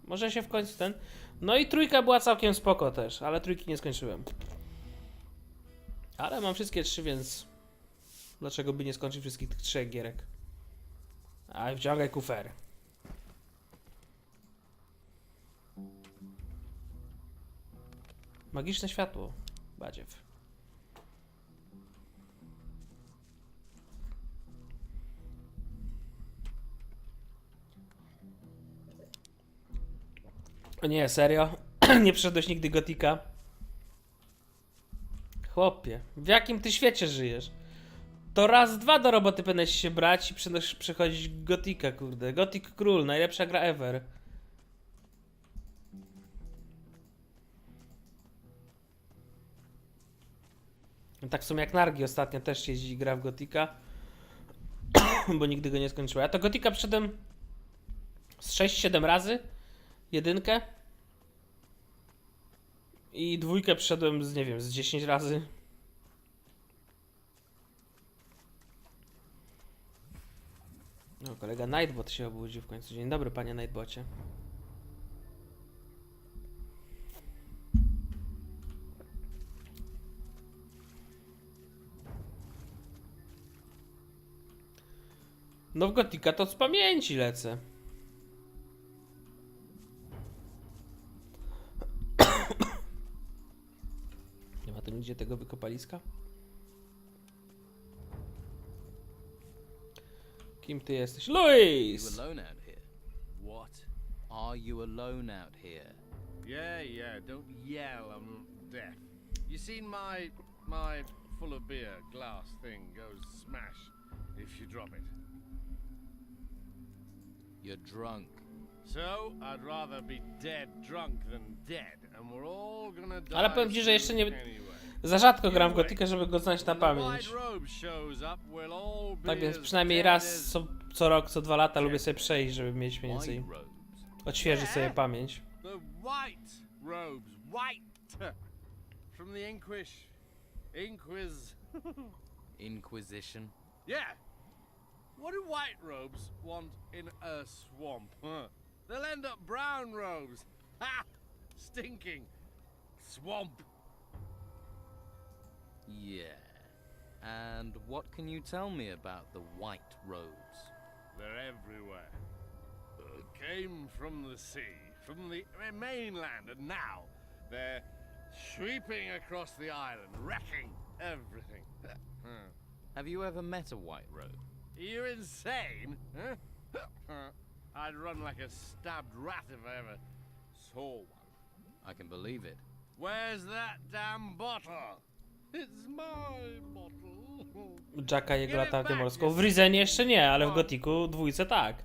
Może się w końcu ten... No i trójka była całkiem spoko też, ale trójki nie skończyłem. Ale mam wszystkie 3, więc... Dlaczego by nie skończyć wszystkich tych 3 gierek? A wciągaj kufer. Magiczne światło. Badziew. O nie, serio? Nie przeszedłeś nigdy Gothica? Chłopie, w jakim ty świecie żyjesz? To raz, 2 do roboty powinieneś się brać i przechodzić Gothica, kurde. Gothic Król, najlepsza gra ever. Tak w sumie jak Nargi ostatnio też jeździ i gra w Gothica. Bo nigdy go nie skończyła. Ja to Gothica przeszedłem z 6-7 razy. Jedynkę. I dwójkę przeszedłem z, nie wiem, z 10 razy. No, kolega Nightbot się obudził w końcu. Dzień dobry, panie Nightbocie. No w Gothica to z pamięci lecę. Nie ma tu nigdzie tego wykopaliska? Kim ty jesteś? Luis! You alone out here? What? Are you alone out here? Yeah, don't yell, I'm deaf. You seen my full of beer glass thing goes smash if you drop it. You're drunk. So, I'd rather be dead drunk than dead, and we're all gonna die. Ale powiem ci, że jeszcze nie... anyway. Za rzadko gram w Gothica, żeby go znać na pamięć. Tak więc przynajmniej raz co rok, co 2 lata lubię sobie przejść, żeby mieć mniej więcej... Odświeżyć sobie pamięć. The white robes, white! From the Inquisition? Yeah! What do white robes want in a swamp? Huh? They'll end up brown robes. Ha! Stinking swamp Yeah. And what can you tell me about the white robes? They're everywhere. Came from the sea, from the mainland, and now they're sweeping across the island, wrecking everything. Have you ever met a white robe? Are you insane? I'd run like a stabbed rat if I ever saw one. I can believe it. Where's that damn bottle? It's my bottle. Jacka jego latarnię morską. W Rizenie jeszcze nie, ale w Gothicu 2 tak.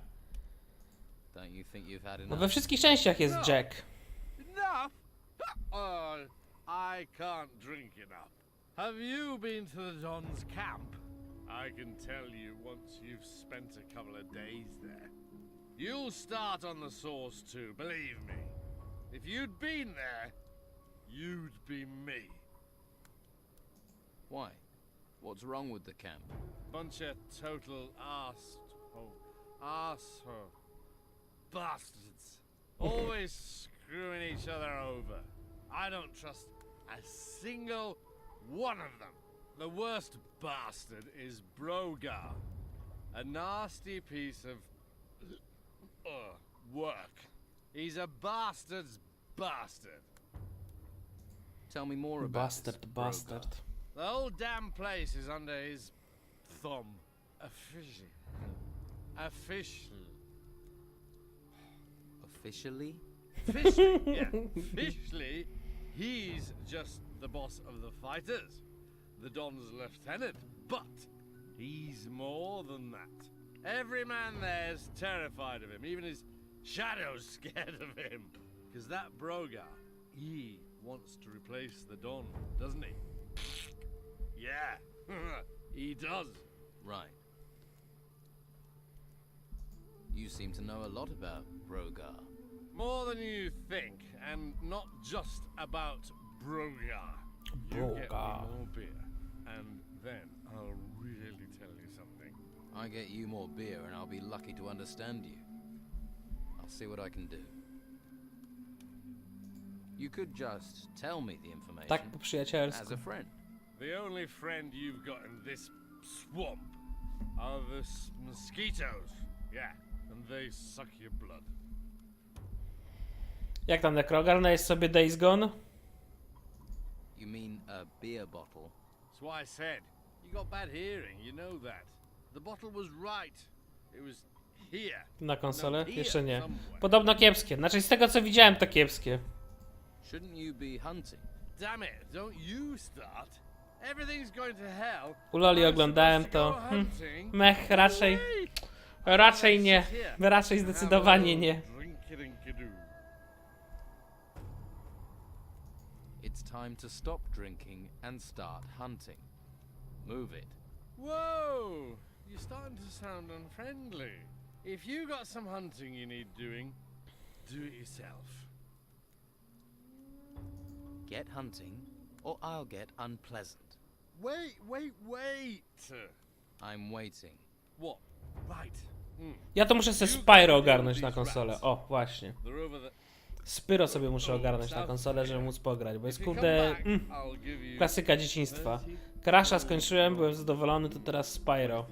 Don't you think you've had No enough? we wszystkich częściach jest Jack. Enough? Oh, I can't drink enough. Have you been to the Don's camp? I can tell you once you've spent a couple of days there. You'll start on the source too, believe me. If you'd been there, you'd be me. Why? What's wrong with the camp? Bunch of total arsehole bastards. Always screwing each other over. I don't trust a single one of them. The worst bastard is Brogar. A nasty piece of work. He's a bastard's bastard. Tell me more about this Brogar. The whole damn place is under his thumb. Officially. Officially? Officially, yeah. Officially, he's just the boss of the fighters. The Don's lieutenant. But he's more than that. Every man there's terrified of him. Even his shadow's scared of him. Because that Brogar, he wants to replace the Don, doesn't he? Yeah, he does. Right. You seem to know a lot about Brogar. More than you think, and not just about Brogar. You get me more beer, and then I'll really tell you something. I get you more beer and I'll be lucky to understand you. I'll see what I can do. You could just tell me the information. Tak po przyjacielsku. As a friend. The only friend you've got in this swamp are the mosquitoes. Yeah, and they suck your blood. Jak tam Nekrogar? Jest sobie Days Gone? You mean a beer bottle? That's why I said. You got bad hearing, you know that. The bottle was right. It was here. Na konsolę? No, Jeszcze nie. somewhere. Podobno kiepskie. Znaczy z tego co widziałem to kiepskie. Shouldn't you be hunting? Damn it, don't you start. Everything's going to hell. Uloli oglądałem to. Mech, raczej nie. Raczej zdecydowanie nie. It's time to stop drinking and start hunting. Move it. Whoa! You're starting to sound unfriendly. If you got some hunting you need doing, do it yourself. Get hunting, or I'll get unpleasant. Wait! I'm waiting. What? Right. Ja to muszę sobie Spyro ogarnąć na konsolę. O, właśnie. They're over the... Spyro sobie muszę ogarnąć na konsolę, żeby móc pograć, bo jest kurde... klasyka dzieciństwa. Crasha skończyłem, byłem zadowolony, to teraz Spyro.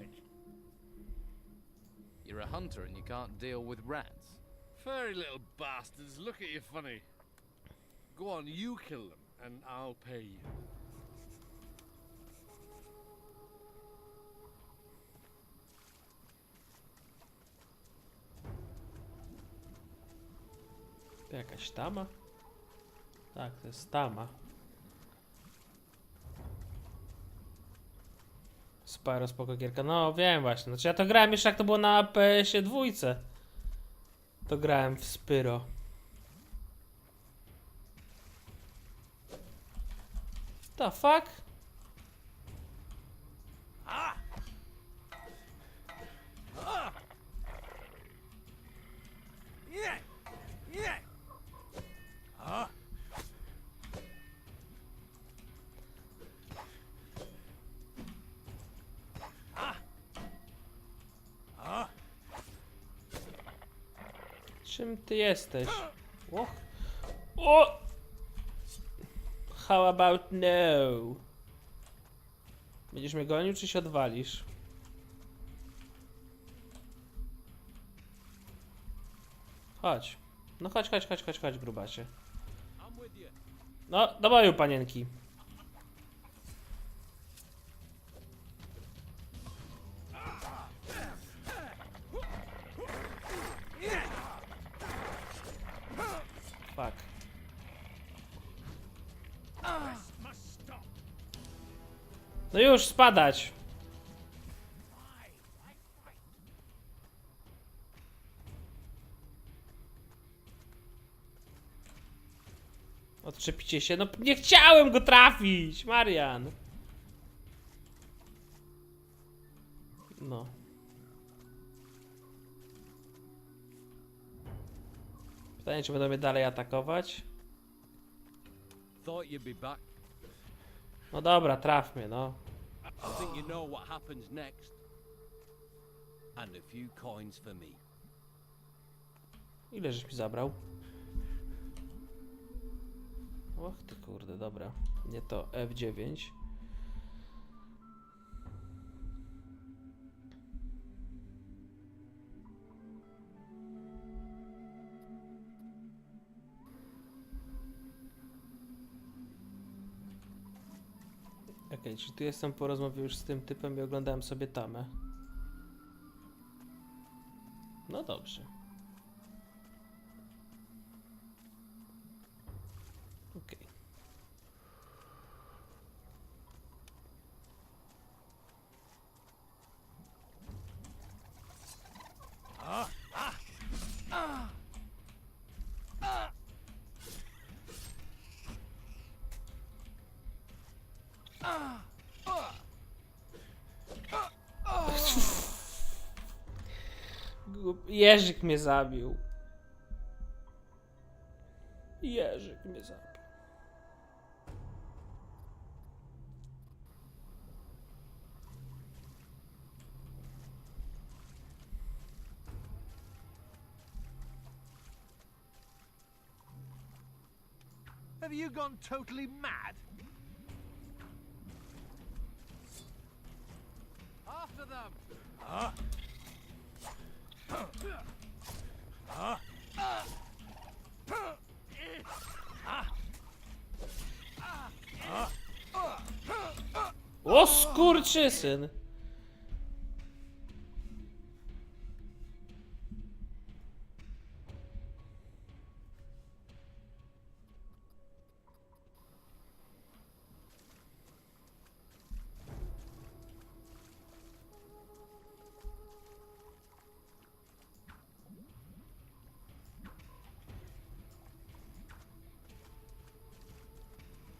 You're a hunter and you can't deal with rats. Furry little bastards, look at you funny. Go on, you kill them, and I'll pay you. To jakaś tama? Tak, to jest tama. Spyro, spoko gierka. No wiem właśnie. Znaczy ja to grałem jeszcze jak to było na PS-ie 2. To grałem w Spyro. The fuck? Czym ty jesteś? O! How about no? Będziesz mnie gonił, czy się odwalisz? Chodź. No chodź, grubasie. No, do boju, panienki. Fuck. No już, spadać! Odczepicie się, no nie chciałem go trafić, Marian! No. Pytanie, czy będą mnie dalej atakować? Thought you'd be back. No dobra, traf mnie, no. I think you know what happens next. And a few coins for me. Ile żeś mi zabrał? Och ty kurde, dobra. Nie to F9. Okej, czyli tu jestem po rozmowie już z tym typem i oglądałem sobie tamę. No dobrze. Okej. Jeżyk mnie zabił. Jeżyk mnie zabił. Have you gone totally mad? After them! O skurczysyn!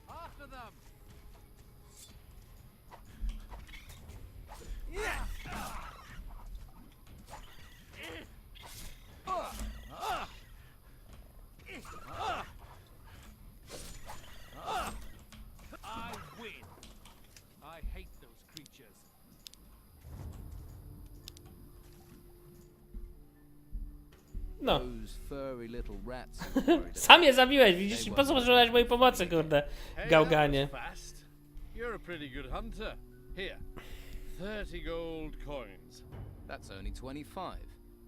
After them! I win. I hate those creatures. No. Those furry little rats. Sam je zabiłeś, widzisz? I po co potrzebowałeś mojej pomocy, kurde. Hey, Gałganie. that was fast. You're a pretty good hunter. Here, 30 gold coins. That's only 25.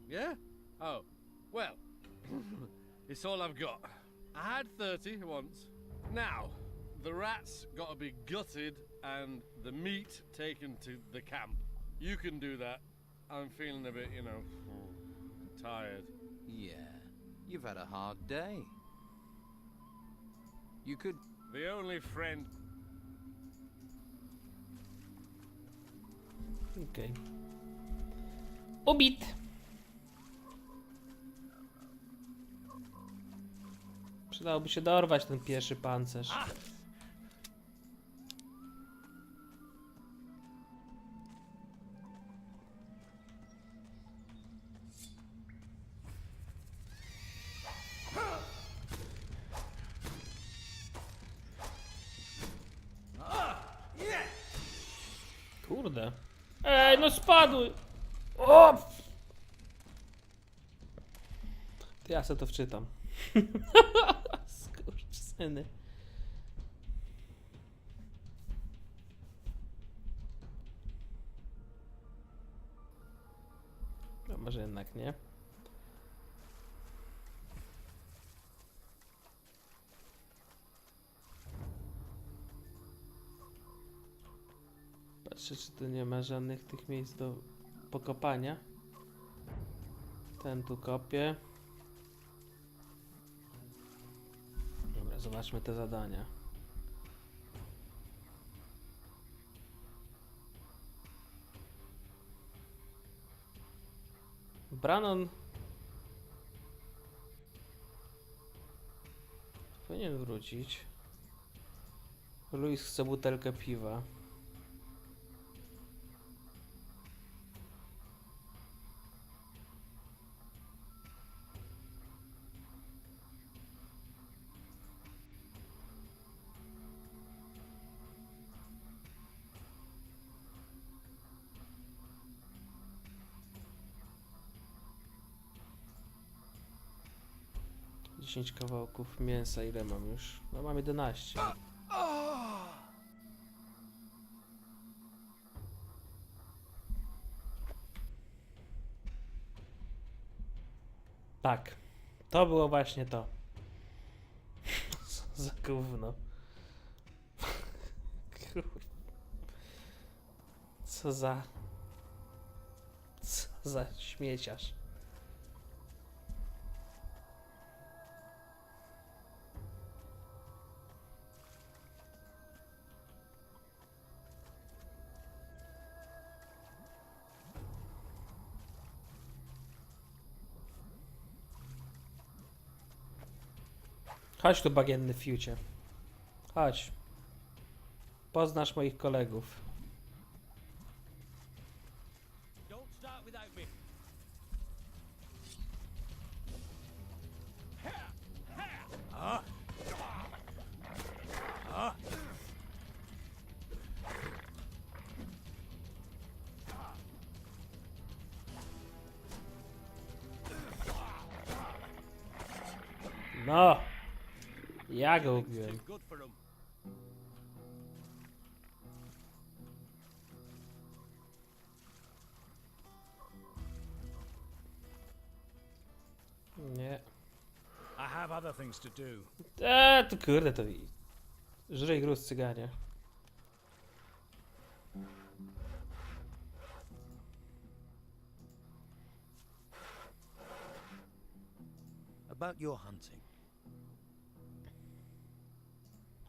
Yeah? Oh, well, it's all I've got. I had 30 once. Now, the rats gotta be gutted and the meat taken to the camp. You can do that. I'm feeling a bit, you know, tired. Yeah, you've had a hard day. You could... The only friend... Okej. Ubit! Przydałoby się dorwać ten pieszy pancerz. Kurde. Ej, no spadły! O! To ja sobie to wczytam. Skurczysyny. może jednak nie. Patrzę, czy tu nie ma żadnych tych miejsc do pokopania. Ten tu kopie. Dobra, zobaczmy te zadania. Brannon powinien wrócić. Louis chce butelkę piwa. Dziesięć kawałków mięsa, ile mam już? No mam 11. Tak, to było właśnie to. Co za gówno. Co za śmieciarz. Chodź tu, bagienny fiucie. Chodź. Poznasz moich kolegów. Don't start without me. No! Ja go ubiłem. Good for 'em. Nie. I have other things to do. To kurde, to żryj gruz, cyganie. About your hunting.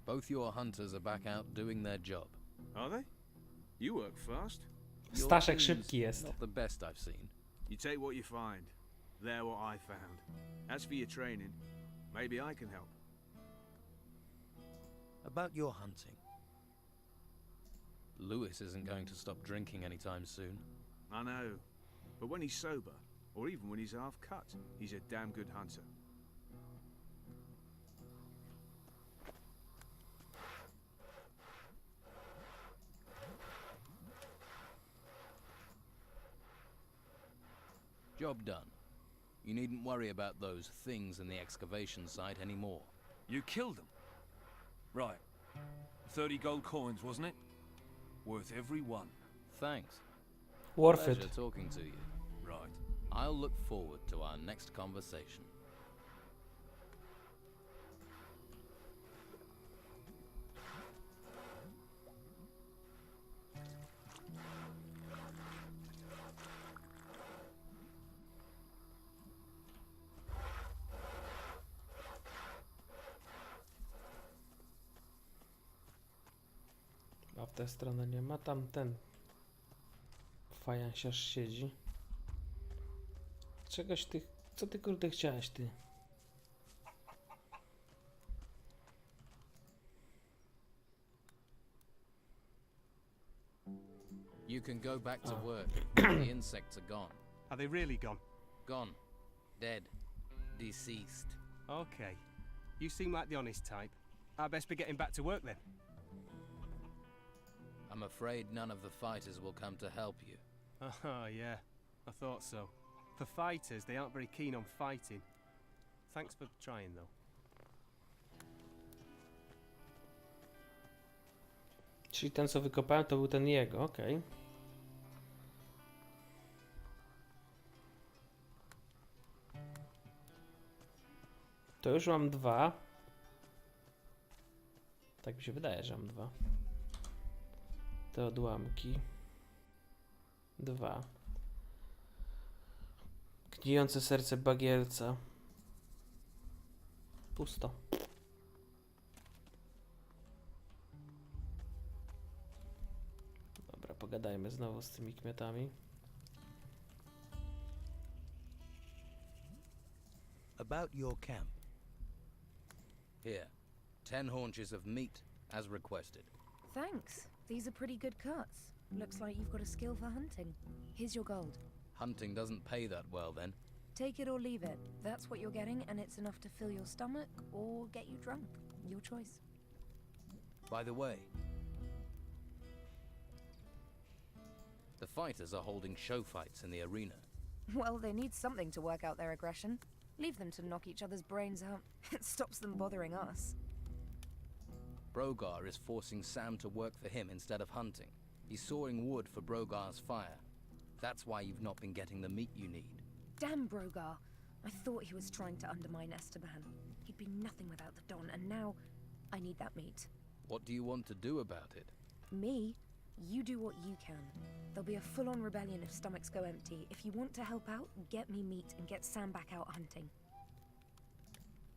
Both your hunters are back out doing their job. Are they? You work fast. Your Staszek team's szybki jest. Not the best I've seen. You take what you find. They're what I found. As for your training, maybe I can help. About your hunting. Lewis isn't going to stop drinking anytime soon. I know. But when he's sober, or even when he's half cut, he's a damn good hunter. Job done. You needn't worry about those things in the excavation site anymore. You killed them? Right. 30 gold coins, wasn't it? Worth every one. Thanks. Worth Pleasure it. talking to you. Right. I'll look forward to our next conversation. A w tę stronę nie ma. Tam ten fajansiarz siedzi. Czegoś ty... Co ty kurde chciałeś, ty? You can go back to work. The insects are gone. Are they really gone? Gone. Dead. Deceased. Okay. You seem like the honest type. I best be getting back to work then. I'm afraid none of the fighters will come to help you. Oh, yeah. I thought so. For fighters, they aren't very keen on fighting. Thanks for trying, though. Czyli ten, co wykopałem, to był ten jego, okej. To już mam 2. Tak mi się wydaje, że mam 2. Te odłamki. 2. Gnijące serce bagielca. Pusto. Dobra, pogadajmy znowu z tymi kmiotami. About your camp. Here, 10 haunches of meat, as requested. Thanks. These are pretty good cuts. Looks like you've got a skill for hunting. Here's your gold. Hunting doesn't pay that well, then. Take it or leave it. That's what you're getting, and it's enough to fill your stomach or get you drunk. Your choice. By the way, the fighters are holding show fights in the arena. Well, they need something to work out their aggression. Leave them to knock each other's brains out. It stops them bothering us. Brogar is forcing Sam to work for him instead of hunting. He's sawing wood for Brogar's fire. That's why you've not been getting the meat you need. Damn Brogar. I thought he was trying to undermine Esteban. He'd be nothing without the Don, and now I need that meat. What do you want to do about it? Me? You do what you can. There'll be a full-on rebellion if stomachs go empty. If you want to help out, get me meat and get Sam back out hunting.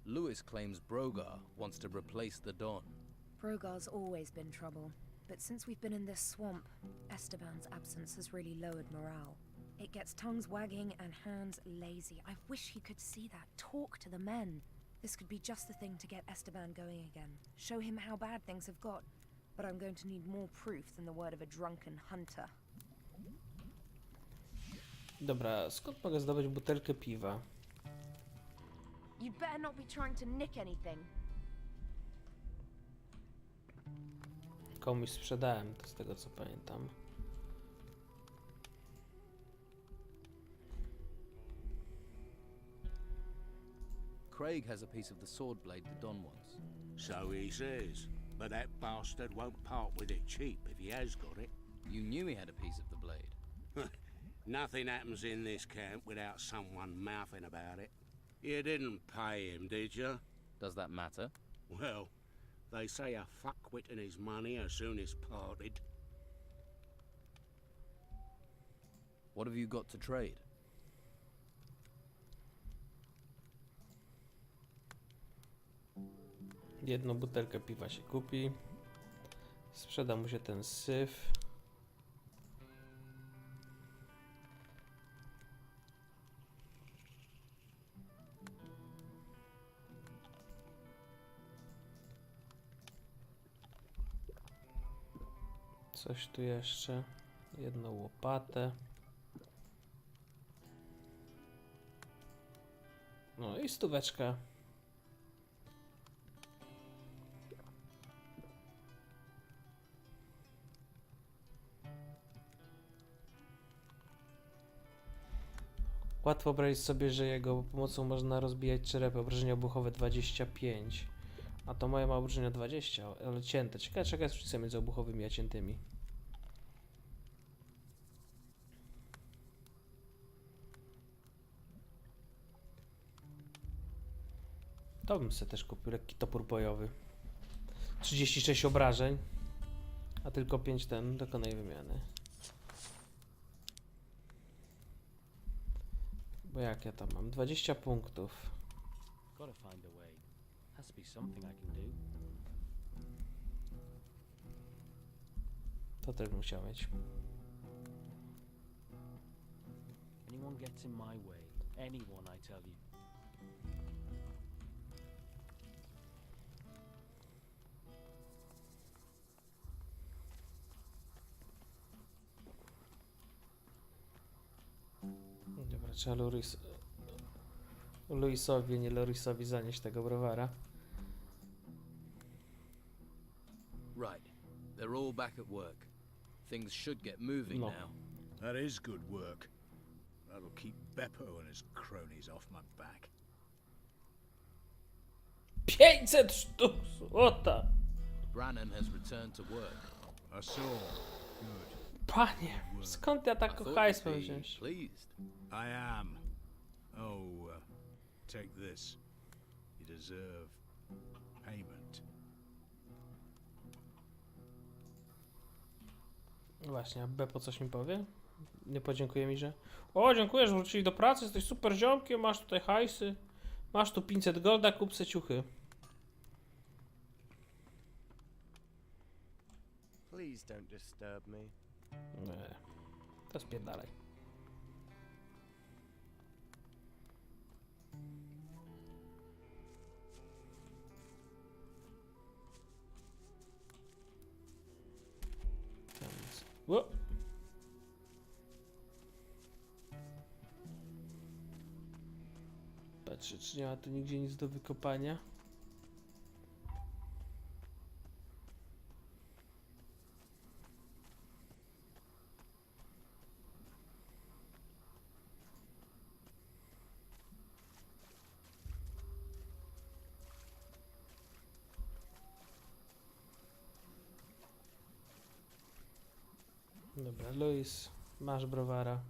Lewis claims Brogar wants to replace the Don. Brogar's always been trouble, but since we've been in this swamp, Esteban's absence has really lowered morale. It gets tongues wagging and hands lazy. I wish he could see that. Talk to the men. This could be just the thing to get Esteban going again. Show him how bad things have got. But I'm going to need more proof than the word of a drunken hunter. Dobra, skąd mogę zdobyć butelkę piwa? You'd better not be trying to nick anything. Komuś sprzedałem to z tego co pamiętam. Craig has a piece of the sword blade the Don wants. So he says. But that bastard won't part with it cheap if he has got it. You knew he had a piece of the blade. Nothing happens in this camp without someone mouthing about it. You didn't pay him, did you? Does that matter? Well, they say a fuckwit and his money as soon as parted. What have you got to trade? Jedną butelkę piwa się kupi. Sprzeda mu się ten syf. Coś tu jeszcze. Jedną łopatę. No i stóweczka. Łatwo wyobrazić sobie, że jego pomocą można rozbijać czerepy. Obrażenia obuchowe 25. A to moje ma obrażenia 20, ale cięte. Ciekawe, jaka jest różnica między obuchowymi a ciętymi. To bym sobie też kupił lekki topór bojowy. 36 obrażeń, a tylko 5 ten dokonaj wymiany. Bo jak ja tam mam? 20 punktów. Gotta find a way. Has to be something I can do. To też bym chciał mieć. Anyone gets in my way. Anyone, I tell you. Dobra, trzeba Luisowi, nie Lorisowi zanieść tego browara. Right. They're all back at work. Things should get moving now. That is good work. That'll keep Beppo and his cronies off my back. 500 sztuk złota! Brannan has returned to work. I saw. Good. Panie, skąd ja tak hajs mam wziąć? Pleased. I am. Oh, take this. You deserve payment. Właśnie, a Beppo coś mi powie? Nie podziękuje mi, że... O, dziękuję, że wrócili do pracy, jesteś super ziomkiem, masz tutaj hajsy. Masz tu 500 golda, kup se ciuchy. Please don't disturb me. Nie, to spierdalaj. O! Patrzę, czy nie ma tu nigdzie nic do wykopania. Dobra, Luis, masz browara.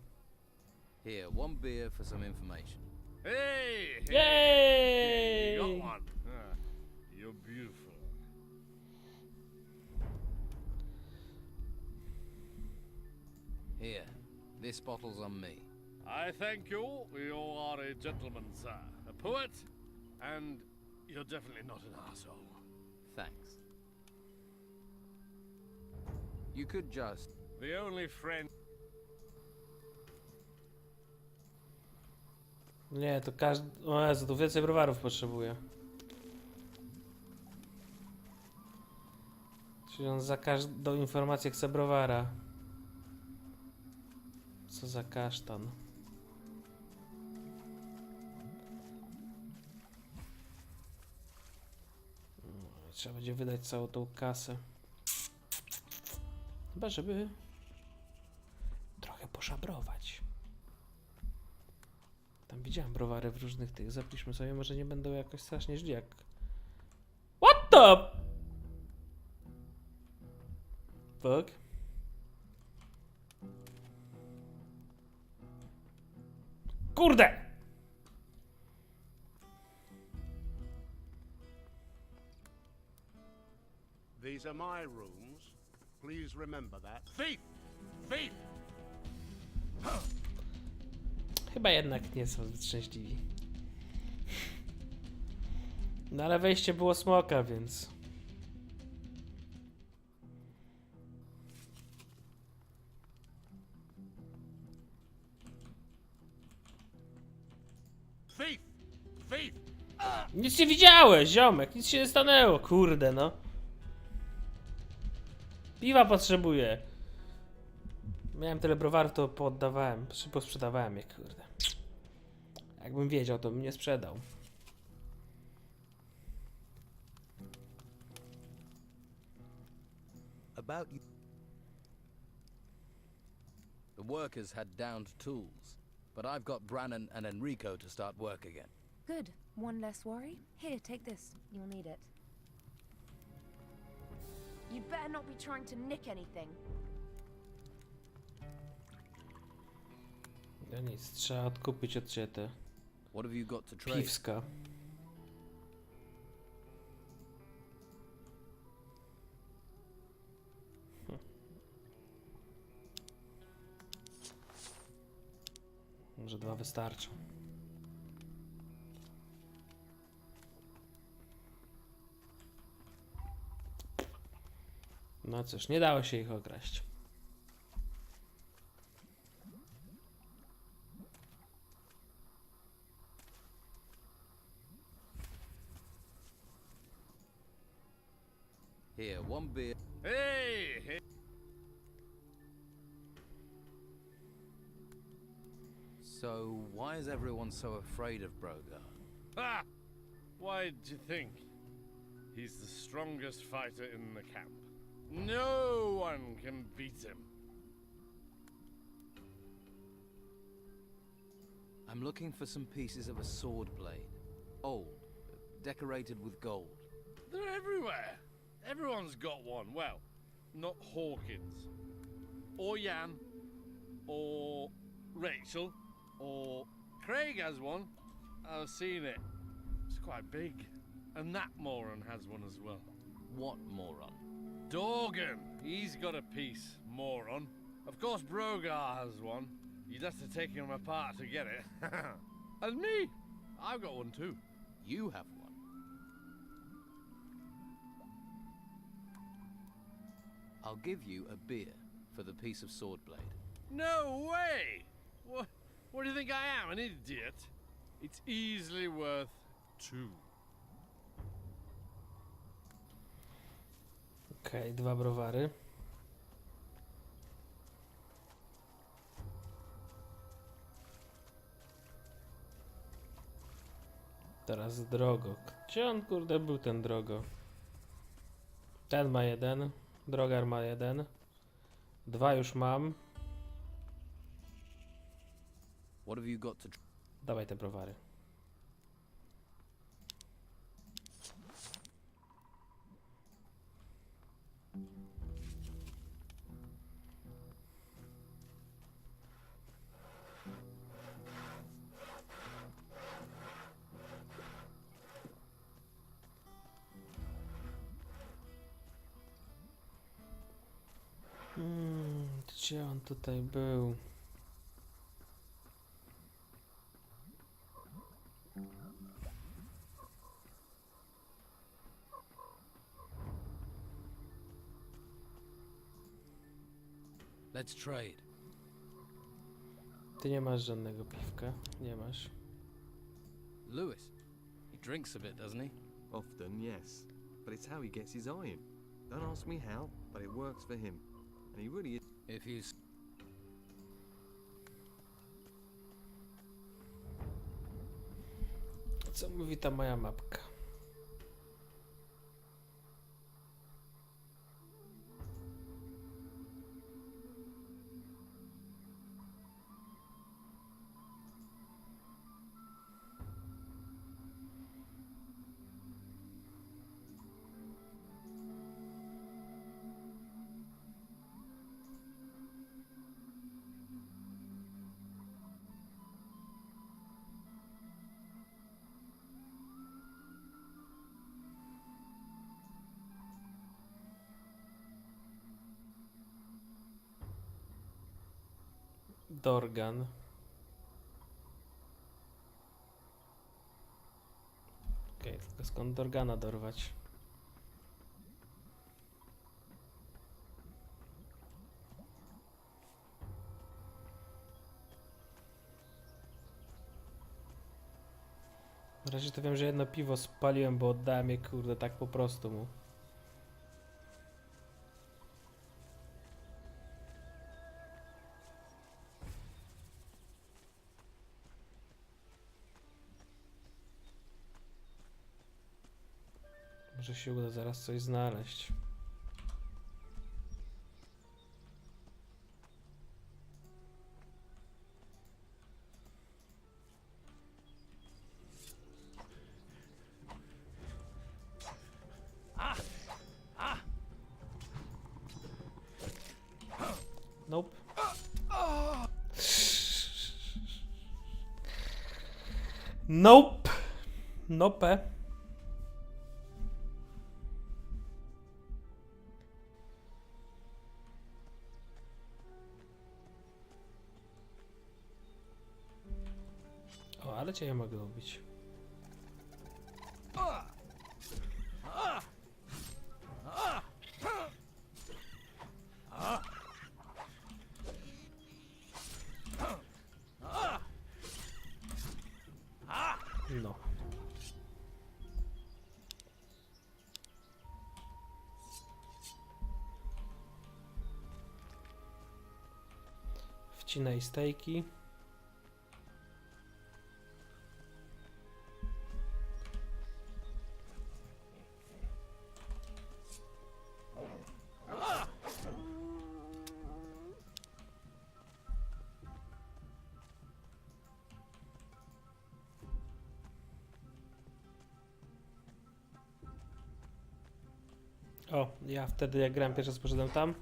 Here, one beer for some information. Hey! Yay! You got one. Ah, you're beautiful. Here, this bottle's on me. I thank you. You are a gentleman, sir. A poet, and you're definitely not an asshole. Thanks. You could just... The only friend... Nie, to każdy... O Jezu, tu więcej browarów potrzebuje. Czyli on za każdą informację chce browara. Co za kasztan. No, trzeba będzie wydać całą tą kasę. Chyba, żeby trochę poszabrować. Tam widziałem browary w różnych tych. Zapiszmy sobie, może nie będą jakoś strasznie źli jak... What the... Fuck? Kurde! These are my rooms. Please remember that. Thief! Thief! Chyba jednak nie są zbyt szczęśliwi. No ale wejście było smoka, więc... Thief! Thief! Nic nie widziałeś, ziomek, nic się nie stanęło, kurde no. Piwa potrzebuję. Miałem tyle browarów, to poddawałem, szybko sprzedawałem je, kurde. Jakbym wiedział, to bym nie sprzedał. About you... The workers had downed tools, but I've got Brannon and Enrico to start work again. Good. One less worry. Here, take this. You'll need it. You'd better not be trying to nick anything. No nic, trzeba odkupić od ciebie te What have you got to trade? piwska. Może 2 wystarczą. No cóż, nie dało się ich okraść. Here, one beer. Hey! Hey! So, why is everyone so afraid of Brogar? Ha! Why do you think? He's the strongest fighter in the camp. No one can beat him. I'm looking for some pieces of a sword blade. Old, decorated with gold. They're everywhere. Everyone's got one. Well, not Hawkins. Or Jan. Or Rachel. Or Craig has one. I've seen it. It's quite big. And that moron has one as well. What moron? Dorgan! He's got a piece, moron. Of course Brogar has one. You'd have to take him apart to get it. And me! I've got one too. You have one? I'll give you a beer for the piece of sword blade. No way! What do you think I am, an idiot? It's easily worth 2. Okej, 2 browary. Teraz drogo. Gdzie on kurde był ten drogo? Ten ma 1. Drogar ma 1. 2 już mam. What have you got to... Dawaj te browary. Gdzie on tutaj był? Let's trade. Ty nie masz żadnego piwka, nie masz. Lewis, he drinks a bit, doesn't he? Often, yes. But it's how he gets his iron. Don't ask me how, but it works for him. And he really is. If he's... Co mówi ta moja mapka? Dorgan. Okej, tylko skąd Dorgana dorwać? Na razie to wiem, że jedno piwo spaliłem, bo oddałem je kurde tak po prostu mu. Może się uda zaraz coś znaleźć. Nope. Nope. Nope. O, ale cię ja mogę lubić. No. Wcinaj stejki. O, ja wtedy jak grałem pierwszy raz poszedłem tam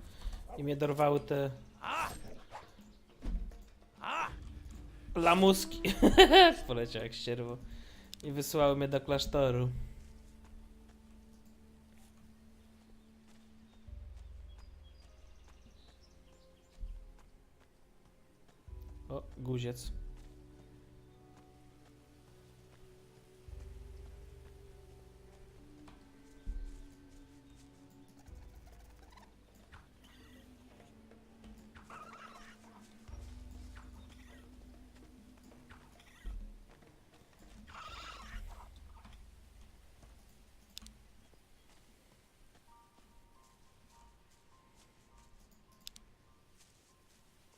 i mnie dorwały te lamuski. Poleciał jak ścierwo. I wysłały mnie do klasztoru. O, guziec.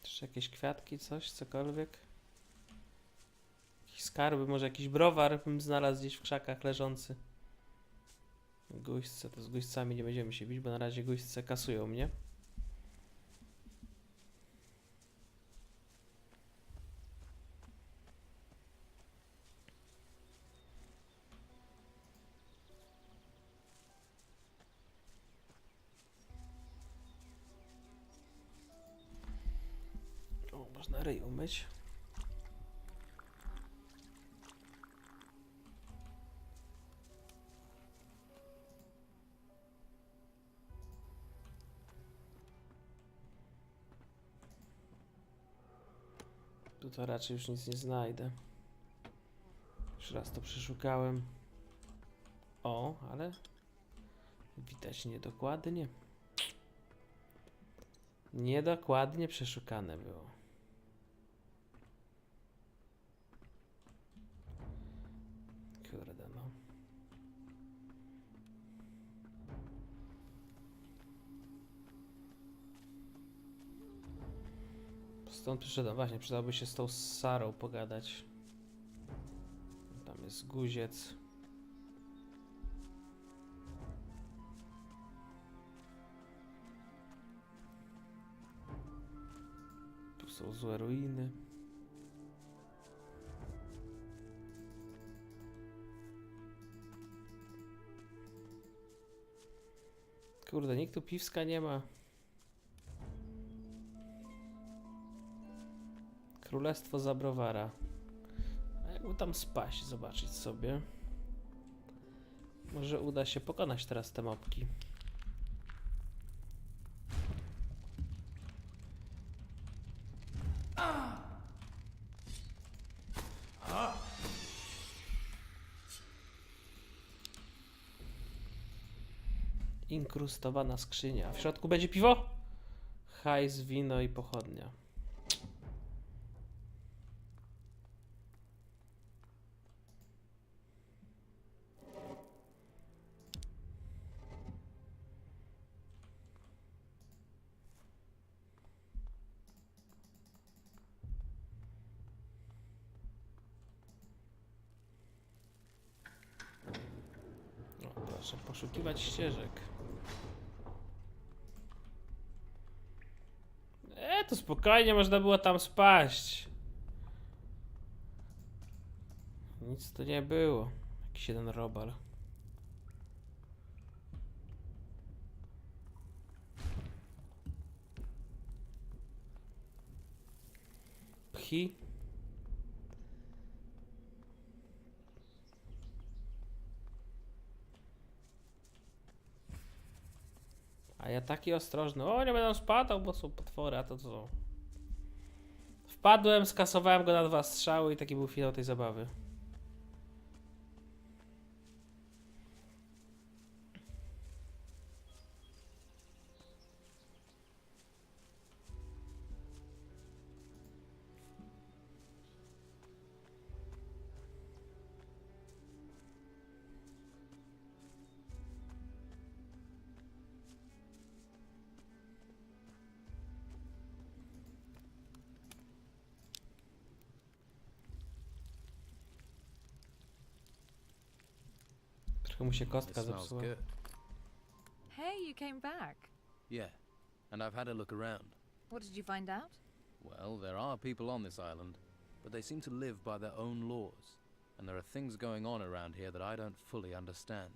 Jeszcze jakieś kwiatki, coś, cokolwiek. Jakieś skarby, może jakiś browar bym znalazł gdzieś w krzakach leżący. Guźce, to z guźcami nie będziemy się bić, bo na razie guźce kasują mnie. O, można ryj umyć. Tu to raczej już nic nie znajdę. Już raz to przeszukałem. O, ale widać niedokładnie. Niedokładnie przeszukane było. Kurde no. Stąd przyszedłem. Właśnie, przydałoby się z tą Sarą pogadać. Tam jest guziec. Tu są złe ruiny. Kurde, nikt tu piwska nie ma. Królestwo Zabrowara. A jakby tam spaść, zobaczyć sobie. Może uda się pokonać teraz te mopki. Inkrustowana skrzynia. W środku będzie piwo? Hajs, wino i pochodnia. No, proszę poszukiwać ścieżek. To spokojnie można było tam spaść. Nic to nie było. Jakiś jeden robal. Pchi. A ja taki ostrożny. O, nie będę spadał, bo są potwory, a to co? Wpadłem, skasowałem go na 2 strzały i taki był finał tej zabawy. Trochę mu się kostka zepsuła. Hey, you came back. Yeah, and I've had a look around. What did you find out? Well, there are people on this island, but they seem to live by their own laws. And there are things going on around here that I don't fully understand.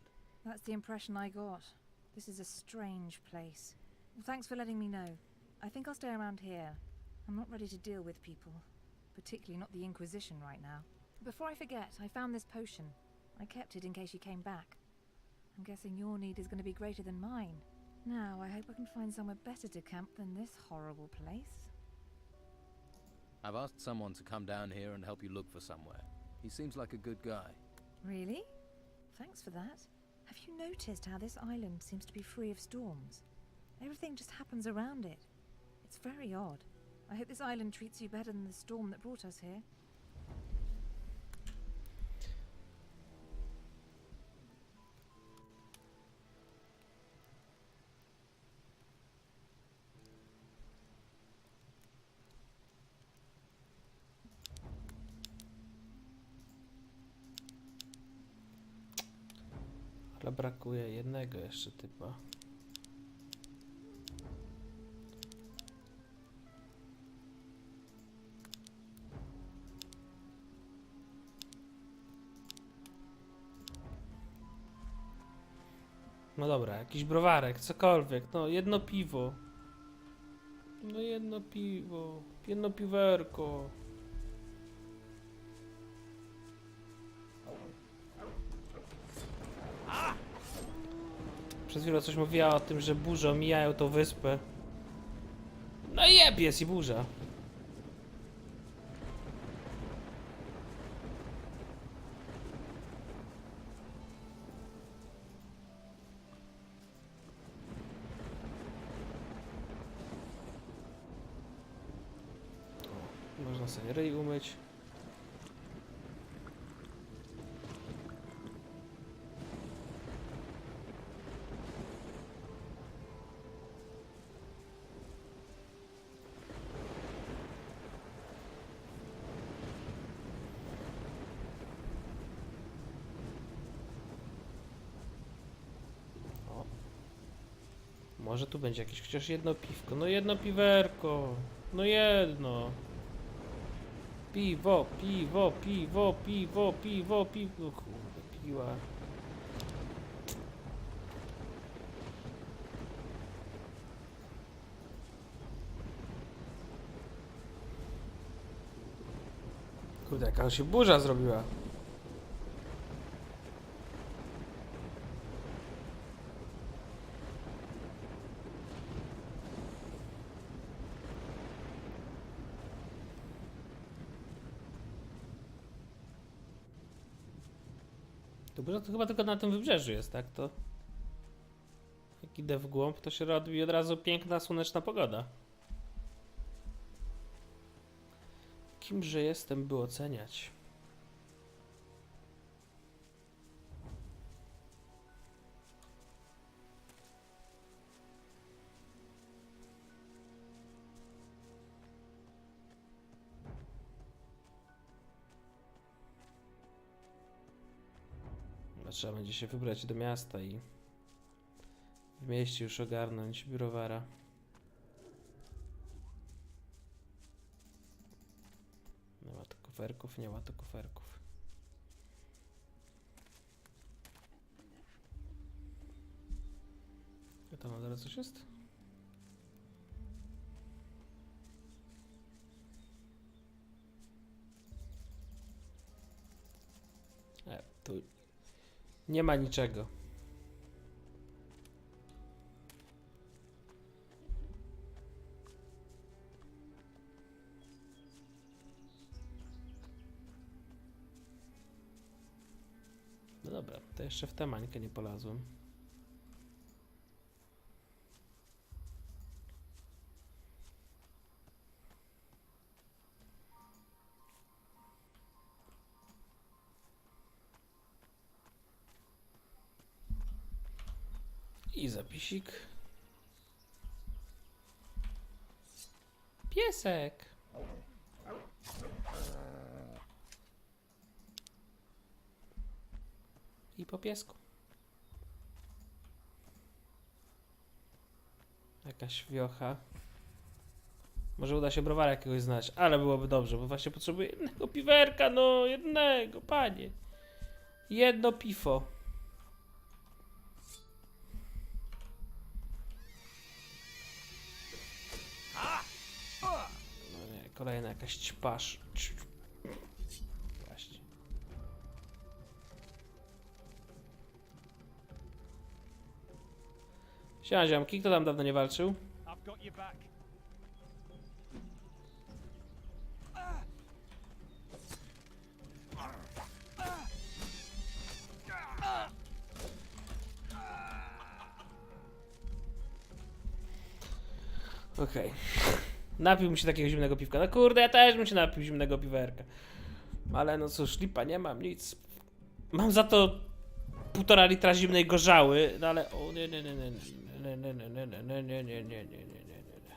That's the impression I got. This is a strange place. Well, thanks for letting me know. I think I'll stay around here. I'm not ready to deal with people. Particularly not the Inquisition right now. Before I forget, I found this potion. I kept it in case you came back. I'm guessing your need is going to be greater than mine. Now, I hope I can find somewhere better to camp than this horrible place. I've asked someone to come down here and help you look for somewhere. He seems like a good guy. Really? Thanks for that. Have you noticed how this island seems to be free of storms? Everything just happens around it. It's very odd. I hope this island treats you better than the storm that brought us here. Ale brakuje jednego jeszcze typa. No dobra, jakiś browarek, cokolwiek, no jedno piwo. No jedno piwo, jedno piwerko. Przez chwilę coś mówiła o tym, że burze omijają tą wyspę. No i jeb, jest i burza. Można sobie ryj umyć. Może tu będzie jakieś chociaż jedno piwko. No jedno piwerko. No jedno. Piwo, piwo, piwo, piwo, piwo, piwo. Kurde, piła. Kurde, jaka się burza zrobiła. To chyba tylko na tym wybrzeżu jest, tak? To jak idę w głąb, to się robi od razu piękna, słoneczna pogoda. Kimże jestem, by oceniać? Trzeba będzie się wybrać do miasta i w mieście już ogarnąć browara. Nie ma tu kuferków, nie ma tu kuferków. A tam na dole coś jest? Tu nie ma niczego. No dobra, to jeszcze w tę mańkę nie polazłem. I zapisik. Piesek. I po piesku. Jakaś wiocha. Może uda się browara jakiegoś znaleźć, ale byłoby dobrze, bo właśnie potrzebuję jednego piwerka, no jednego, panie. Jedno pifo. No nie, kolejna jakaś ćpasz. Właśnie. Siema ziomki, kto tam dawno nie walczył? I've got your back. Okej. Napił mi się takiego zimnego piwka. No kurde, ja też bym się napił zimnego piwerka. Ale no cóż, lipa, nie mam nic. Mam za to 1,5 litra zimnej gorzały, no ale... O nie, nie, nie, nie, nie, nie, nie, nie, nie, nie, nie, nie, nie, nie, nie, nie.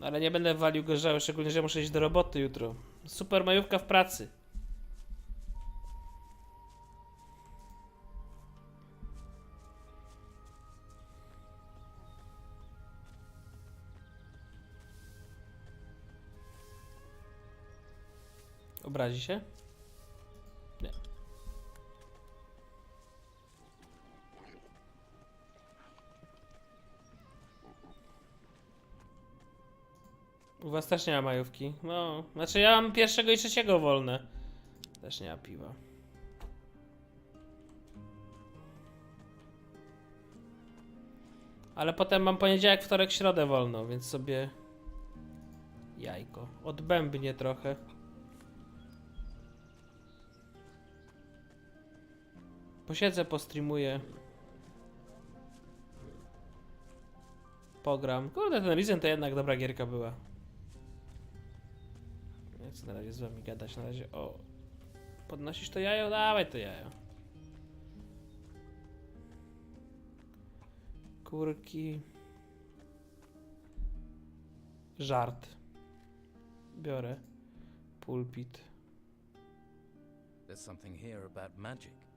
Ale nie będę walił gorzały, szczególnie, że muszę iść do roboty jutro. Super majówka w pracy. Obrazi się? Nie. U was też nie ma majówki. No, znaczy ja mam 1. i 3 wolne. Też nie ma piwa. Ale potem mam poniedziałek, wtorek, środę wolno, więc sobie jajko. Odbębnie trochę. Posiedzę, postreamuję. Pogram. Kurde, ten Risen to jednak dobra gierka była. Nie chcę na razie z wami gadać, na razie. O. Podnosisz to jajo? Dawaj to jajo. Kurki. Żart. Biorę. Pulpit. There's something here about magic.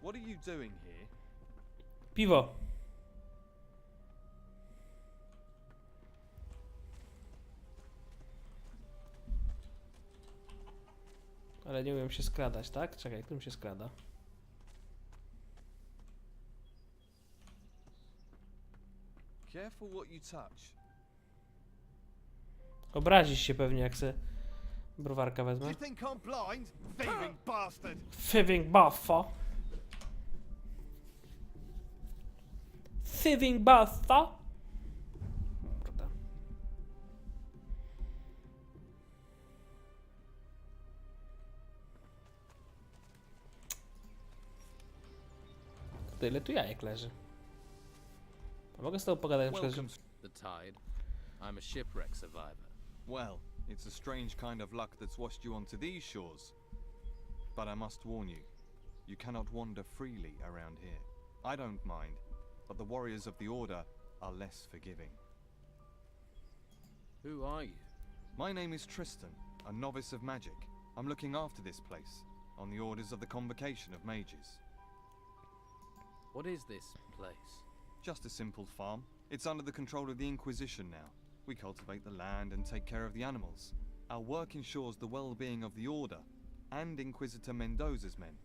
What are you doing here? Piwo. Ale nie umiem się skradać, tak? Czekaj, którym się skrada? Careful what you touch. Obrazisz się pewnie, jak se browarka Do wezmę. you think I'm blind? Thieving bastard! Thieving buffa. Thieving buffa. Kurde. Kurde, ile tu jajek leży? A mogę z tobą pogadać na przykład, The Tide. I'm a shipwreck survivor. Well, it's a strange kind of luck that's washed you onto these shores. But I must warn you, you cannot wander freely around here. I don't mind, but the warriors of the Order are less forgiving. Who are you? My name is Tristan, a novice of magic. I'm looking after this place, on the orders of the Convocation of Mages. What is this place? Just a simple farm. It's under the control of the Inquisition now. We cultivate the land and take care of the animals. Our work ensures the well-being of the Order and Inquisitor Mendoza's men.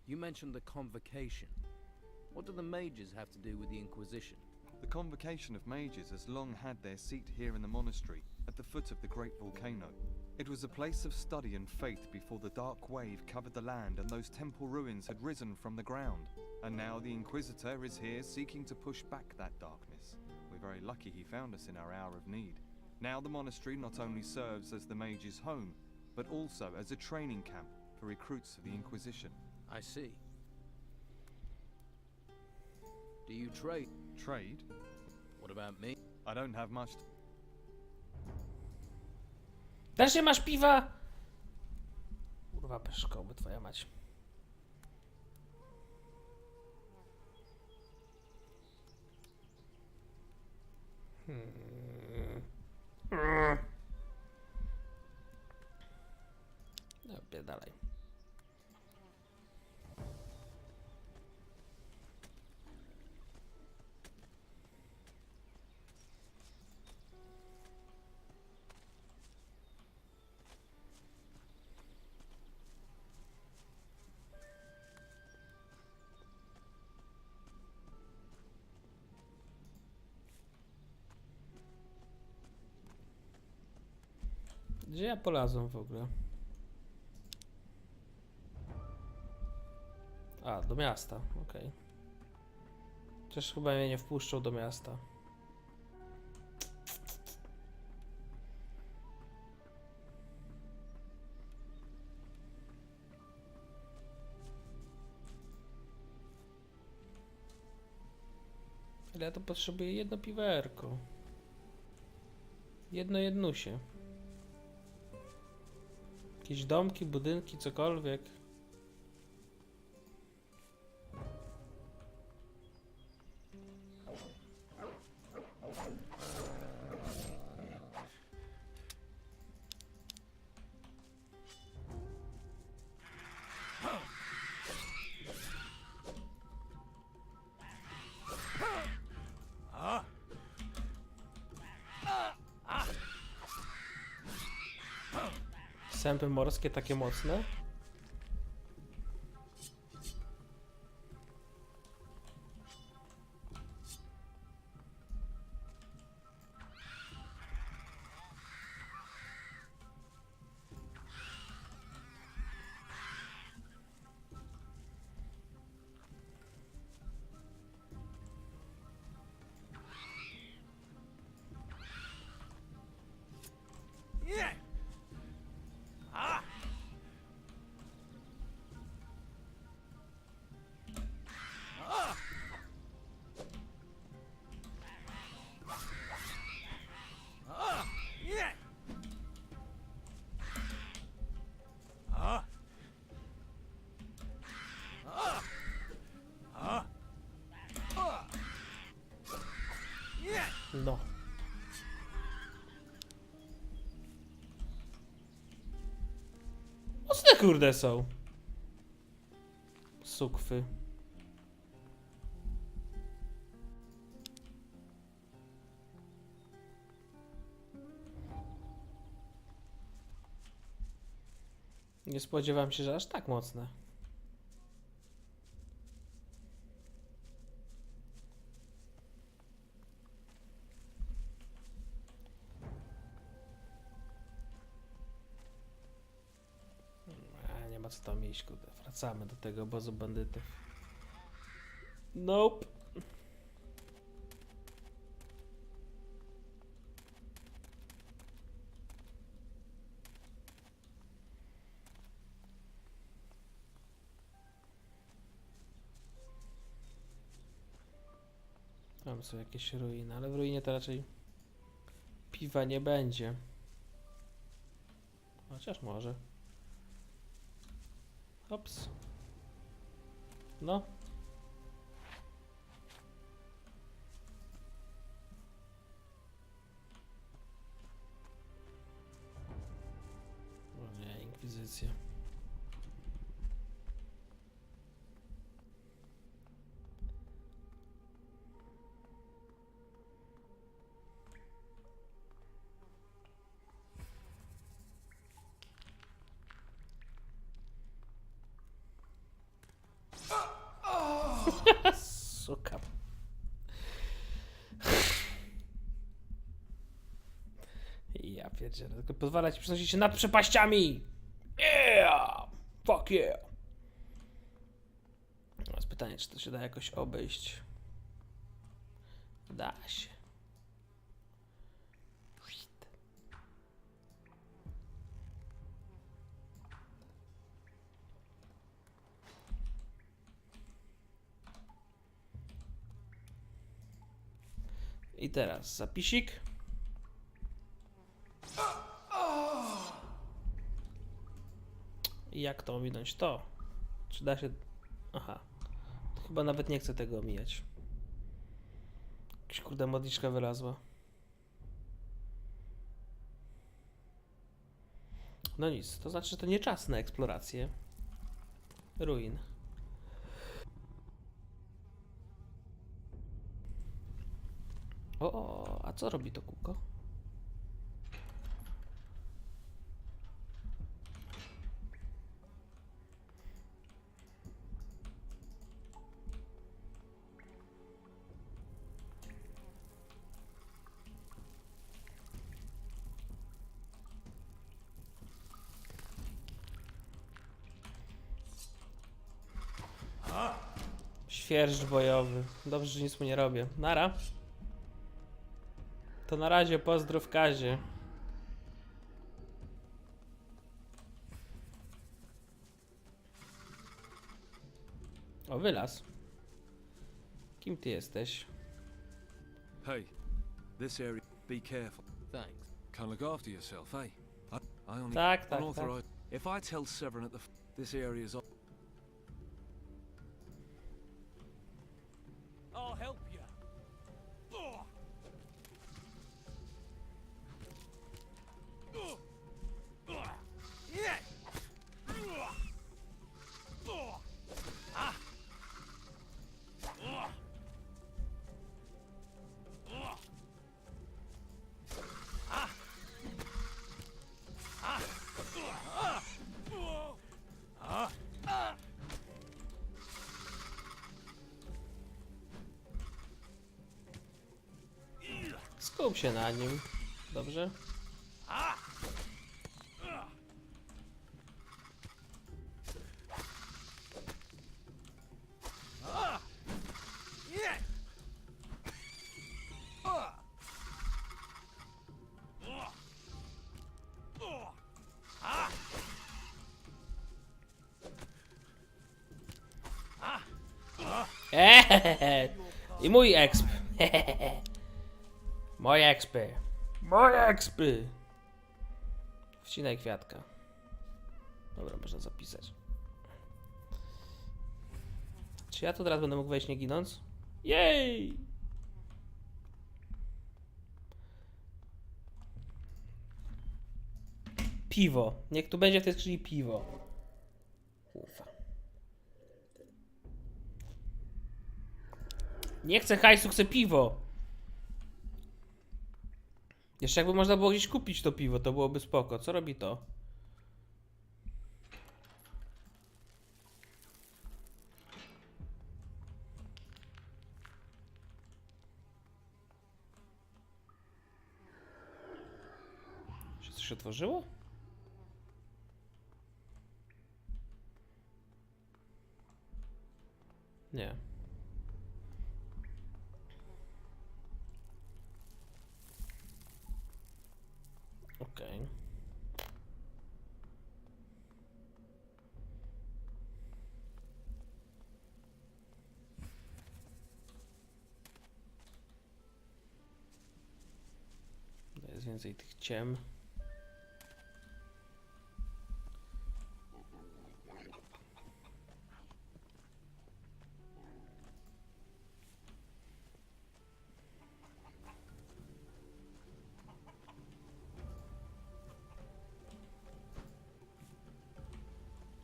You mentioned the Convocation. What do the mages have to do with the Inquisition? The Convocation of Mages has long had their seat here in the monastery, at the foot of the great volcano. It was a place of study and faith before the dark wave covered the land and those temple ruins had risen from the ground. And now the Inquisitor is here seeking to push back that darkness. We're very lucky he found us in our hour of need. Now the monastery not only serves as the mages' home, but also as a training camp for recruits of the Inquisition. I see. Do you trade? Trade? What about me? I don't have much. Też nie masz piwa? Kurwa, pyszkołby twoja mać. No, dalej. Gdzie ja polazłem w ogóle? A, do miasta, okej. Chociaż chyba mnie nie wpuszczą do miasta. Ale ja to potrzebuję jedno piwerko. Jednusie. Jakieś domki, budynki, cokolwiek. Sępy morskie takie mocne. No. Mocne kurde są. Sukwy. Nie spodziewam się, że aż tak mocne. Nie ma co tam iść, kurde. Wracamy do tego obozu bandytów. Nope. Tam są jakieś ruiny, ale w ruinie to raczej piwa nie będzie. Chociaż może. Ops. No. O nie, inkwizycja. Suka. Ja pierdzielę, tylko pozwala ci przenosić się nad przepaściami! Yeah! Fuck yeah! Teraz pytanie, czy to się da jakoś obejść? Da się. I teraz zapisik. I jak to ominąć to? Czy da się... Aha. To chyba nawet nie chcę tego omijać. Jakaś kurde modliczka wylazła. No nic, to znaczy, że to nie czas na eksplorację ruin. O, a co robi to kółko? Świerszcz bojowy. Dobrze, że nic mu nie robię. Nara. To na razie, pozdrów Kazie. O, wylaz. Kim ty jesteś? Hey, this area. Be careful. Thanks. Can look after yourself, eh? I only Tak, tak, unauthorized. If I tell Severn at this area is. I'll help you. Skup się na nim. Dobrze? I mój exp. Moje expy. Moje expy. Wcinaj kwiatka. Dobra, można zapisać. Czy ja tu teraz będę mógł wejść nie ginąc? Jej! Piwo. Niech tu będzie w tej skrzyni piwo. Ufa. Nie chcę hajsu, chcę piwo. Jeszcze jakby można było gdzieś kupić to piwo, to byłoby spoko. Co robi to? Czy coś się otworzyło? Nie. Okej. Jest więcej tych ciem.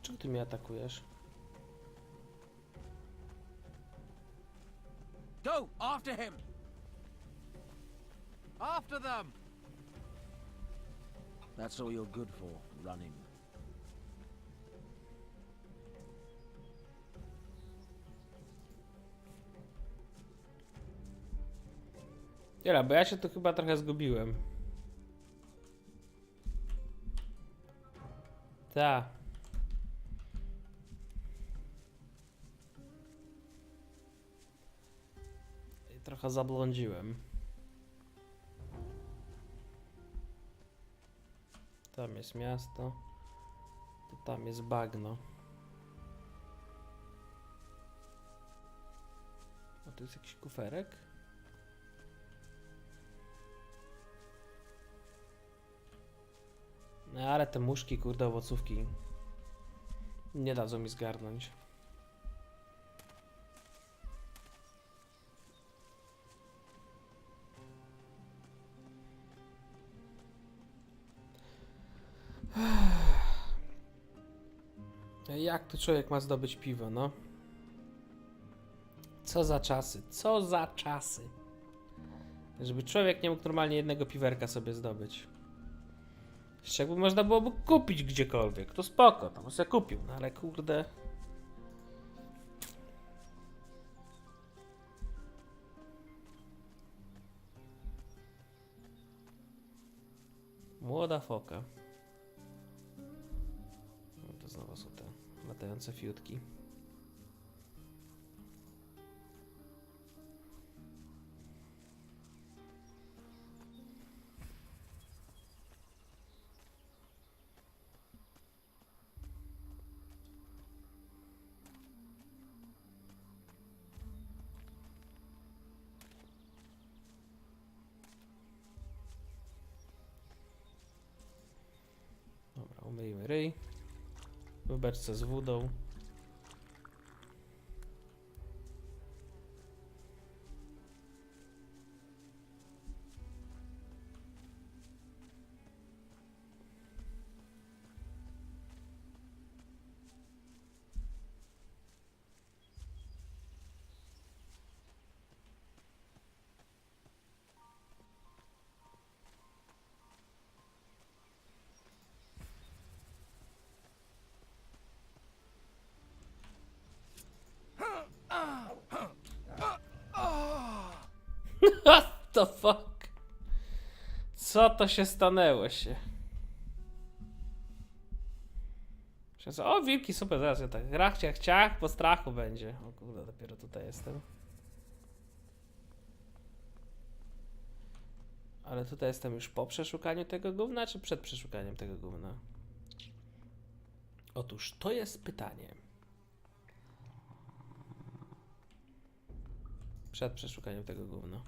Czemu ty mnie atakujesz? Go! After him! After them! That's all you're good for, running. Dobra, bo ja się tu chyba trochę zgubiłem. Ta. I trochę zablądziłem. Tam jest miasto. To tam jest bagno. A tu jest jakiś kuferek? No ale te muszki, kurde, owocówki nie dadzą mi zgarnąć. Jak tu człowiek ma zdobyć piwo, no? Co za czasy, co za czasy. Żeby człowiek nie mógł normalnie jednego piwerka sobie zdobyć. Jeszcze jakby można byłoby kupić gdziekolwiek, to spoko, tam sobie kupił, no ale kurde. Młoda foka. No to znowu są te latające fiutki. ryj. W beczce z wodą. What the fuck? Co to się stanęło się? O, wilki, super, zaraz ja tak rach, ciach, po strachu będzie. O kurde, dopiero tutaj jestem. Ale tutaj jestem już po przeszukaniu tego gówna, czy przed przeszukaniem tego gówna? Otóż to jest pytanie. Przed przeszukaniem tego gówna.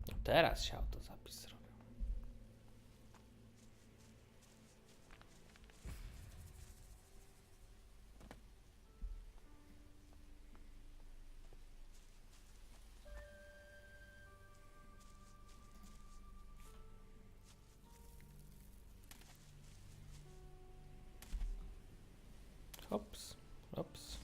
No teraz się autozapis zrobił. Hops, hops.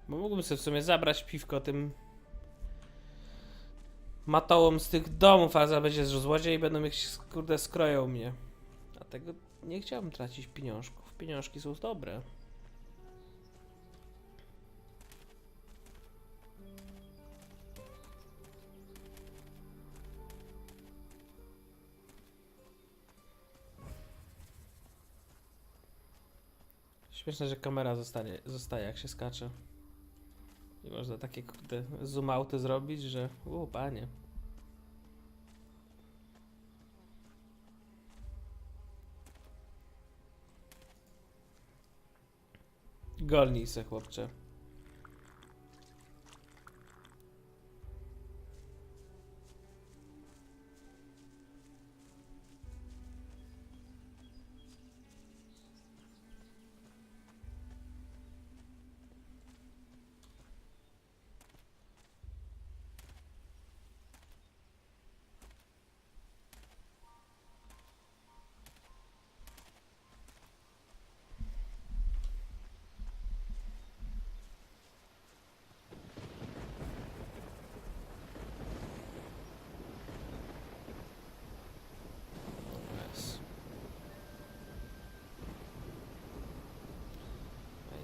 Bo mógłbym sobie w sumie zabrać piwko tym matołom z tych domów, a za będzie złodziej i będą jakieś kurde skroją mnie. Dlatego nie chciałbym tracić pieniążków. Pieniążki są dobre. Śmieszne, że kamera zostaje jak się skacze. I można takie kurde zoom outy zrobić, że panie. Golnij se, chłopcze.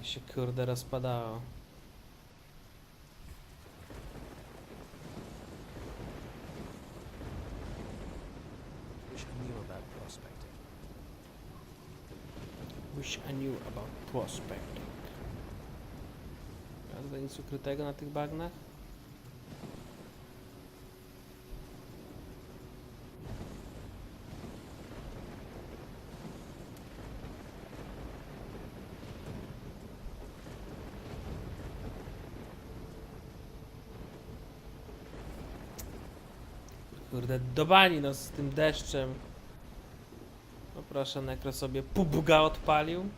Się kurde rozpadało. Wish I knew about prospecting. Wish I knew about prospecting. A tutaj nic ukrytego na tych bagnach? Kurde, do bani no z tym deszczem. No proszę, Nekro sobie PUBG odpalił.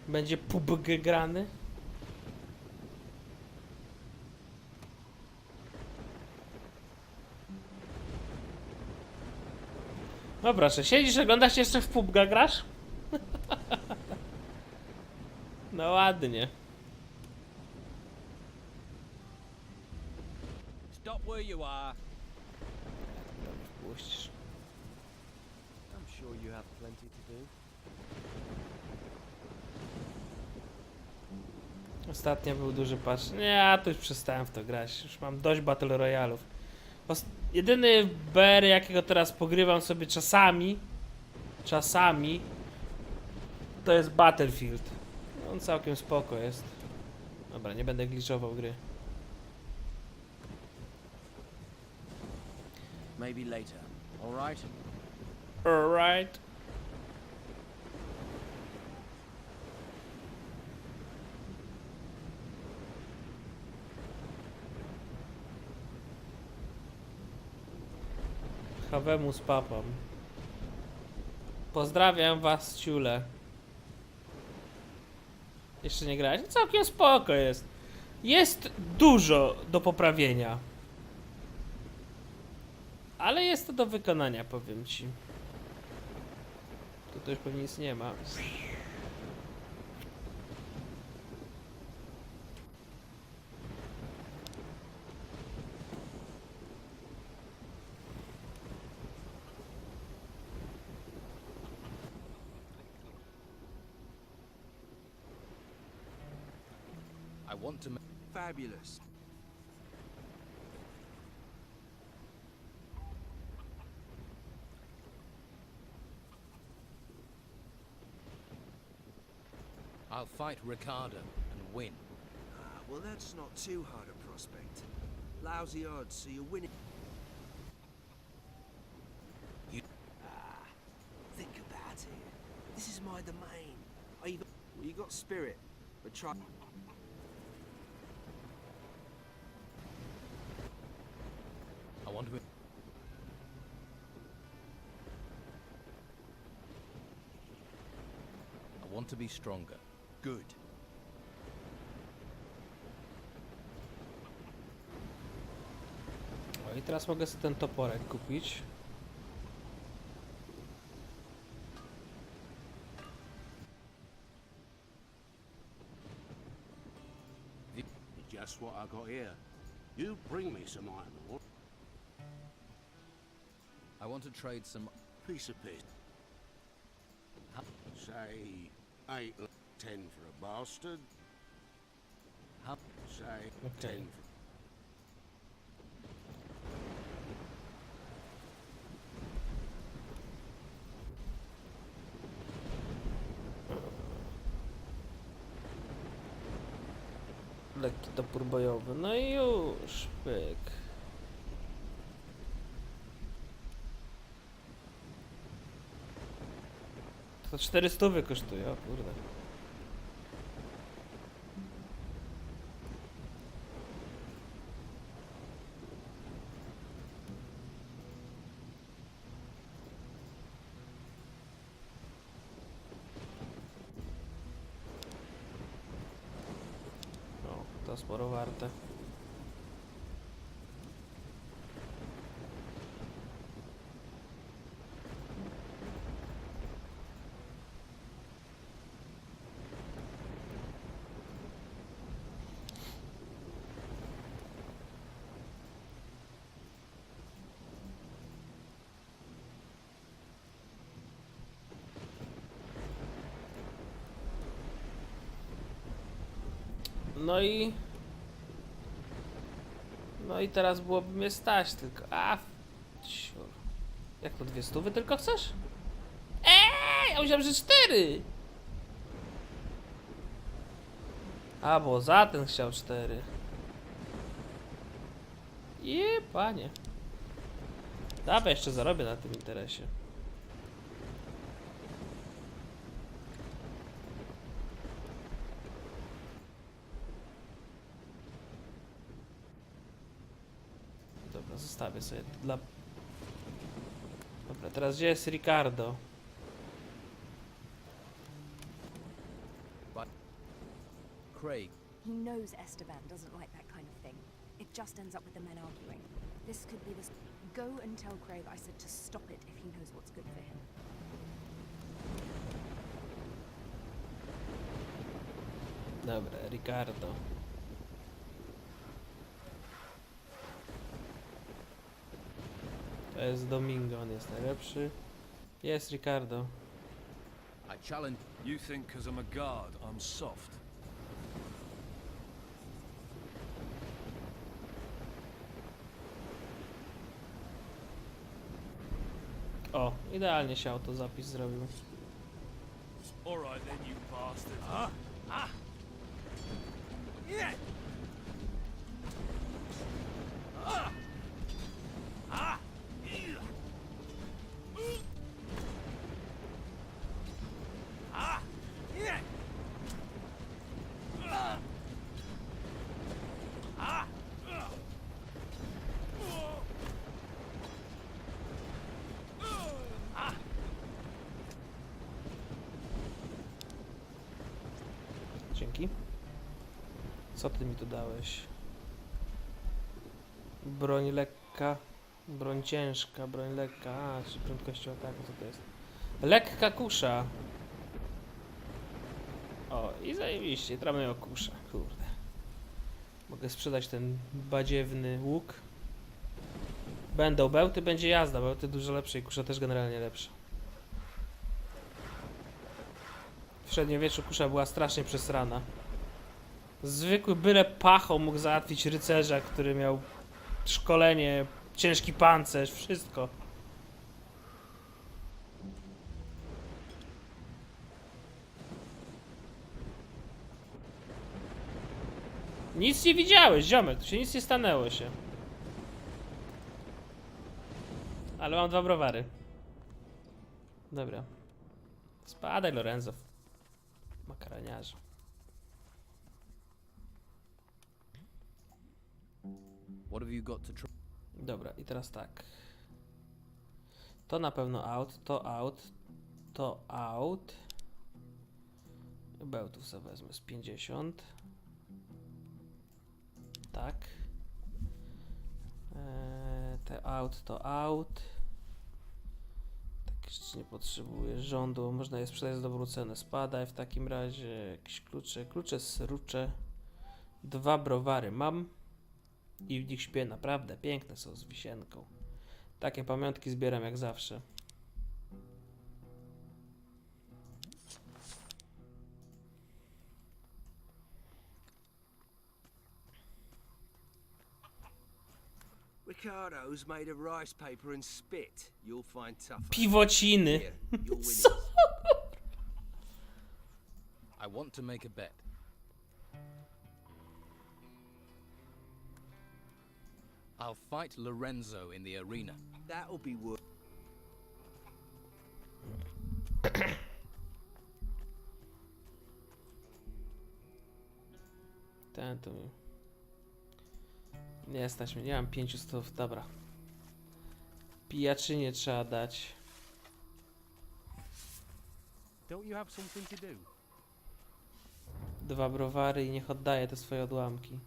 Będzie PUBG grany. No proszę, siedzisz, oglądasz jeszcze w PUBG grasz? No ładnie. Stop where you are. Puścisz. I'm sure you have plenty to do. Ostatnio był duży patch. Nie, ja to już przestałem w to grać. Już mam dość Battle Royale'ów. Jedyny BR, jakiego teraz pogrywam sobie czasami, to jest Battlefield. On całkiem spoko jest. Dobra, nie będę glitchował gry. Maybe later. All right? All right. Hawemu z papą. Pozdrawiam was, ciule. Jeszcze nie grałeś? No całkiem spoko jest. Jest dużo do poprawienia. Ale jest to do wykonania, powiem ci. Tu już pewnie nic nie ma. I want to Fabulous. I'll fight Ricardo and win. Well, that's not too hard a prospect. Lousy odds, so you're winning. Think about it. This is my domain. Well, you got spirit, but try. I want to. I want to be stronger. Good. O, i teraz mogę sobie ten toporek kupić. Just what I got here. You bring me some iron ore. I want to trade some Piece of piss. Say 8, 10 for a bastard. Say 10 for... Lekki topór bojowy. No i już. Pyk. To 400 kosztuje, o kurde. O, to sporo warte. No i teraz byłoby mnie stać, tylko... Ciur. Jak to 200 tylko chcesz? Ja myślałem, że 4! A, bo za ten chciał 4. Panie. Dawaj, jeszcze zarobię na tym interesie. Dobra, zostawię sobie dla... Dobra, teraz gdzie jest Ricardo? Craig. He knows Esteban doesn't like that kind of thing. It just ends up with the men arguing. This could be this. Go and tell Craig I said to stop it if he knows what's good for him. Dobra, Ricardo. To jest Domingo, on jest najlepszy. Jest Ricardo. I challenge. You think because I'm a guard, I'm soft? O, idealnie się autozapis zrobił. All right then, you bastard. Yeah. Dzięki. Co ty mi tu dałeś? Broń lekka, broń ciężka, broń lekka. A, czy prędkością ataku, co to jest? Lekka kusza. O, i zajebiście, tramy o kuszę, kurde. Mogę sprzedać ten badziewny łuk. Będą bełty, będzie jazda, bełty dużo lepsze i kusza też generalnie lepsza. W średniowieczu kusza była strasznie przesrana. Zwykły byle pachą mógł załatwić rycerza, który miał szkolenie, ciężki pancerz, wszystko. Nic nie widziałeś, ziomek, tu się nic nie stanęło się. Ale mam 2 browary. Dobra. Spadaj, Lorenzo. Makaraniarzu. What have you got to try? Dobra, i teraz tak. To na pewno out, to out, to out. Bełtów sobie wezmę z 50. Tak. Te out, to out. Tak, jeszcze nie potrzebuję rządu. Można je sprzedać za dobrą cenę. Spadaj w takim razie. Jakieś klucze. Klucze srucze. 2 browary mam. I w nich śpię. Naprawdę piękne są z wisienką. Takie pamiątki zbieram jak zawsze. Ricardo's made of rice paper and spit. You'll find tougher. Piwociny. Here, you're winning. Co? I want to make a bet. I'll fight Lorenzo in the arena. That'll be worth. Ten to mi... Nie stać mnie, nie mam 500, dobra. Pijaczynie trzeba dać. Don't you have something to do? 2 browary i niech oddaje te swoje odłamki.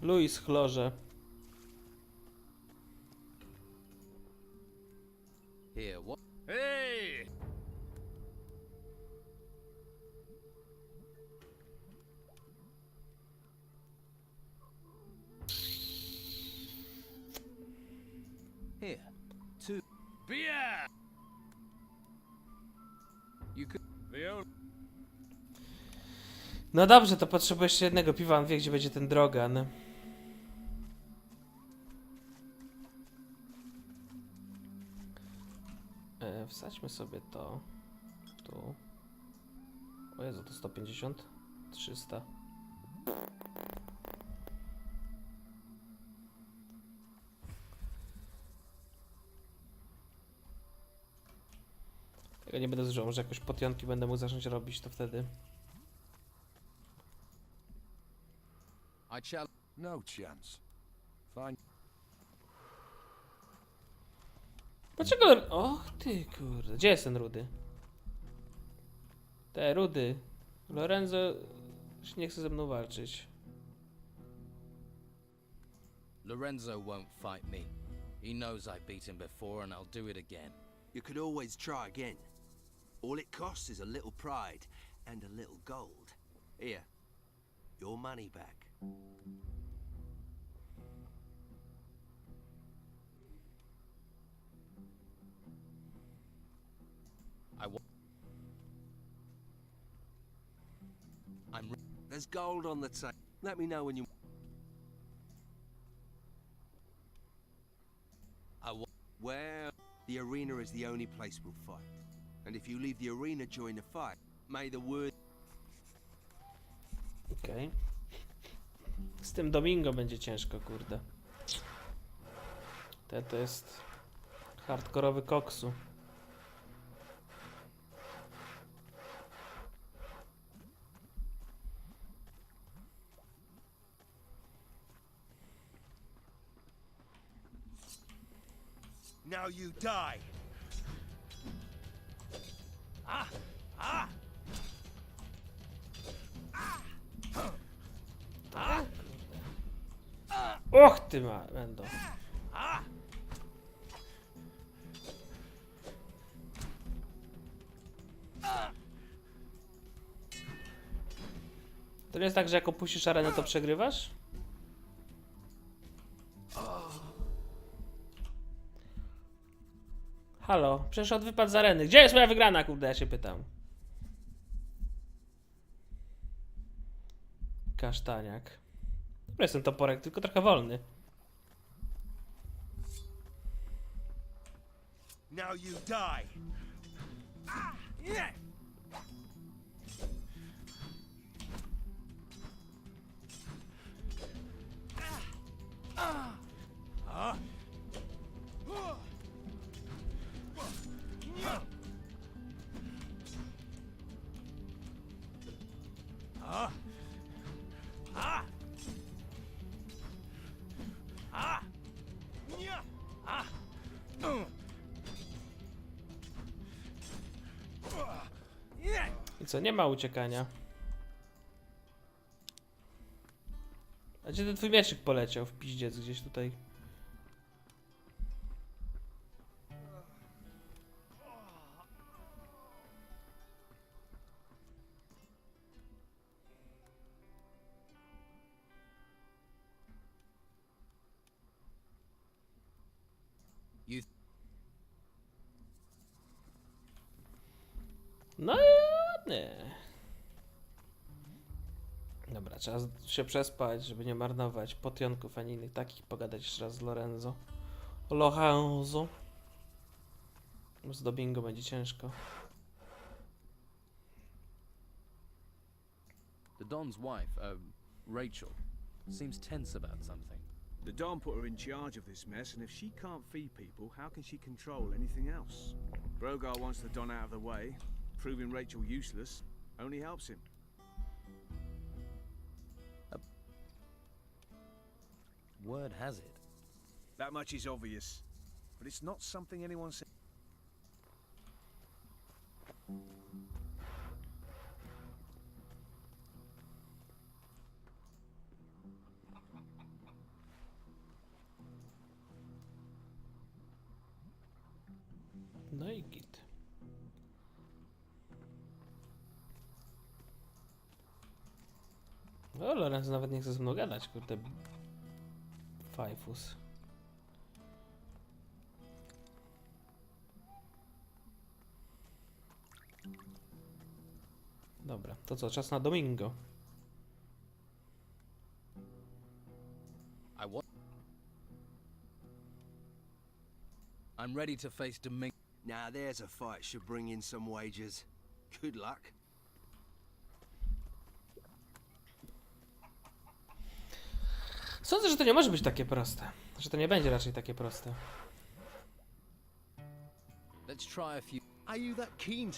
Luis chlorze. Here, what? Hey! Here, 2 Beer! You could. No dobrze, to potrzebuję jeszcze jednego piwa, on wie gdzie będzie ten drogan. Wsadźmy sobie to tu. O Jezu, to 150, 300. Tego nie będę zużył, może jakoś potionki będę mógł zacząć robić, to wtedy. I shall. No chance. Fine. Dlaczego... Och ty kurde, gdzie jest ten rudy? Te rudy. Lorenzo już nie chce ze mną walczyć. Lorenzo won't fight me. He knows I beat him before and I'll do it again. You could always try again. All it costs is a little pride and a little gold. Here, your money back. I want. There's gold on the table. Let me know when you... Well, the arena is the only place we'll fight. And if you leave the arena during the fight, may the word... Okej. Z tym Domingo będzie ciężko, kurde. To jest hardkorowy koksu. Now you die! Ah! Ah! Och ty ma, będą. To nie jest tak, że jak opuścisz arenę, to przegrywasz? Halo, przecież od wypad z areny. Gdzie jest moja wygrana, kurde, ja się pytam. Kasztaniak. Dobry jest ten toporek, tylko trochę wolny. Now you die! Ah! Yeah! I co, nie ma uciekania. A gdzie ten twój mieczyk poleciał w piździec gdzieś tutaj? No nie. Dobra, trzeba się przespać, żeby nie marnować potionków ani innych takich. Pogadać jeszcze raz z Lorenzo. Z Domingo będzie ciężko. The Don's wife, Rachel, seems tense about something. The Don put her in charge of this mess, and if she can't feed people, how can she control anything else? Brogar wants the Don out of the way. Proving Rachel useless only helps him. Word has it. That much is obvious, but it's not something anyone said. No i git. No, Lorenzo nawet nie chce ze mną gadać, kurde. Fajfus. Dobra, to co? Czas na Domingo. I'm ready to face Domingo. Now there's a fight should bring in some wages. Good luck. Sądzę, że to nie może być takie proste. Że to nie będzie raczej takie proste. Let's try a few. Are you that keen?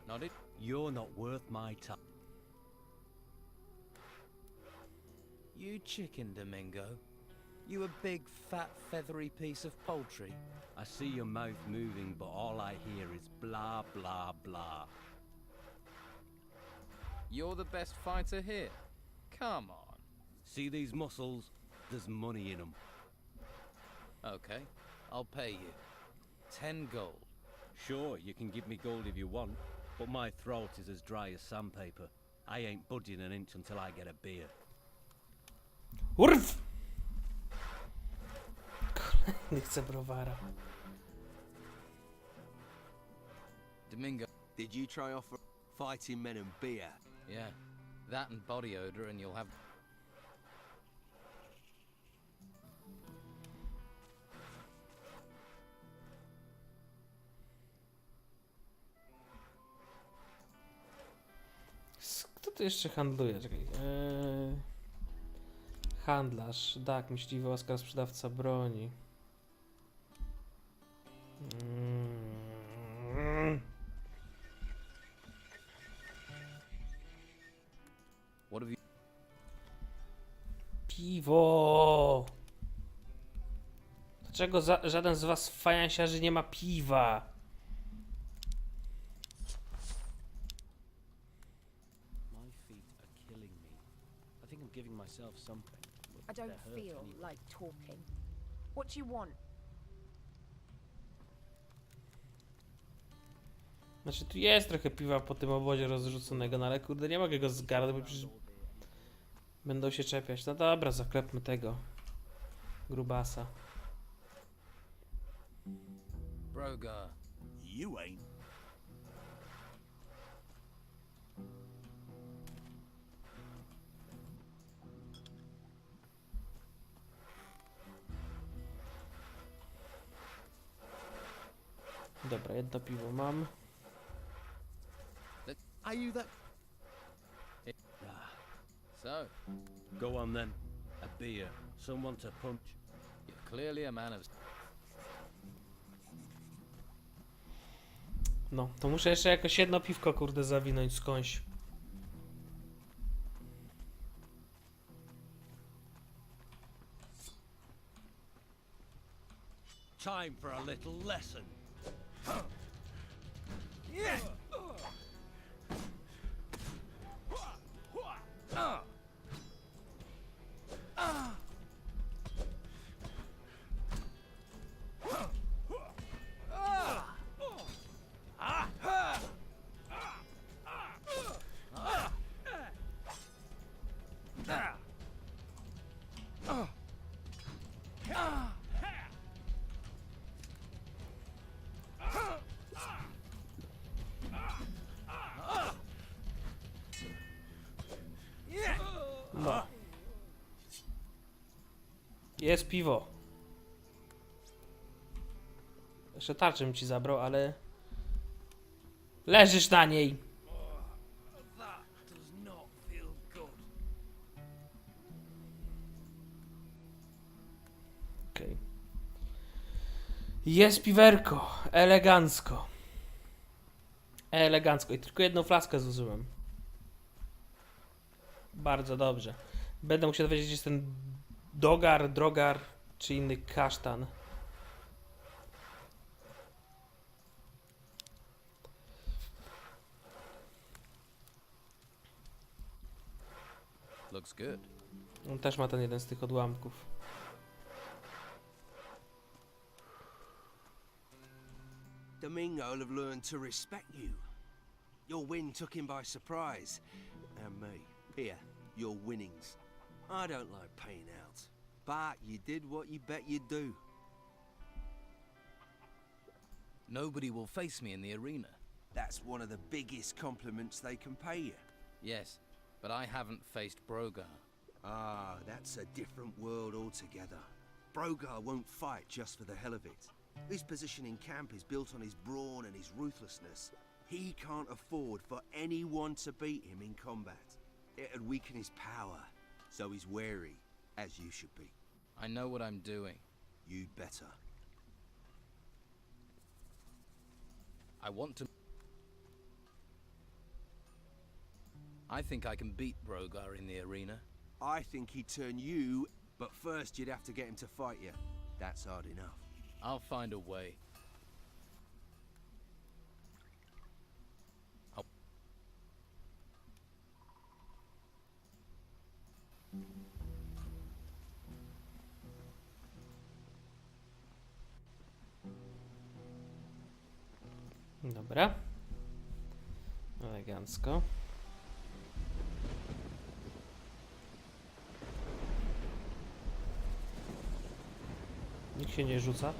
Not it. You're not worth my time. You chicken, Domingo. You a big, fat, feathery piece of poultry. I see your mouth moving, but all I hear is blah, blah, blah. You're the best fighter here. Come on. See these muscles? There's money in them. Okay, I'll pay you. 10 gold. Sure, you can give me gold if you want, but my throat is as dry as sandpaper. I ain't budging an inch until I get a beer. Urw! Nie chcę browara. Domingo. Did you try offer fighting men and beer? Yeah, that and body odor, and you'll have. Kto tu jeszcze handluje? Czekaj. Handlarz, Dak, myśliwy, Oskar, sprzedawca broni. What have you... Piwo! Dlaczego żaden z was fajansiarzy nie ma piwa? My feet are killing me. I think I'm giving myself something. I don't feel like talking. What do you want? Znaczy tu jest trochę piwa po tym obozie rozrzuconego, no ale kurde nie mogę go zgarnąć, bo przecież będą się czepiać. No dobra, zaklepmy tego grubasa. Brogar. You ain't. Dobra, jedno piwo mam. Are you that? So, Go on then. A beer. Someone to punch. you're clearly a man of... No, to muszę jeszcze jakoś jedno piwko kurde zawinąć skądś. Time for a little lesson. No. Jest piwo. Jeszcze tarczę bym ci zabrał, ale... Leżysz na niej! That does not feel good. Okej. Jest piwerko. Elegancko. Elegancko. I tylko jedną flaskę zużyłem. Bardzo dobrze. Będę musiał dowiedzieć, gdzie jest ten dogar, drogar, czy inny kasztan. Looks good. On też ma ten jeden z tych odłamków. Domingo will have learned to respect you. Your win took him by surprise. And me. Here, your winnings. I don't like paying out. But you did what you bet you'd do. Nobody will face me in the arena. That's one of the biggest compliments they can pay you. Yes, but I haven't faced Brogar. Ah, that's a different world altogether. Brogar won't fight just for the hell of it. His position in camp is built on his brawn and his ruthlessness. He can't afford for anyone to beat him in combat. It'd weaken his power, so he's wary, as you should be. I know what I'm doing. You'd better. I want to... I think I can beat Brogar in the arena. I think he'd turn you, but first you'd have to get him to fight you. That's hard enough. I'll find a way. Dobra. Elegancko. Nikt się nie rzuca.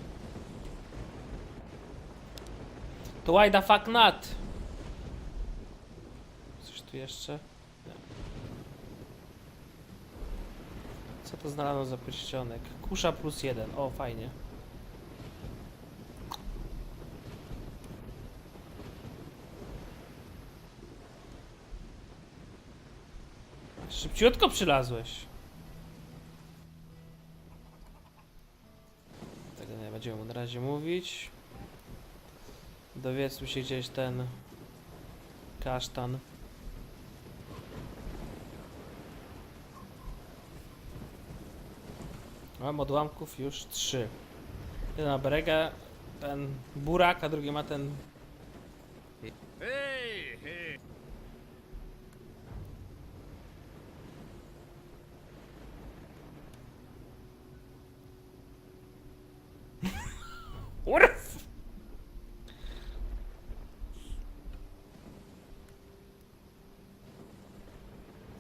To why the fuck not? tu jeszcze? Nie. Co to znalazło za pierścionek? Kusza +1. O, fajnie. Szybciutko przylazłeś. Tego nie będziemy mu na razie mówić. Dowiedzmy się gdzieś ten kasztan. Mam odłamków już 3. Jeden ma berega, ten burak, a drugi ma ten... Hey, hey. Urf!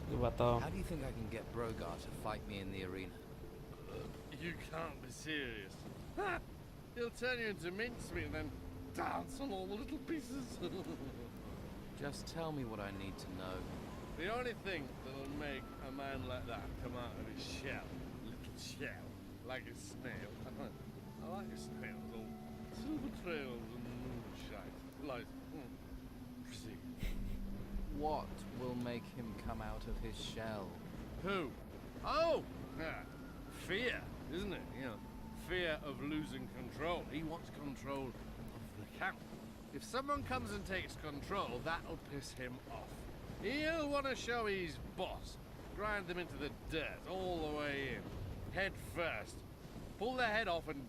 Chyba to... How do you think I can get Brogar to fight me in the arena? You can't be serious. Ha! He'll turn you into mincemeat and then dance on all the little pieces. Just tell me what I need to know. The only thing that'll make a man like that come out of his shell, little shell, like a snail. I like snails, all silver trails and moonshine. Like, proceed. What will make him come out of his shell? Who? Oh! Yeah. Fear, isn't it? You know, fear of losing control. He wants control of the camp. If someone comes and takes control, that'll piss him off. He'll want to show he's boss. Grind them into the dirt all the way in. Head first. Pull their head off and,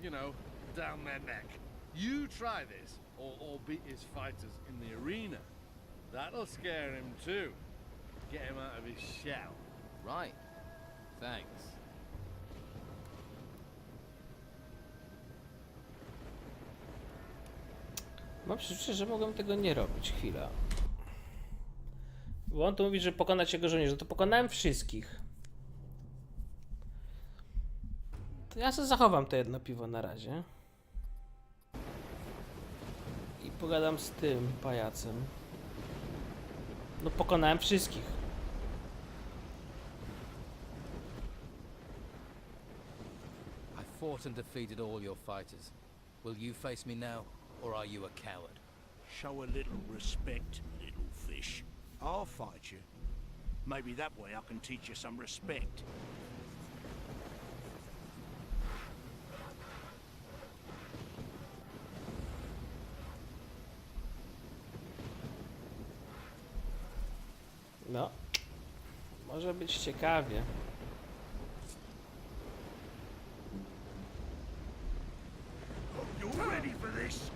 you know, down their neck. You try this, or beat his fighters in the arena. That'll scare him too. Get him out of his shell. Right. Thanks. Mam przeczucie, że mogłem tego nie robić. Chwila. Bo on tu mówi, że pokonać jego żołnierzy. To pokonałem wszystkich. To ja sobie zachowam to jedno piwo na razie. I pogadam z tym pajacem. No pokonałem wszystkich. I fought and defeated all your fighters. Will you face me now, or are you a coward? Show a little respect, little fish. I'll fight you. Maybe that way I can teach you some respect. No. Może być ciekawie. You ready for this?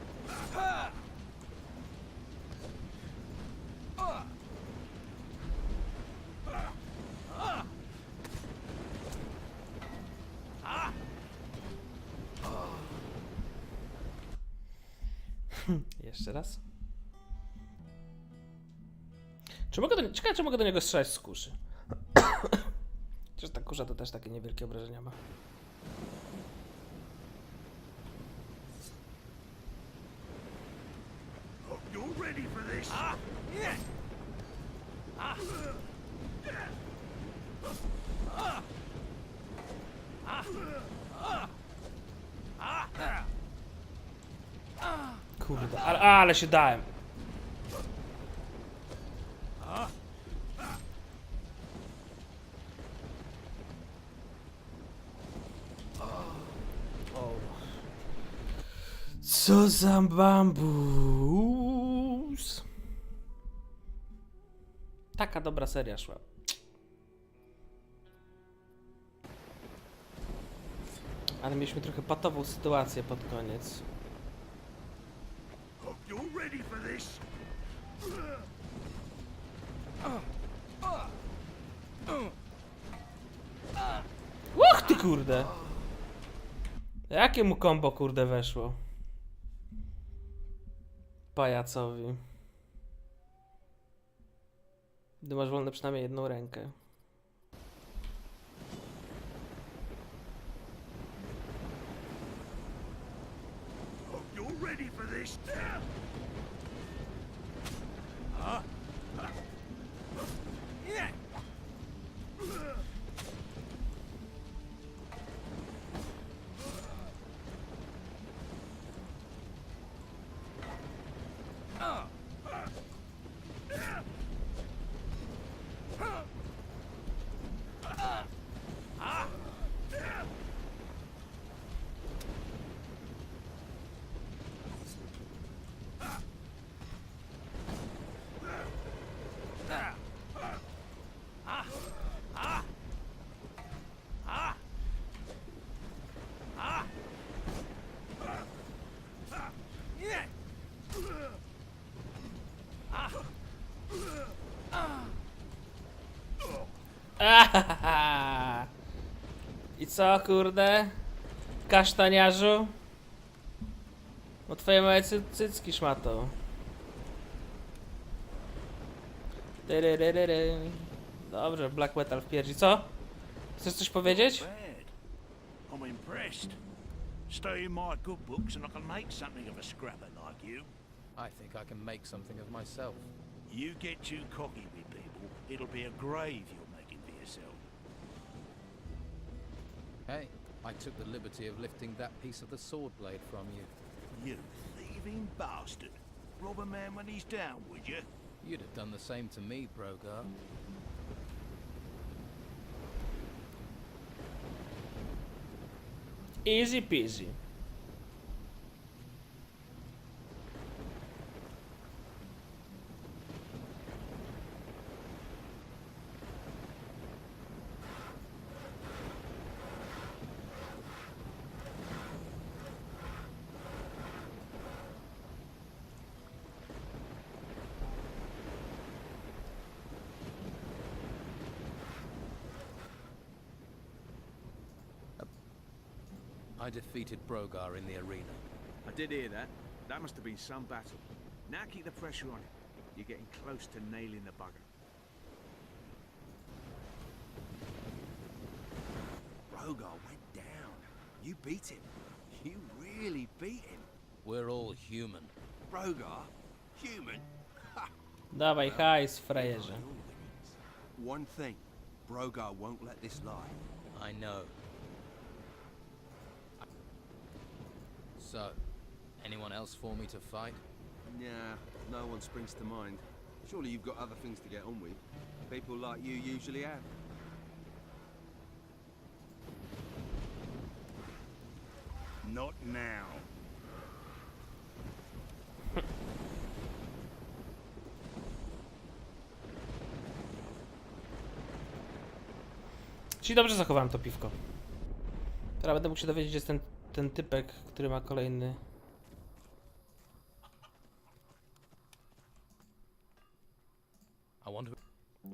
Jeszcze raz. Czy mogę do, ciekawe, czy mogę do niego strzelać z kuszy? Chociaż ta kusza to też takie niewielkie obrażenia ma. You ready for this? Kurde, ale się dałem. Co za bambus. Taka dobra seria szła. Ale mieliśmy trochę patową sytuację pod koniec. You ready for this? Uch ty kurde. Jakie mu kombo kurde weszło? Pajacowi. Gdy masz wolne przynajmniej jedną rękę. You ready for this? Ahaha. I co, kurde? Kasztaniarzu? No twoje małe cycki szmato. Tyryryryry. Dobrze, black metal w piersi. Co? Chcesz coś powiedzieć? I'm impressed. Study my good books and I can make something of a scrapper like you. I think I can make something of myself. You get too cocky with people, it'll be a grave you're making for yourself. Hey, I took the liberty of lifting that piece of the sword blade from you. You thieving bastard. Rob a man when he's down, would you? You'd have done the same to me, Brogar. Easy peasy. I defeated Brogar in the arena. I did hear that. That must have been some battle. Now keep the pressure on him. You're getting close to nailing the bugger. Brogar went down. You beat him. You really beat him. We're all human. Brogar? Human? Dawaj hajs, frajerze. One thing. Brogar won't let this lie. I know. So, anyone else for me to fight? Nah, no one springs to mind. Surely you've got other things to get on with. People like you usually have. Not now. Czyli dobrze zachowałem to piwko. Teraz będę mógł się dowiedzieć, gdzie jest ten typek, który ma kolejny...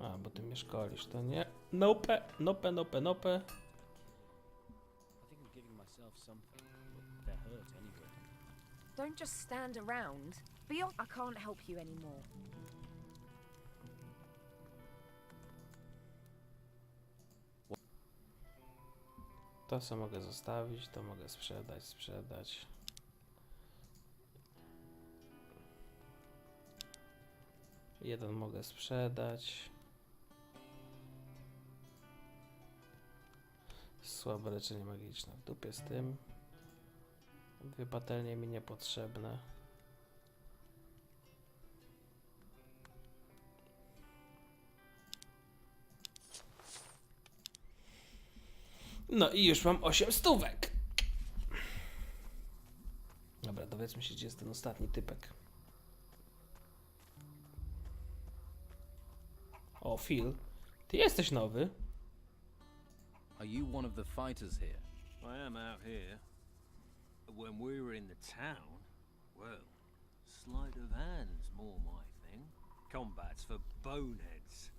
A, bo ty mnie szkolisz, to nie. Nope, nope, nope, nope. Don't just stand around. Be off. I can't help you anymore. To co mogę zostawić, to mogę sprzedać. Jeden mogę sprzedać. Słabe leczenie magiczne. W dupie z tym. Dwie patelnie mi niepotrzebne. No i już mam 8 stówek. Dobra, dowiedzmy się, gdzie jest ten ostatni typek. O, Phil. Ty jesteś nowy. Are you one of the fighters here? I am out here. When we were in the town, well, sleight of hand's more my thing. Combat's for boneheads.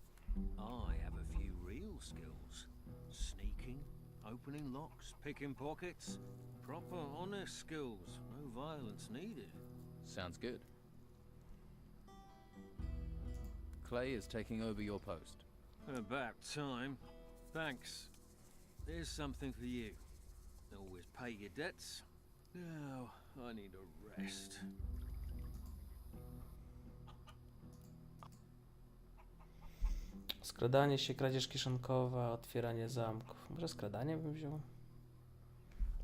I have a few real skills. Sneaking, opening locks, picking pockets. Proper, honest skills. No violence needed. Sounds good. Clay is taking over your post. About time. Thanks. There's something for you. Always pay your debts. Now, I need a rest. Skradanie się, kradzież kieszonkowa, otwieranie zamków. Może skradanie bym wziął?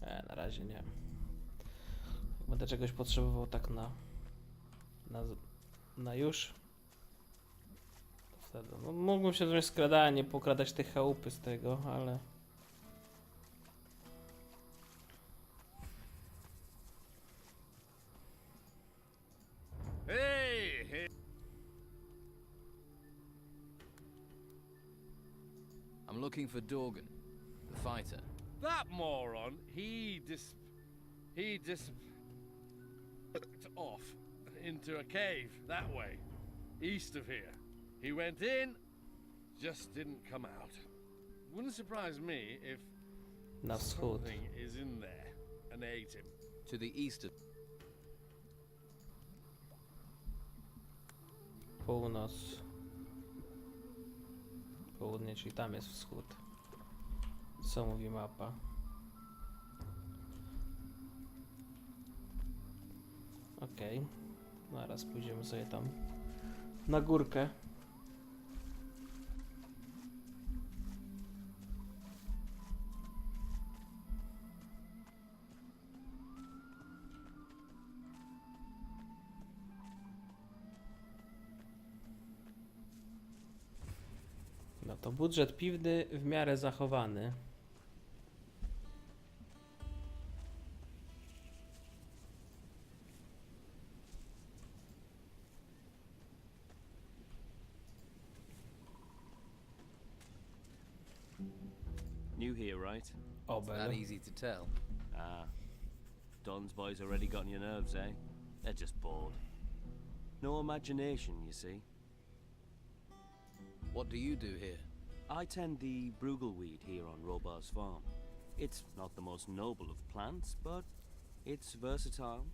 Nie, na razie nie. Jak będę czegoś potrzebował tak na już. To wtedy. No, mógłbym się wziąć skradanie, pokradać te chałupy z tego, ale... Hey, hey. I'm looking for Dorgan, the fighter. That moron, he off into a cave that way, east of here. He went in, just didn't come out. Wouldn't surprise me if Na wschód. something is in there and ate him. To the east of... Północ. Południe, czyli tam jest wschód. Co mówi mapa? Okej. Zaraz pójdziemy sobie tam na górkę. No to budżet piwny w miarę zachowany. New here, right? Oh, It's not easy to tell. Ah. Don's boys already got on your nerves, eh? They're just bored. No imagination, you see. What do you do here? I tend the bruggelweed here on Robar's farm. It's not the most noble of plants, but it's versatile.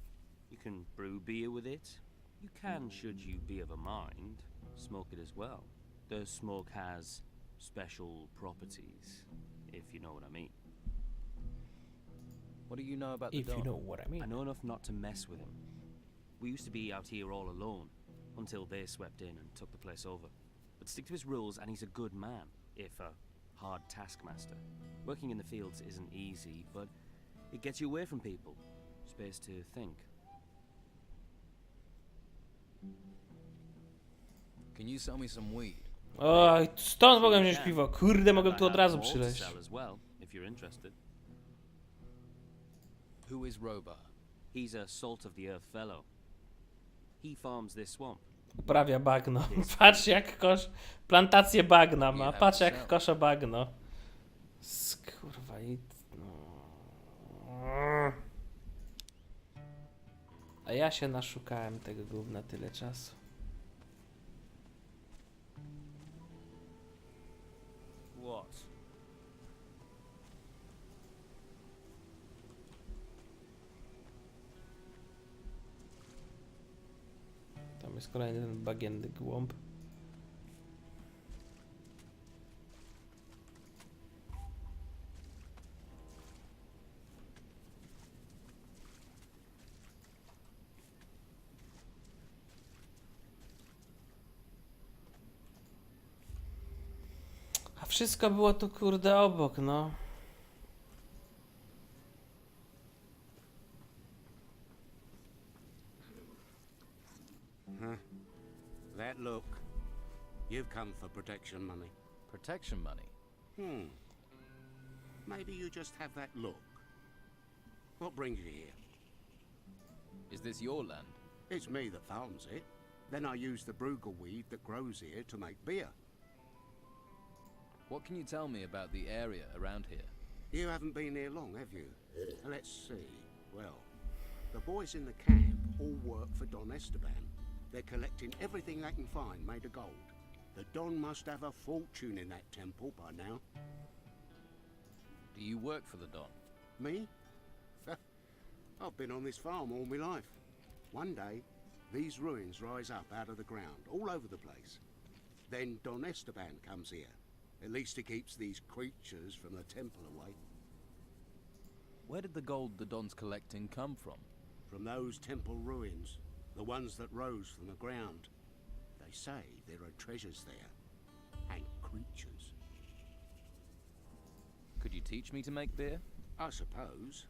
You can brew beer with it. You can, should you be of a mind, smoke it as well. The smoke has special properties, if you know what I mean. What do you know about the If Don? you know what I mean. I know enough not to mess with him. We used to be out here all alone, until they swept in and took the place over. But stick to his rules and he's a good man, if a hard taskmaster. Working in the fields isn't easy, but it gets you away from people. Space to think. Can you sell me some weed? Oj, stąd mogę wziąć piwo. Kurde, mogę tu od razu przyleść. As well, if you're interested. Who is Robar? He's a salt of the earth fellow. He farms this swamp. Uprawia bagno. Patrz jak plantację bagna ma. Patrz jak kosza bagno. Skurwa i... A ja się naszukałem tego gówna tyle czasu. What? Tam jest kolejny ten bagienny głąb. A wszystko było tu kurde obok, no. Huh. That look. You've come for protection money. Protection money? Maybe you just have that look. What brings you here? Is this your land? It's me that farms it. Then I use the bruggelweed that grows here to make beer. What can you tell me about the area around here? You haven't been here long, have you? Let's see. Well, the boys in the camp all work for Don Esteban. They're collecting everything they can find made of gold. The Don must have a fortune in that temple by now. Do you work for the Don? Me? I've been on this farm all my life. One day, these ruins rise up out of the ground, all over the place. Then Don Esteban comes here. At least he keeps these creatures from the temple away. Where did the gold the Don's collecting come from? From those temple ruins, the ones that rose from the ground. They say there are treasures there, and creatures. Could you teach me to make beer? I suppose.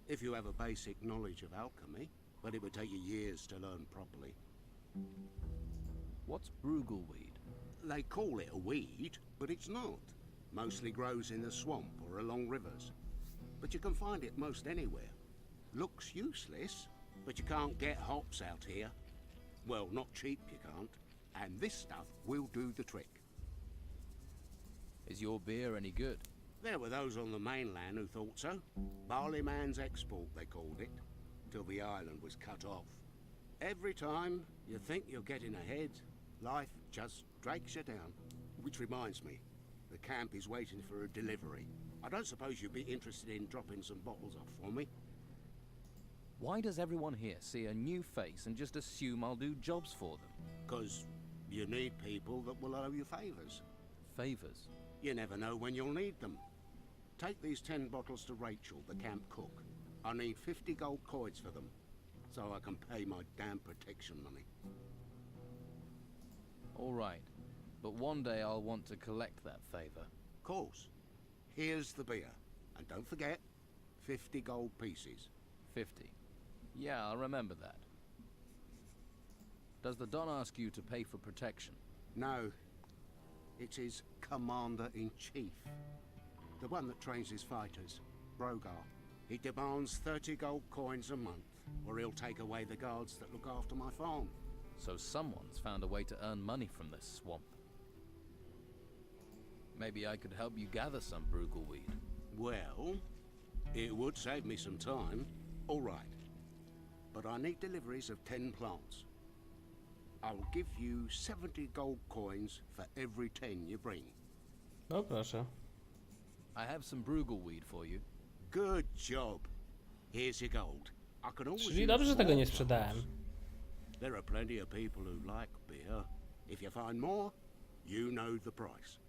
If you have a basic knowledge of alchemy, but it would take you years to learn properly. What's bruggelweed? They call it a weed, but it's not. Mostly grows in the swamp or along rivers. But you can find it most anywhere. Looks useless, but you can't get hops out here. Well, not cheap you can't. And this stuff will do the trick. Is your beer any good? There were those on the mainland who thought so. Barleyman's export, they called it, till the island was cut off. Every time you think you're getting ahead, life just drags you down. Which reminds me, The camp is waiting for a delivery. I don't suppose you'd be interested in dropping some bottles off for me? Why does everyone here see a new face and just assume I'll do jobs for them? 'Cause you need people that will owe you favours. Favours? You never know when you'll need them. Take these 10 bottles to Rachel, the camp cook. I need 50 gold coins for them, so I can pay my damn protection money. All right, but one day I'll want to collect that favour. Course. Here's the beer. And don't forget, 50 gold pieces. 50. Yeah, I'll remember that. Does the Don ask you to pay for protection? No. It's his commander-in-chief. The one that trains his fighters, Brogar. He demands 30 gold coins a month, or he'll take away the guards that look after my farm. So someone's found a way to earn money from this swamp. Maybe I could help you gather some brugleweed. Well, it would save me some time. All right. But I need deliveries of 10 plants. I'll give you 70 gold coins for every 10 you bring. No proszę. I have some brugleweed for you. Good job. Here's your gold. I can always Czyli use dobrze, że tego more nie sprzedałem. plants. There are plenty of people who like beer. If you find more, you know the price.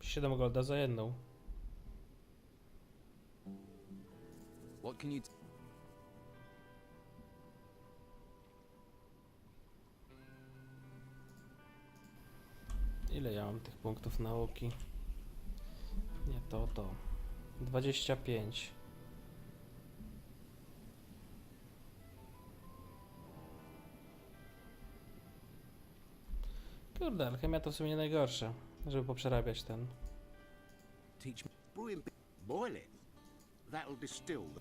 7 golda za jedną. What can you... Ile ja mam tych punktów nauki? Nie, to. 25. Kurde, alchemia to w sumie nie najgorsze, żeby poprzerabiać ten. Teach me. Boil it. That'll distill the...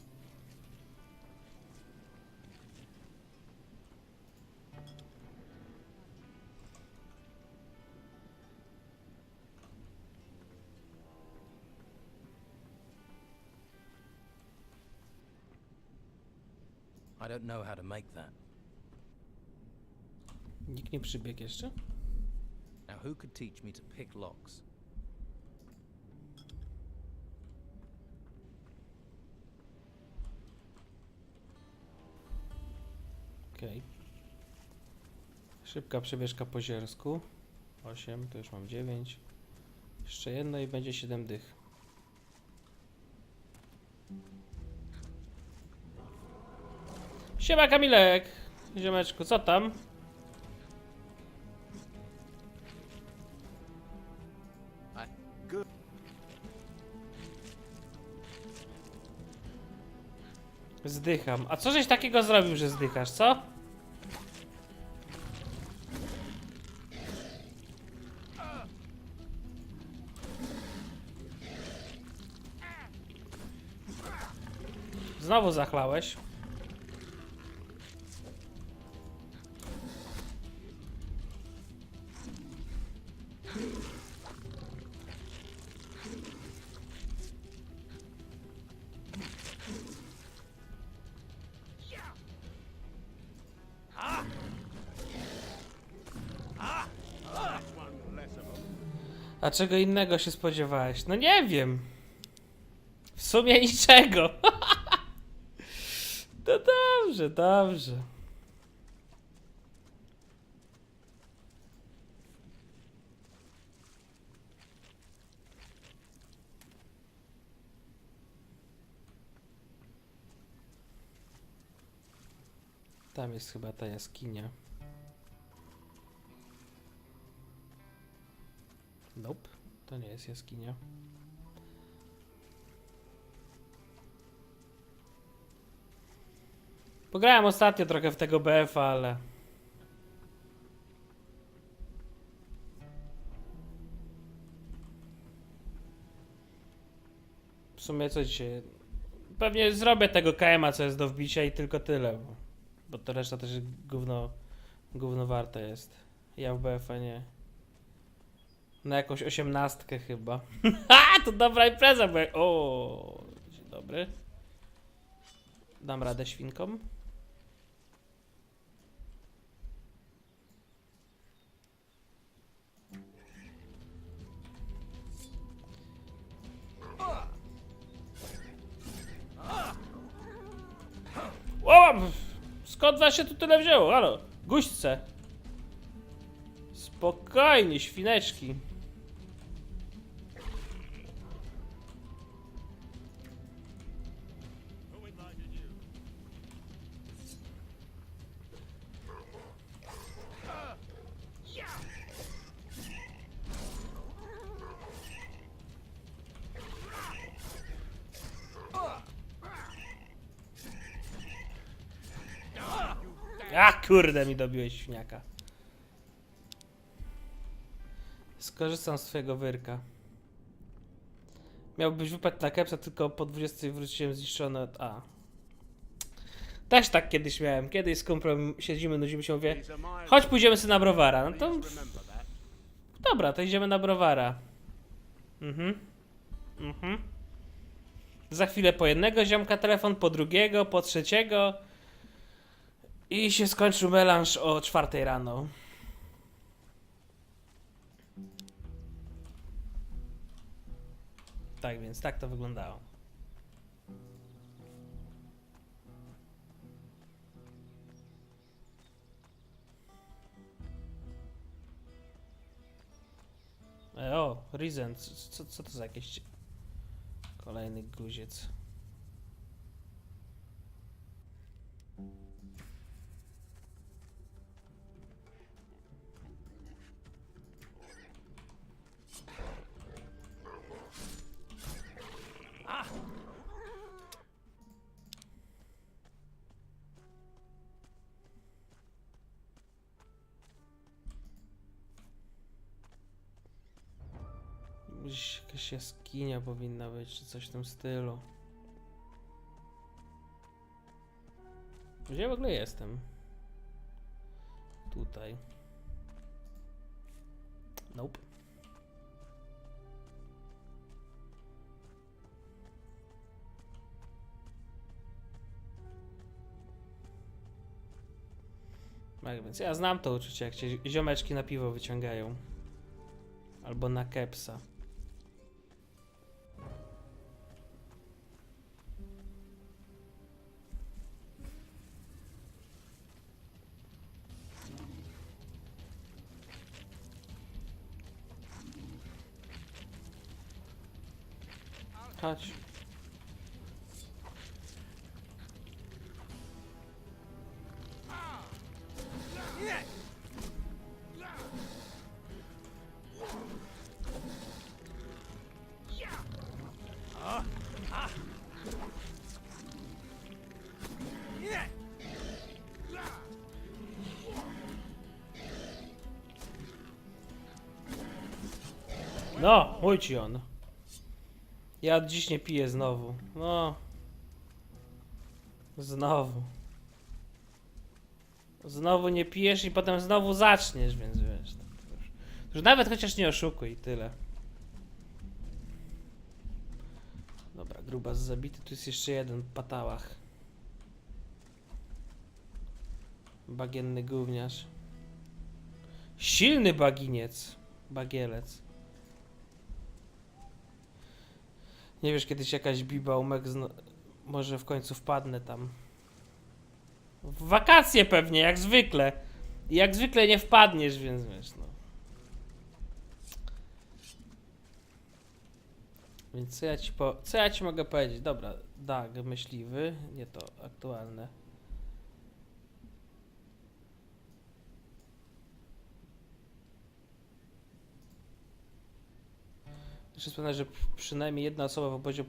I don't know how to make that. Nikt nie przybiegł jeszcze? Now who could teach me to pick locks? Okej. Szybka przebieżka po ziersku. 8, to już mam 9. Jeszcze jedno i będzie 7 dych. Siema Kamilek! Ziomeczku, co tam? Zdycham. A co żeś takiego zrobił, że zdychasz, co? Znowu zachlałeś. A czego innego się spodziewałeś? No nie wiem. W sumie niczego. To dobrze, dobrze. Tam jest chyba ta jaskinia. Nope, to nie jest jaskinia. Pograłem ostatnio trochę w tego BF-a, ale... W sumie co dzisiaj... Pewnie zrobię tego KM-a, co jest do wbicia i tylko tyle. Bo to reszta też gówno warte jest. Ja w BF-a nie. Na jakąś 18 chyba. Ha! To dobra impreza, bo... O, dzień dobry. Dam radę świnkom. O! Skąd was się tu tyle wzięło? Halo, guźce. Spokojnie, świneczki. A kurde, mi dobiłeś świniaka. Skorzystam z twojego wyrka. Miałbyś wypaść na kepsa, tylko po 20 wróciłem zniszczony od A. Też tak kiedyś miałem. Kiedyś z kumplem siedzimy, nudzimy się, mówię, chodź pójdziemy sobie na browara. No to... Dobra, to idziemy na browara. Za chwilę po jednego ziomka telefon, po drugiego, po trzeciego. I się skończył melanż o 4 rano. Tak więc, tak to wyglądało. O, Risen, co to za jakiś kolejny guziec? Gdzieś jakaś jaskinia powinna być, czy coś w tym stylu. Gdzie w ogóle jestem? Tutaj. Nope. Tak więc ja znam to uczucie, jak cię ziomeczki na piwo wyciągają. Albo na kepsa. Chodź. No, mój ci on. Ja od dziś nie piję znowu. No. Znowu. Znowu nie pijesz i potem znowu zaczniesz, więc wiesz. Już nawet chociaż nie oszukuj, tyle. Dobra, grubas zabity. Tu jest jeszcze jeden patałach. Bagienny gówniarz. Silny baginiec. Bagielec. Nie wiesz, kiedyś jakaś biba umek może w końcu wpadnę tam. W wakacje pewnie, jak zwykle. I jak zwykle nie wpadniesz, więc wiesz, no. Więc co ja ci mogę powiedzieć? Dobra, Dag, myśliwy. Nie to aktualne. Jeszcze wspomnę, że przynajmniej jedna osoba w obozie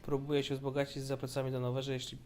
próbuje się wzbogacić za plecami do nowe, że jeśli...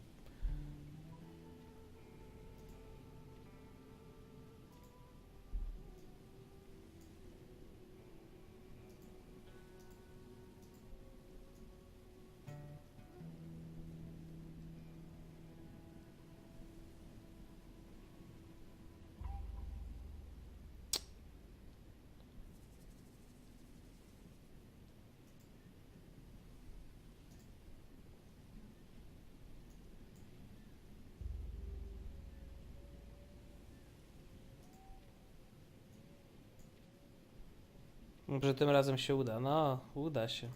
Może tym razem się uda. No, uda się.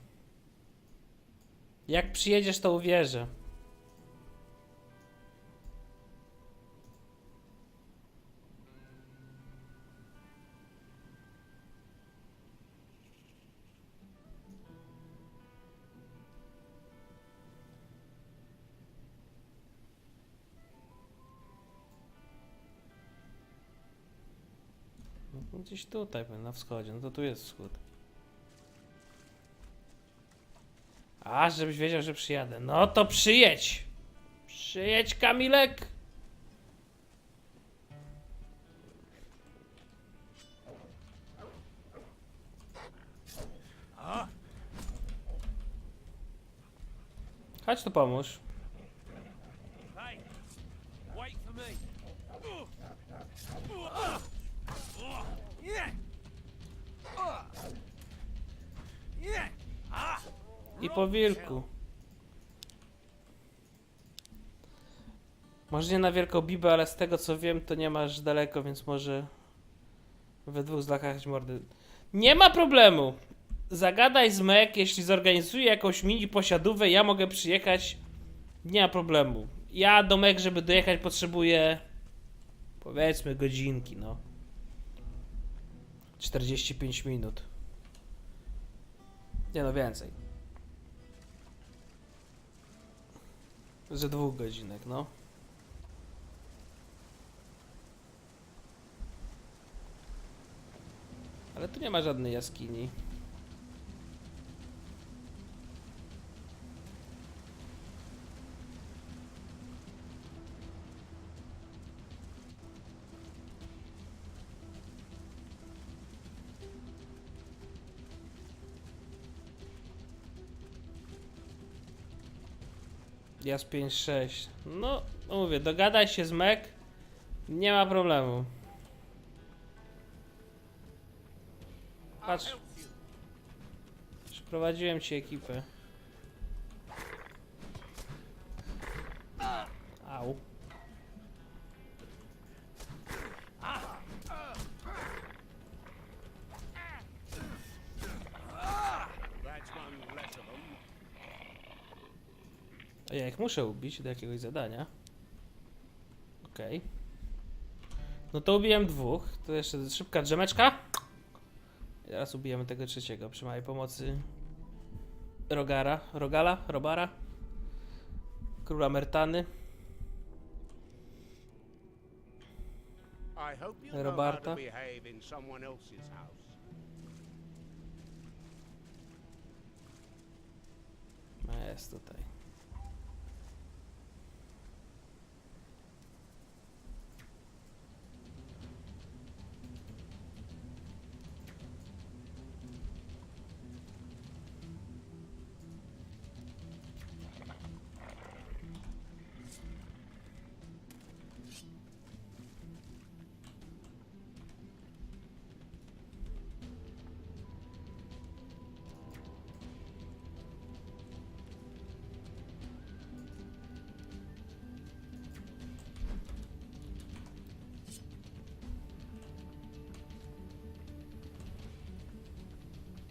Jak przyjedziesz, to uwierzę. Gdzieś tutaj, na wschodzie. No to tu jest wschód. A, żebyś wiedział, że przyjadę. No to przyjedź! Przyjedź, Kamilek! Chodź tu pomóż. Hey, wait for me. I po wilku. Może nie na wielką bibę, ale z tego co wiem, to nie masz daleko, więc może we dwóch zlakach mordy. Nie ma problemu! Zagadaj z Mek, jeśli zorganizuje jakąś mini posiadówę, ja mogę przyjechać. Nie ma problemu. Ja do Mek, żeby dojechać, potrzebuję powiedzmy godzinki, no. 45 minut. Nie no, więcej. Ze 2 godzinek, no. Ale tu nie ma żadnej jaskini. Jest 5-6. No, mówię, dogadaj się z Mek. Nie ma problemu. Patrz. Przyprowadziłem ci ekipę. Au. A ja ich muszę ubić do jakiegoś zadania. Okej. No to ubiłem 2. To jeszcze szybka drzemeczka. I teraz ubijemy tego trzeciego przy mojej pomocy Robara, króla Mertany. I hope you know how Roberta. to behave in someone else's house. Jest tutaj.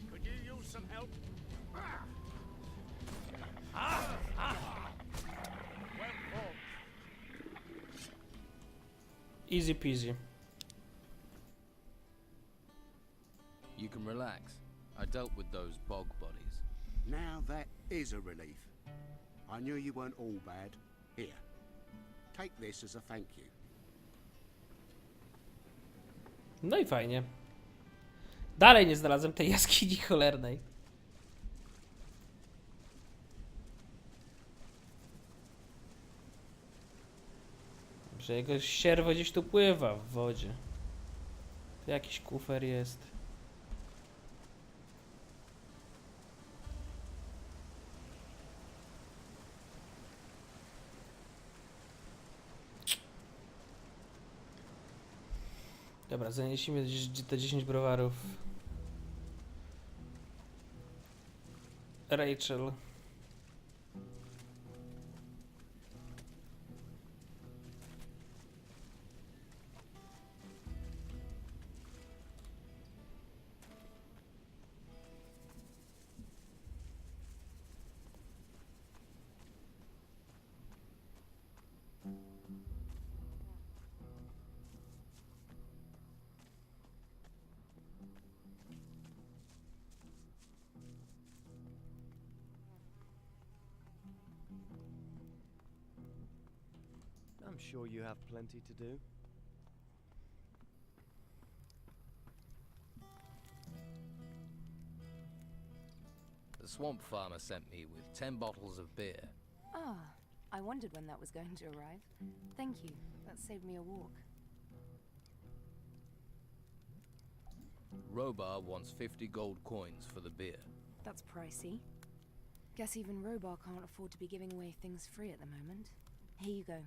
Could you use some help? Well fought. Easy peasy. You can relax. I dealt with those bog bodies. Now that is a relief. I knew you weren't all bad. Here, take this as a thank you. No i fajnie. Dalej nie znalazłem tej jaskini cholernej. Że jego sierwo gdzieś tu pływa w wodzie. Tu jakiś kufer jest. Dobra, zanieśmy te 10 browarów. Rachel. I'm sure you have plenty to do. The swamp farmer sent me with 10 bottles of beer. Ah, I wondered when that was going to arrive. Thank you. That saved me a walk. Robar wants 50 gold coins for the beer. That's pricey. Guess even Robar can't afford to be giving away things free at the moment. Here you go.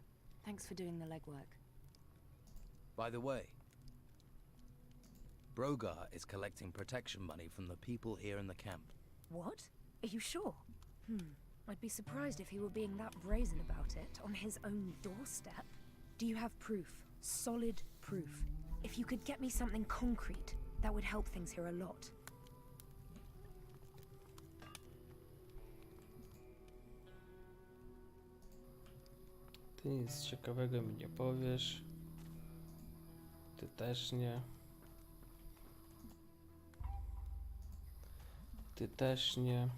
Thanks for doing the legwork. By the way, Brogar is collecting protection money from the people here in the camp. What? Are you sure? I'd be surprised if he were being that brazen about it on his own doorstep. Do you have proof? Solid proof? If you could get me something concrete, that would help things here a lot. Ty nic ciekawego mi nie powiesz. Ty też nie. Ty też nie.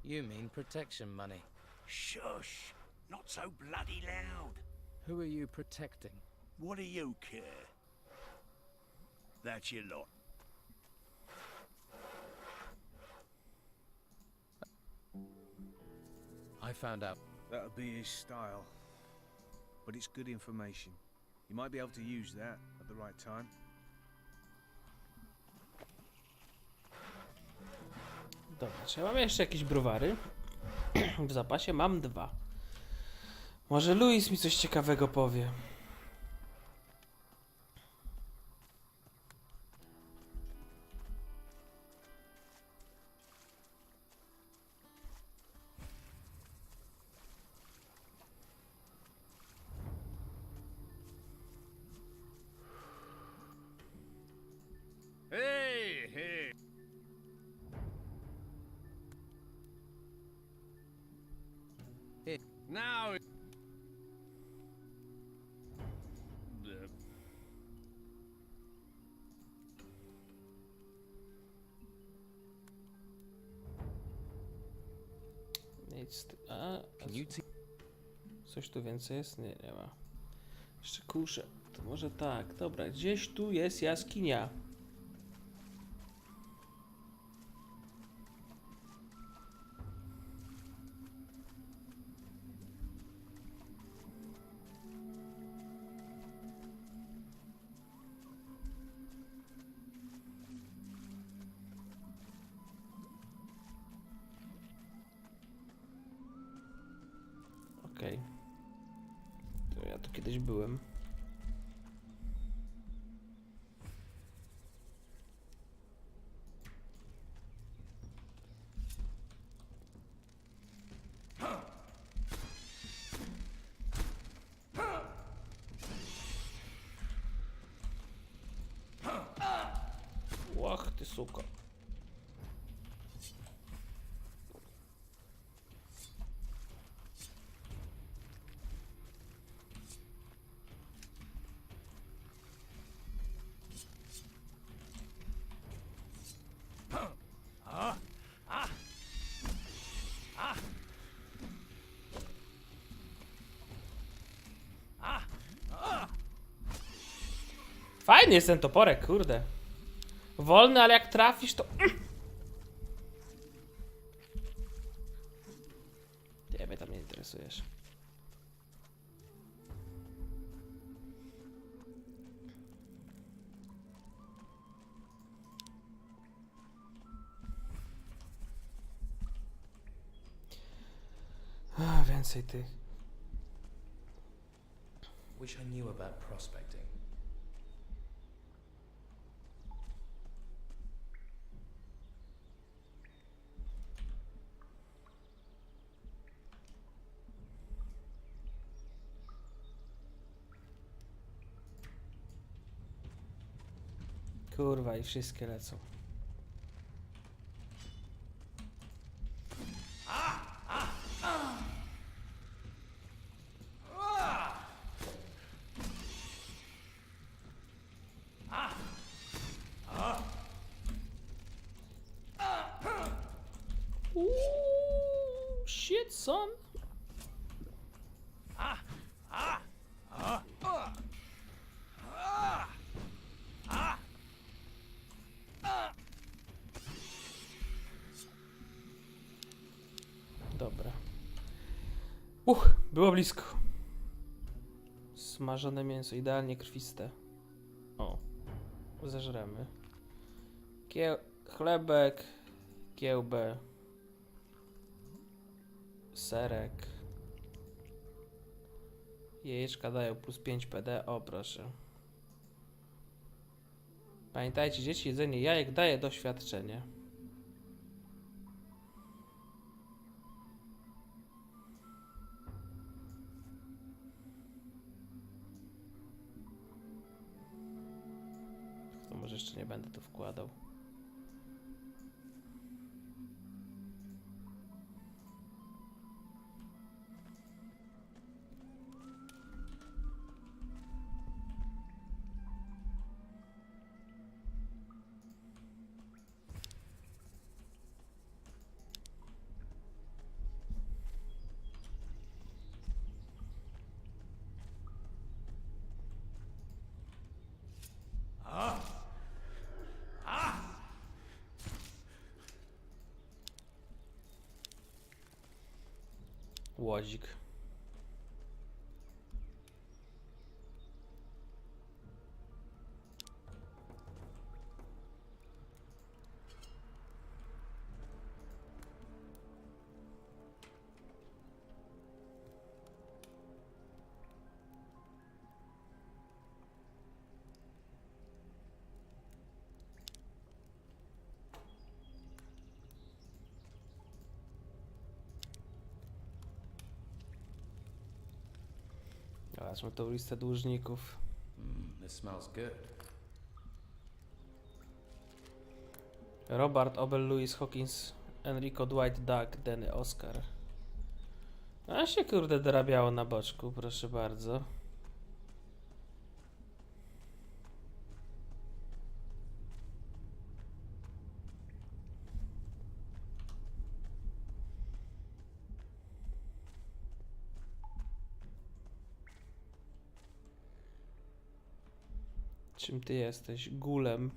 You mean protection money? Shush! Not so bloody loud. Who are you protecting? What do you care? That's your lot. I found out. That'll be his style. But it's good information. You might be able to use that at the right time. Dobra, czy ja mam jeszcze jakieś browary? W zapasie mam 2. Może Louis mi coś ciekawego powie. Hey, hey. Hey. Now. Nic. Coś tu więcej jest? Nie, nie ma. Jeszcze kusze. To może tak. Dobra, gdzieś tu jest jaskinia. Okej. To ja tu kiedyś byłem. Łach ty suko. Fajny jest ten toporek, kurde. Wolny, ale jak trafisz, to... Ty mnie tam nie interesujesz. Więcej tych. Wish I knew about prospecting. Kurwa, i wszystkie lecą. Shit, son. Dobra. Było blisko. Smażone mięso, idealnie krwiste. O, zeżremy. Chlebek, kiełbę, serek. Jajeczka dają plus 5 PD, o proszę. Pamiętajcie, dzieci, jedzenie jajek daje doświadczenie. To może jeszcze nie będę tu wkładał. Łozik. Zobaczmy tą listę dłużników. This smells good. Robert, Obel, Louis, Hawkins, Enrico, Dwight, Doug, Denny, Oscar. A się kurde dorabiało na boczku, proszę bardzo. Czym ty jesteś? Gulem.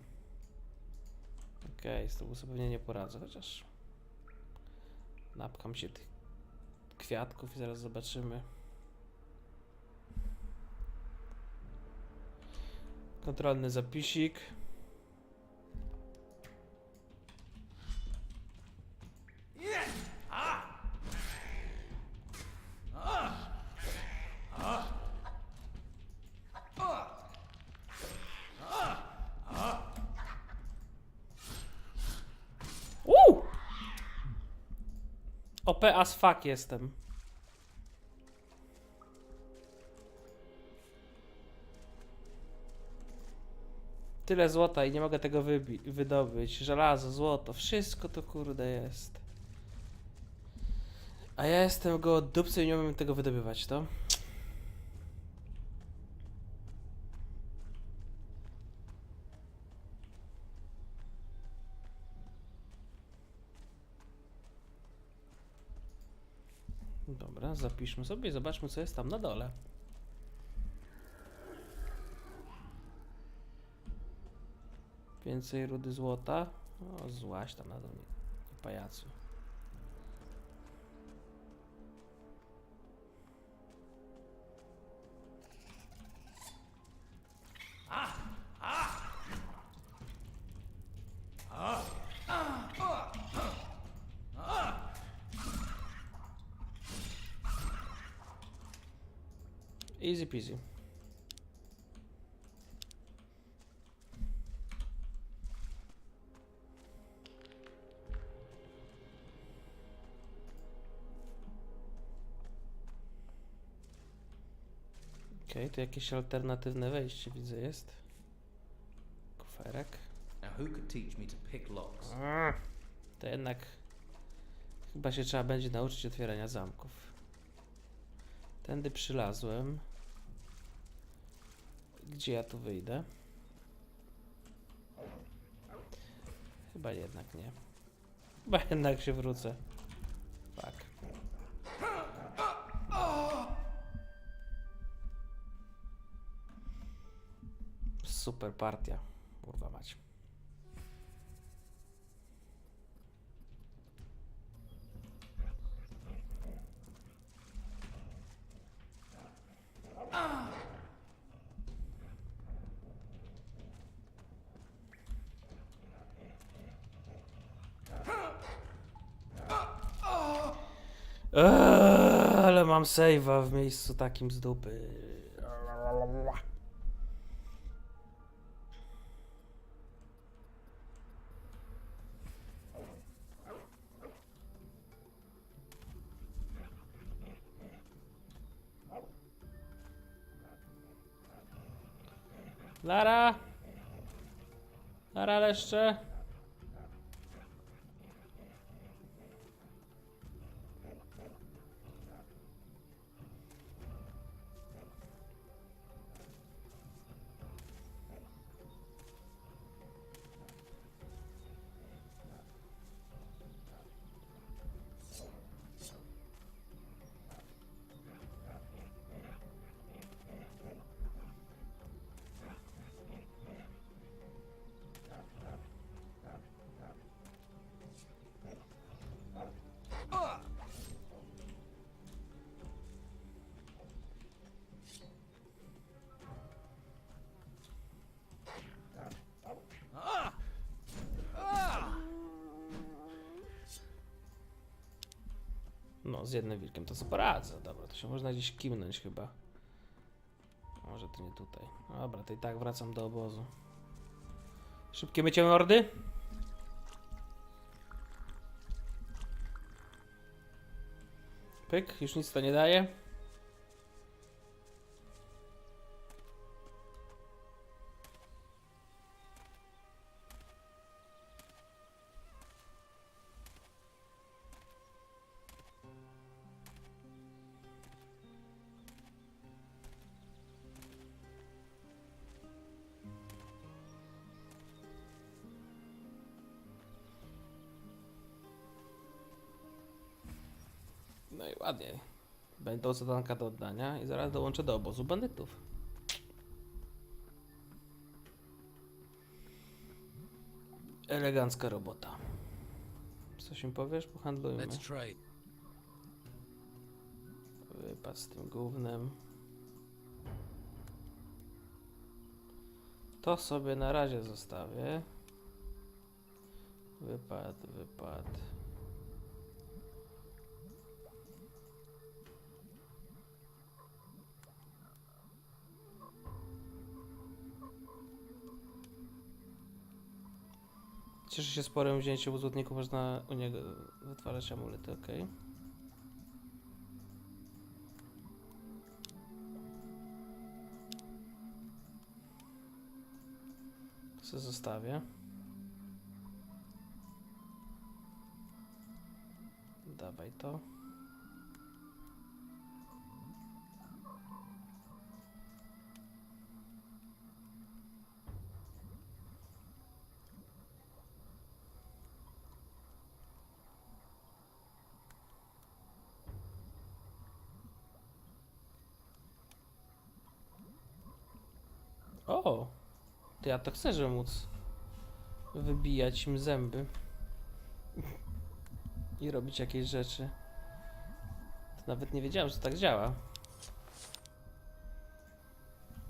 Okej, z tobą sobie pewnie nie poradzę, chociaż napcham się tych kwiatków i zaraz zobaczymy. Kontrolny zapisik. OP as fuck jestem. Tyle złota i nie mogę tego wydobyć. Żelazo, złoto, wszystko to kurde jest. A ja jestem go od dupcy i nie umiem tego wydobywać, to? Dobra, zapiszmy sobie i zobaczmy, co jest tam na dole. Więcej rudy złota. O, złaś tam na dole, pajacu. Easy peasy. Okej, tu jakieś alternatywne wejście widzę jest. Kuferek. Now who could teach me to pick locks? To jednak chyba się trzeba będzie nauczyć otwierania zamków. Tędy przylazłem. Gdzie ja tu wyjdę? Chyba jednak nie. Chyba jednak się wrócę. Fuck. Super partia. Kurwa mać. Ale mam save'a w miejscu takim z dupy. Lara! Lara jeszcze! No, z jednym wilkiem to sobie poradzę. Dobra, to się można gdzieś kimnąć chyba. Może to nie tutaj. Dobra, to i tak wracam do obozu. Szybkie mycie mordy. Pyk, już nic to nie daje. No i ładnie. Będą zadanka do oddania i zaraz dołączę do obozu bandytów. Elegancka robota. Coś mi powiesz? Pohandlujmy. Wypad z tym gównem. To sobie na razie zostawię. Wypad. Cieszę się sporym wzięciem u złotniku, można u niego wytwarzać amulety, ok. To sobie zostawię. Dawaj to. O! To ja to chcę, żeby móc wybijać im zęby i robić jakieś rzeczy. To nawet nie wiedziałem, że tak działa.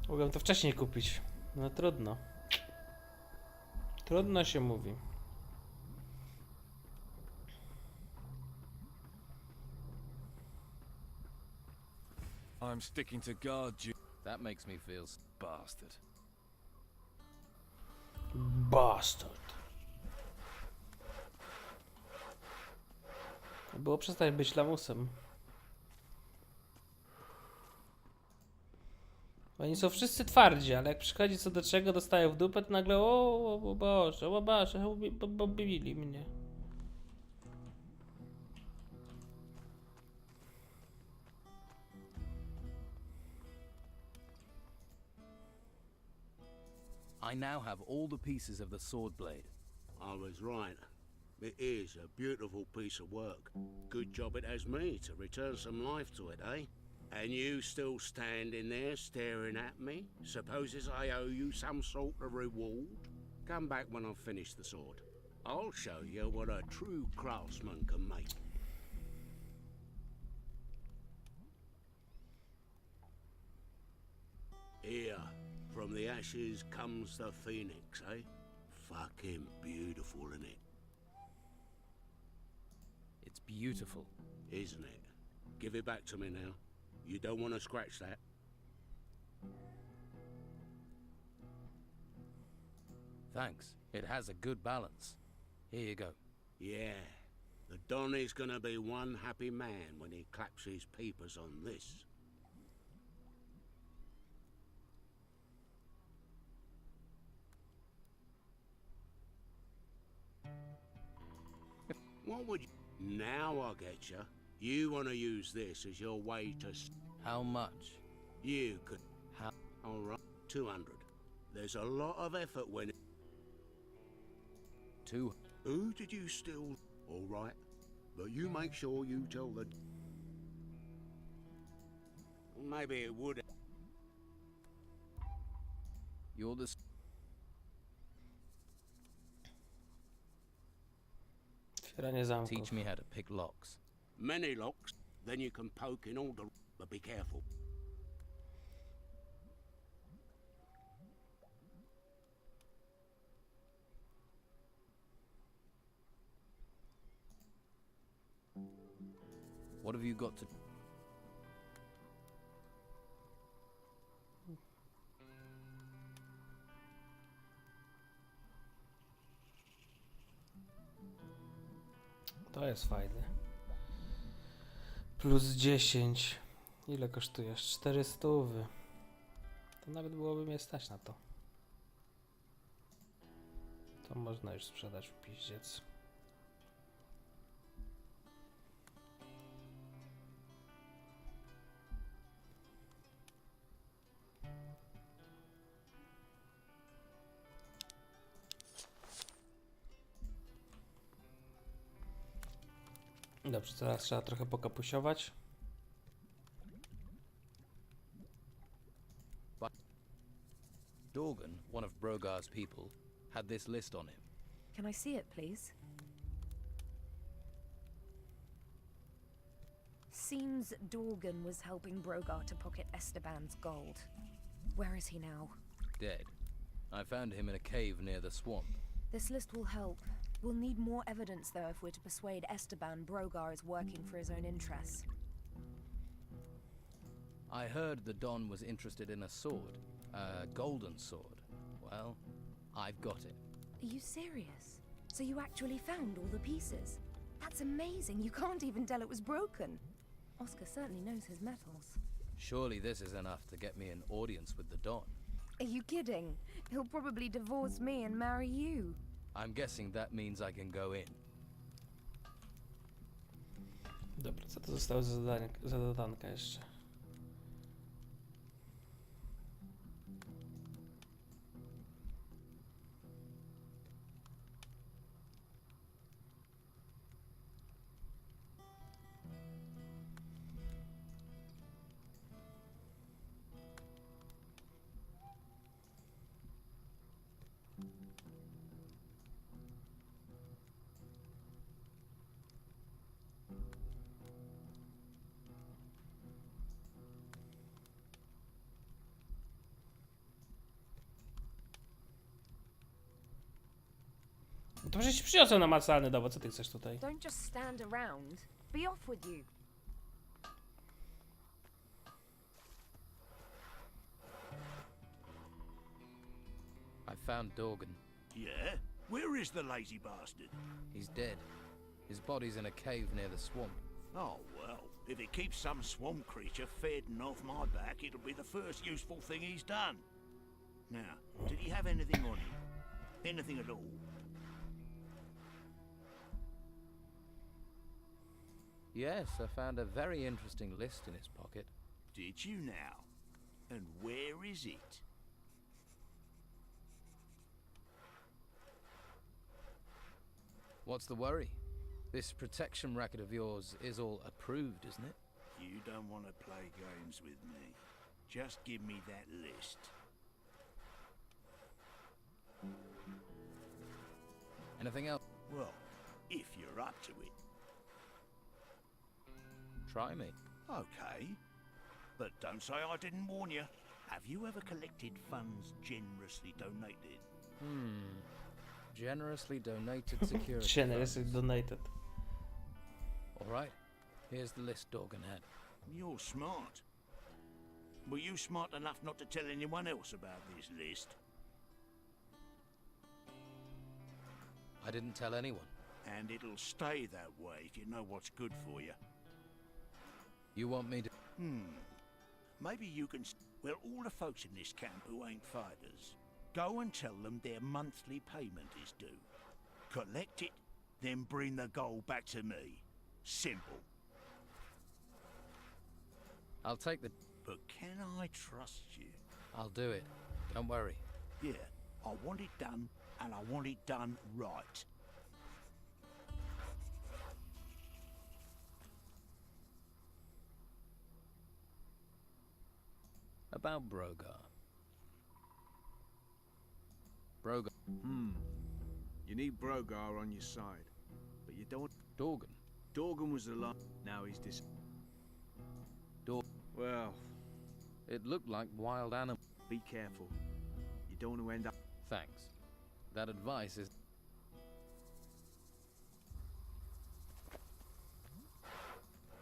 Mogłem to wcześniej kupić. No trudno. Trudno się mówi. I'm sticking to guard duty. That makes me feel bastard. Bastard. Było przestać być lamusem. Oni są wszyscy twardzi, ale jak przychodzi co do czego, dostają w dupę, to nagle o Boże, pobili mnie. I now have all the pieces of the sword blade. I was right. It is a beautiful piece of work. Good job it has me to return some life to it, eh? And you still standing there staring at me? Supposes I owe you some sort of reward? Come back when I've finished the sword. I'll show you what a true craftsman can make. Here, from the ashes comes the phoenix, eh? Fucking beautiful, isn't it? It's beautiful. Isn't it? Give it back to me now. You don't want to scratch that. Thanks. It has a good balance. Here you go. Yeah. The Don is gonna be one happy man when he claps his peepers on this. What would you... Now I get you. You want to use this as your way to... How much? You could... How? All right, 200. There's a lot of effort when... 2. Who did you steal? All right, but you make sure you tell the... Maybe it would... You're the... Otwieranie zamków. Teach me how to pick locks. Many locks, then you can poke in all the... But be careful. What have you got to... To jest fajne. Plus 10. Ile kosztujesz? 400. To nawet byłoby mnie stać na to. To można już sprzedać w piździec. Dobrze, teraz trzeba trochę pokapusiować. Dorgan, one of Brogar's people, had this list on him. Can I see it, please? Seems Dorgan was helping Brogar to pocket Esteban's gold. Where is he now? Dead. I found him in a cave near the swamp. This list will help. We'll need more evidence, though, if we're to persuade Esteban Brogar is working for his own interests. I heard the Don was interested in a sword. A golden sword. Well, I've got it. Are you serious? So you actually found all the pieces? That's amazing. You can't even tell it was broken. Oscar certainly knows his metals. Surely this is enough to get me an audience with the Don. Are you kidding? He'll probably divorce me and marry you. I'm guessing that means I can go in. Dobra, co to zostało za zadanka jeszcze? To przecież przyniosłem namacalny dowód, co ty chcesz tutaj? Don't just stand around. Be off with you. I found Dorgan. Yeah? Where is the lazy bastard? He's dead. His body's in a cave near the swamp. Oh, well, if it keeps some swamp creature feeding off my back, it'll be the first useful thing he's done. Now, did he have anything on him? Anything at all? Yes, I found a very interesting list in his pocket. Did you now? And where is it? What's the worry? This protection racket of yours is all approved, isn't it? You don't want to play games with me. Just give me that list. Anything else? Well, if you're up to it. Try me. Okay. But don't say I didn't warn you. Have you ever collected funds generously donated? Generously donated security. Generously donated. Alright, here's the list, Dorganhead. You're smart. Were you smart enough not to tell anyone else about this list? I didn't tell anyone. And it'll stay that way if you know what's good for you. You want me to... Maybe you can... Well, all the folks in this camp who ain't fighters, go and tell them their monthly payment is due. Collect it, then bring the gold back to me. Simple. I'll take the... But can I trust you? I'll do it. Don't worry. Yeah, I want it done, and I want it done right. About Brogar. Brogar. You need Brogar on your side, but you don't... Dorgan. Dorgan was the last... Now he's Well... It looked like wild animal. Be careful. You don't want to end up... Thanks. That advice is...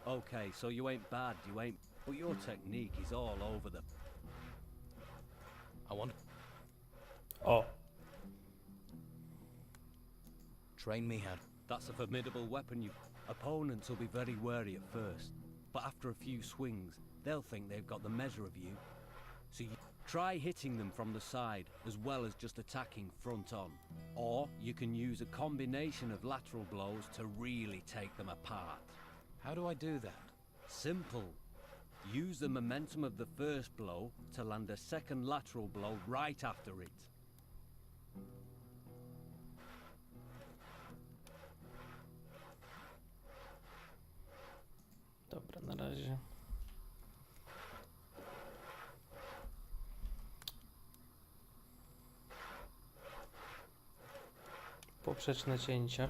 Okay, so you ain't bad, you ain't... But your technique is all over the... I want... Oh. Train me how... That's a formidable weapon. You opponents will be very wary at first, but after a few swings, they'll think they've got the measure of you. So you try hitting them from the side as well as just attacking front on. Or you can use a combination of lateral blows to really take them apart. How do I do that? Simple. Use the momentum of the first blow to land a second lateral blow right after it. Dobra, na razie. Poprzeczne cięcie.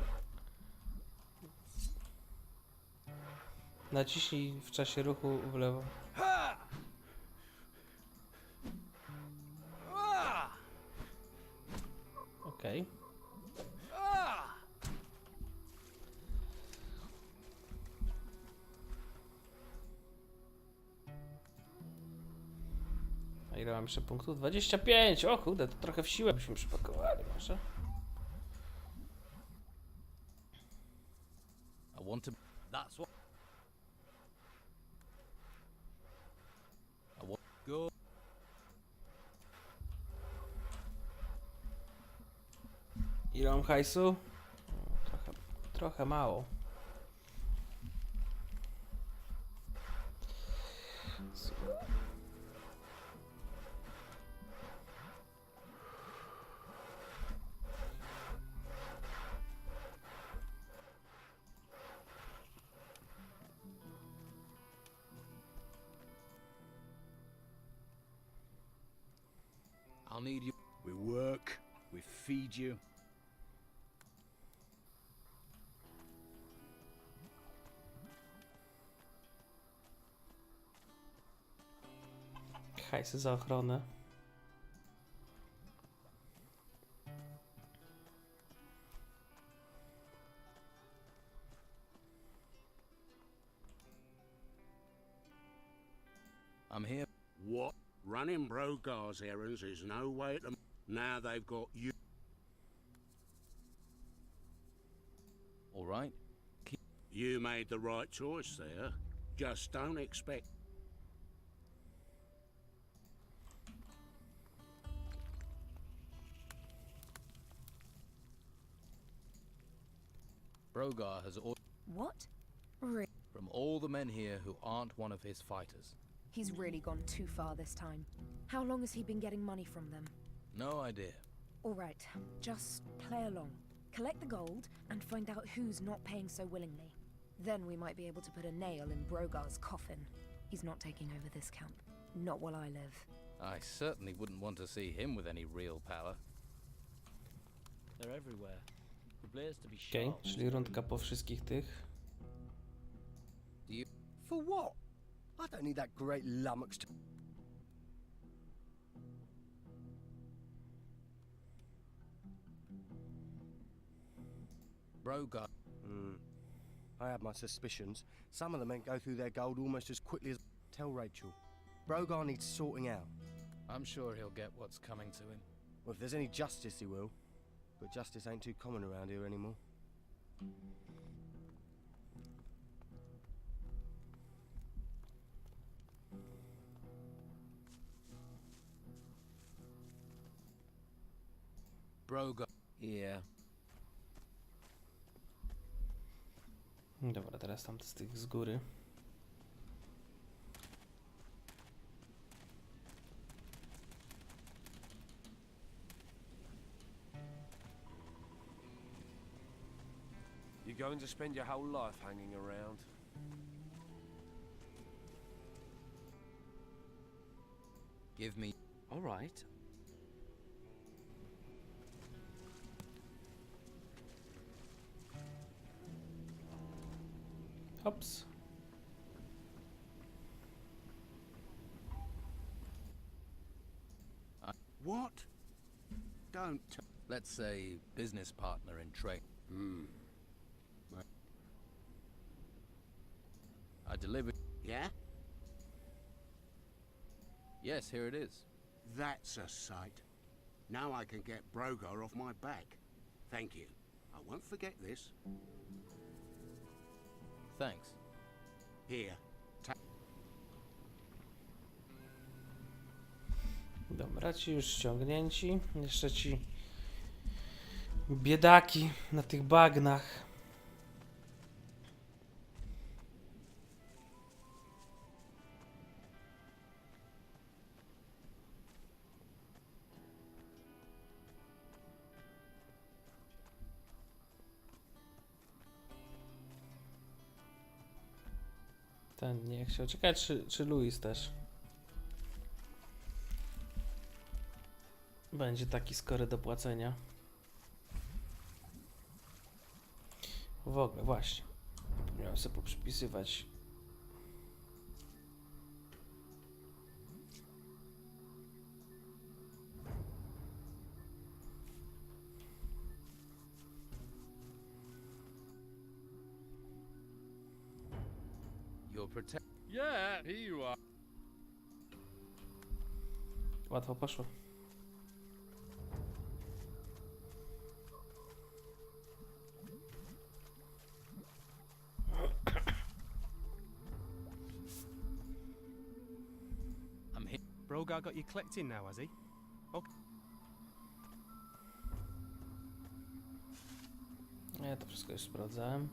Naciśnij w czasie ruchu w lewo. Okej. A ile mam jeszcze punktów? 25! O kurde, to trochę w siłę byśmy przypakowali może. I want to... That's what... I want... Go... Ile mam hajsu? Trochę mało. I'll need you... We work, we feed you. Hajsy za ochronę. I'm here. What? Running Brogar's errands is no way to... Now they've got you... All right. You made the right choice there. Just don't expect... Brogar has ordered... What? From all the men here who aren't one of his fighters. He's really gone too far this time. How long has he been getting money from them? No idea. All right, just play along. Collect the gold and find out who's not paying so willingly. Then we might be able to put a nail in Brogar's coffin. He's not taking over this camp. Not while I live. I certainly wouldn't want to see him with any real power. They're everywhere. The blaze to be Okej, czyli rundka po wszystkich tych. For what? I don't need that great lummox to... Brogar. I had my suspicions. Some of the men go through their gold almost as quickly as... Tell Rachel. Brogar needs sorting out. I'm sure he'll get what's coming to him. Well, if there's any justice, he will. But justice ain't too common around here anymore. Brogar. Yeah. Dobra, teraz tam z tych z góry. You're going to spend your whole life hanging around. Give me. All right. Hops. What? Don't. Let's say business partner in trade. I delivered. Yeah? Yes, here it is. That's a sight. Now I can get Brogar off my back. Thank you. I won't forget this. Thanks. Here. Dobra, ci już ściągnięci. Jeszcze ci biedaki na tych bagnach. Ten nie chciał. Ciekawe, czy Louis też będzie taki skory do płacenia. W ogóle, właśnie. Miałem sobie poprzypisywać. You're protect. Yeah, here you are. Łatwo poszło. I'm here. Brogar got you collecting now, has he? Okay. Ja to wszystko już sprawdzałem.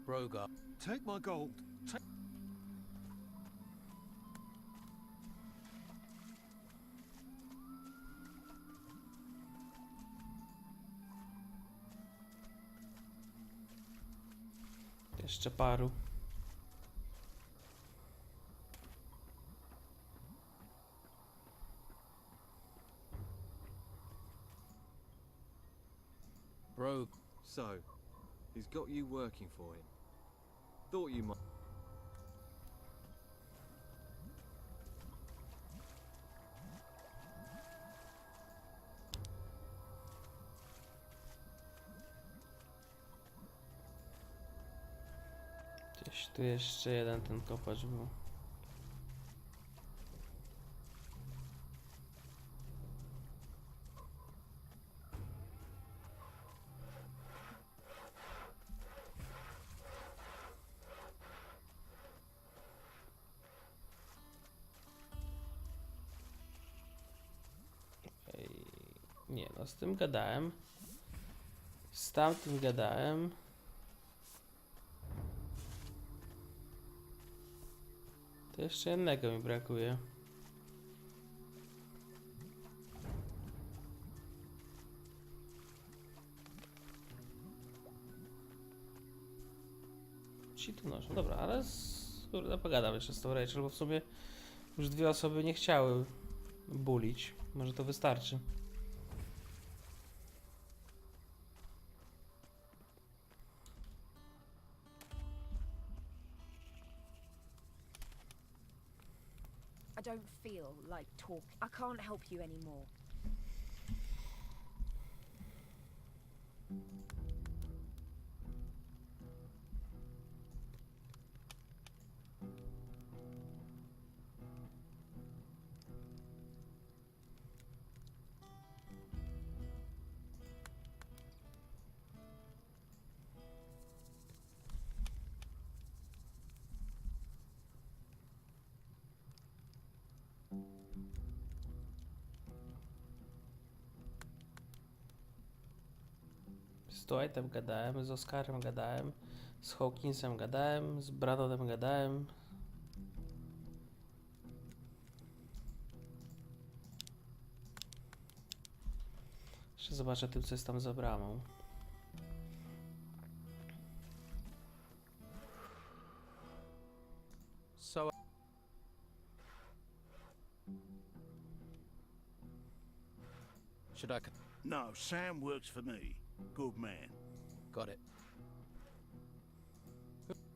Brogar. Take my gold. Jeszcze paru. Bro. So, he's got you working for him. Thought you might. Gdzieś tu jeszcze jeden ten kopacz był. Nie no, z tym gadałem. Z tamtym gadałem. To jeszcze jednego mi brakuje. Ci tu noszą. Dobra, ale kurde, pogadam jeszcze z tą Rachel, bo w sumie już dwie osoby nie chciały bulić. Może to wystarczy. I don't feel like talk. I can't help you anymore. Z Dwightem gadałem, z Oscarem gadałem, z Hawkinsem gadałem, z Brandonem gadałem. Jeszcze zobaczę tym, co jest tam za bramą. So should I No, Sam works for me. Good man. got it.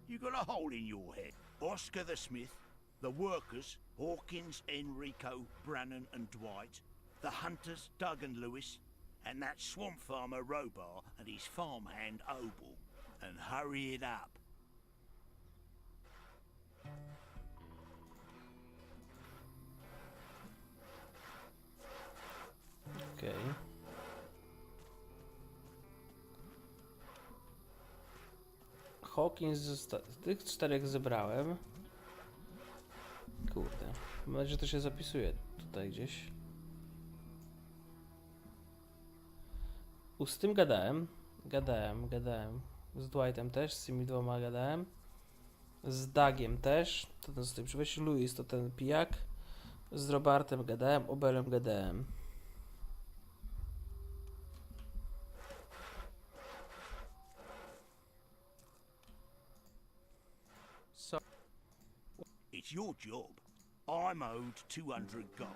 You got a hole in your head. Oscar the Smith, the workers, Hawkins, Enrico, Brannan and Dwight, the hunters, Doug and Lewis, and that swamp farmer Robar and his farmhand Obel. And hurry it up. Okej. Hawkins z tych 4 zebrałem. Kurde. Mam nadzieję, że to się zapisuje tutaj gdzieś. Z tym gadałem. Gadałem. Z Dwightem też, z tymi 2 gadałem. Z Dougiem też. To ten z tym przybył. Louis to ten pijak. Z Robartem gadałem, Obelem gadałem. It's your job. I'm owed 200 gold.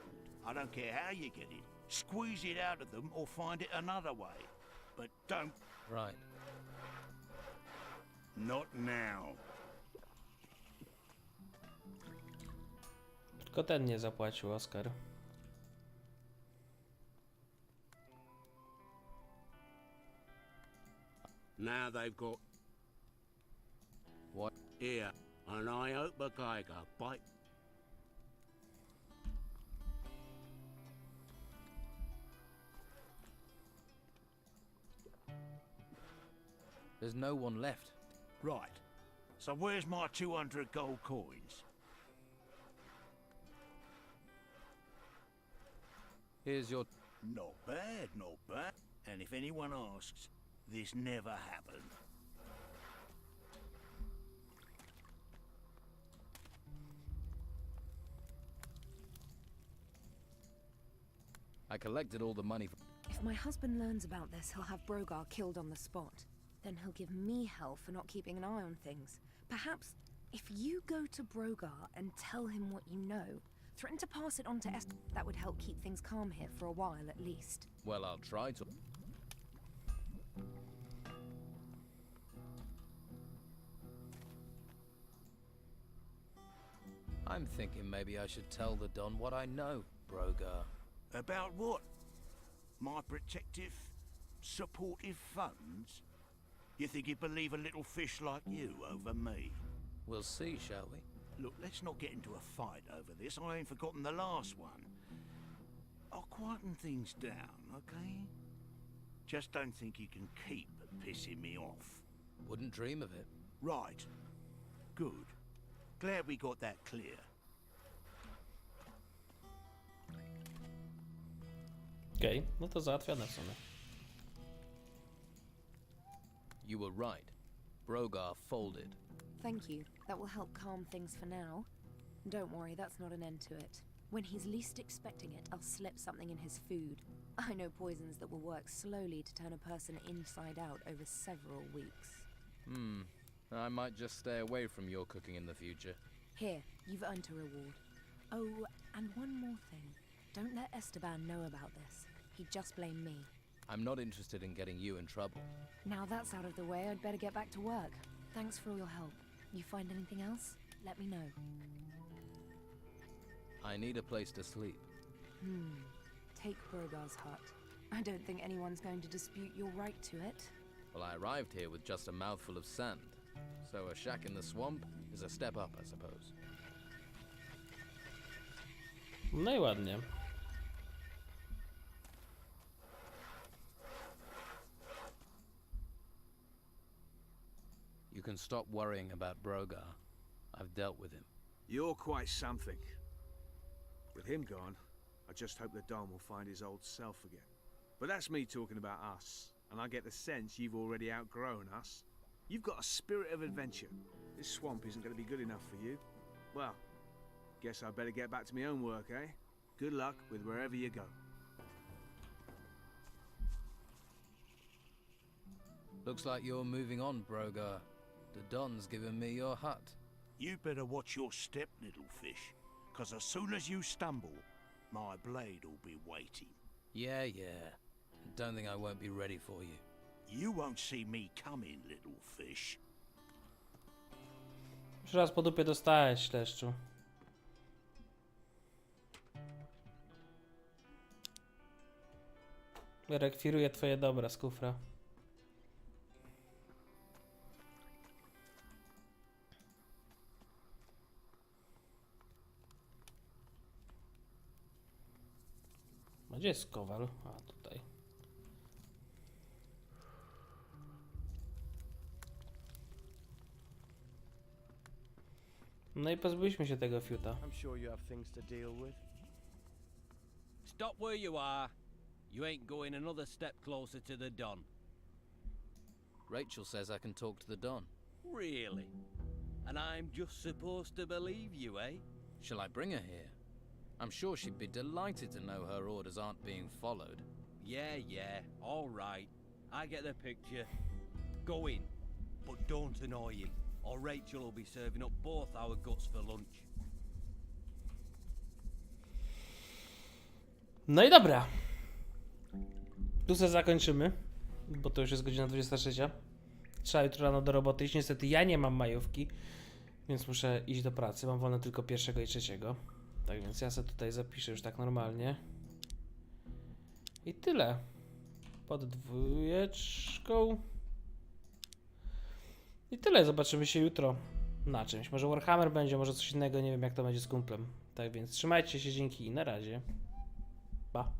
I don't care how you get it. Squeeze it out of them or find it another way. But don't... Right. Not now. Tylko ten nie zapłacił, Oskar. Now they've got... What? Here, and I hope a Geiger bite... There's no one left. Right. So where's my 200 gold coins? Here's your... Not bad, not bad. And if anyone asks, this never happened. I collected all the money. If my husband learns about this, he'll have Brogar killed on the spot. Then he'll give me hell for not keeping an eye on things. Perhaps if you go to Brogar and tell him what you know, threaten to pass it on to Esther, that would help keep things calm here for a while at least. Well, I'll try to. I'm thinking maybe I should tell the Don what I know, Brogar. About what? My protective, supportive funds? You think he'd believe a little fish like you over me? We'll see, shall we? Look, let's not get into a fight over this. I ain't forgotten the last one. I'll quieten things down, okay? Just don't think you can keep pissing me off. Wouldn't dream of it. Right. Good. Glad we got that clear. Okej, no to załatwione w sumie. You were right. Brogar folded. Thank you. That will help calm things for now. Don't worry, that's not an end to it. When he's least expecting it, I'll slip something in his food. I know poisons that will work slowly to turn a person inside out over several weeks. I might just stay away from your cooking in the future. Here, you've earned a reward. Oh, and one more thing. Don't let Esteban know about this. He'd just blame me. I'm not interested in getting you in trouble. Now that's out of the way, I'd better get back to work. Thanks for all your help. You find anything else? Let me know. I need a place to sleep. Take Brogar's hut. I don't think anyone's going to dispute your right to it. Well, I arrived here with just a mouthful of sand, so a shack in the swamp is a step up, I suppose. No i ładnie. You can stop worrying about Brogar. I've dealt with him. You're quite something. With him gone, I just hope the Don will find his old self again. But that's me talking about us, and I get the sense you've already outgrown us. You've got a spirit of adventure. This swamp isn't going to be good enough for you. Well, guess I better get back to my own work, eh? Good luck with wherever you go. Looks like you're moving on, Brogar. The Don's given me your hut. You better watch your step, little fish, 'cause as soon as you stumble, my blade will be waiting. Yeah. Don't think I won't be ready for you. You won't see me coming, little fish. Już raz po dupie dostałeś, śleszczu. Rekwiruję twoje dobra z kufra. A gdzie jest kowal? A, tutaj. No i pozbyliśmy się tego fiuta. I'm sure you have things to deal with. Stop where you are. You ain't going another step closer to the Don. Rachel says I can talk to the Don. Really? And I'm just supposed to believe you, eh? Shall I bring her here? I'm sure she'd be delighted to know her orders aren't being followed. Yeah, all right. I get the picture. Go in, but don't annoy him, or Rachel will be serving up both our guts for lunch. No i dobra. Tu sobie zakończymy, bo to już jest godzina 23. Trzeba jutro rano do roboty iść. Niestety ja nie mam majówki, więc muszę iść do pracy. Mam wolne tylko 1 i 3. Tak więc ja sobie tutaj zapiszę już tak normalnie. I tyle. Pod 2. I tyle. Zobaczymy się jutro na czymś. Może Warhammer będzie, może coś innego. Nie wiem jak to będzie z kumplem. Tak więc trzymajcie się, dzięki i na razie. Pa.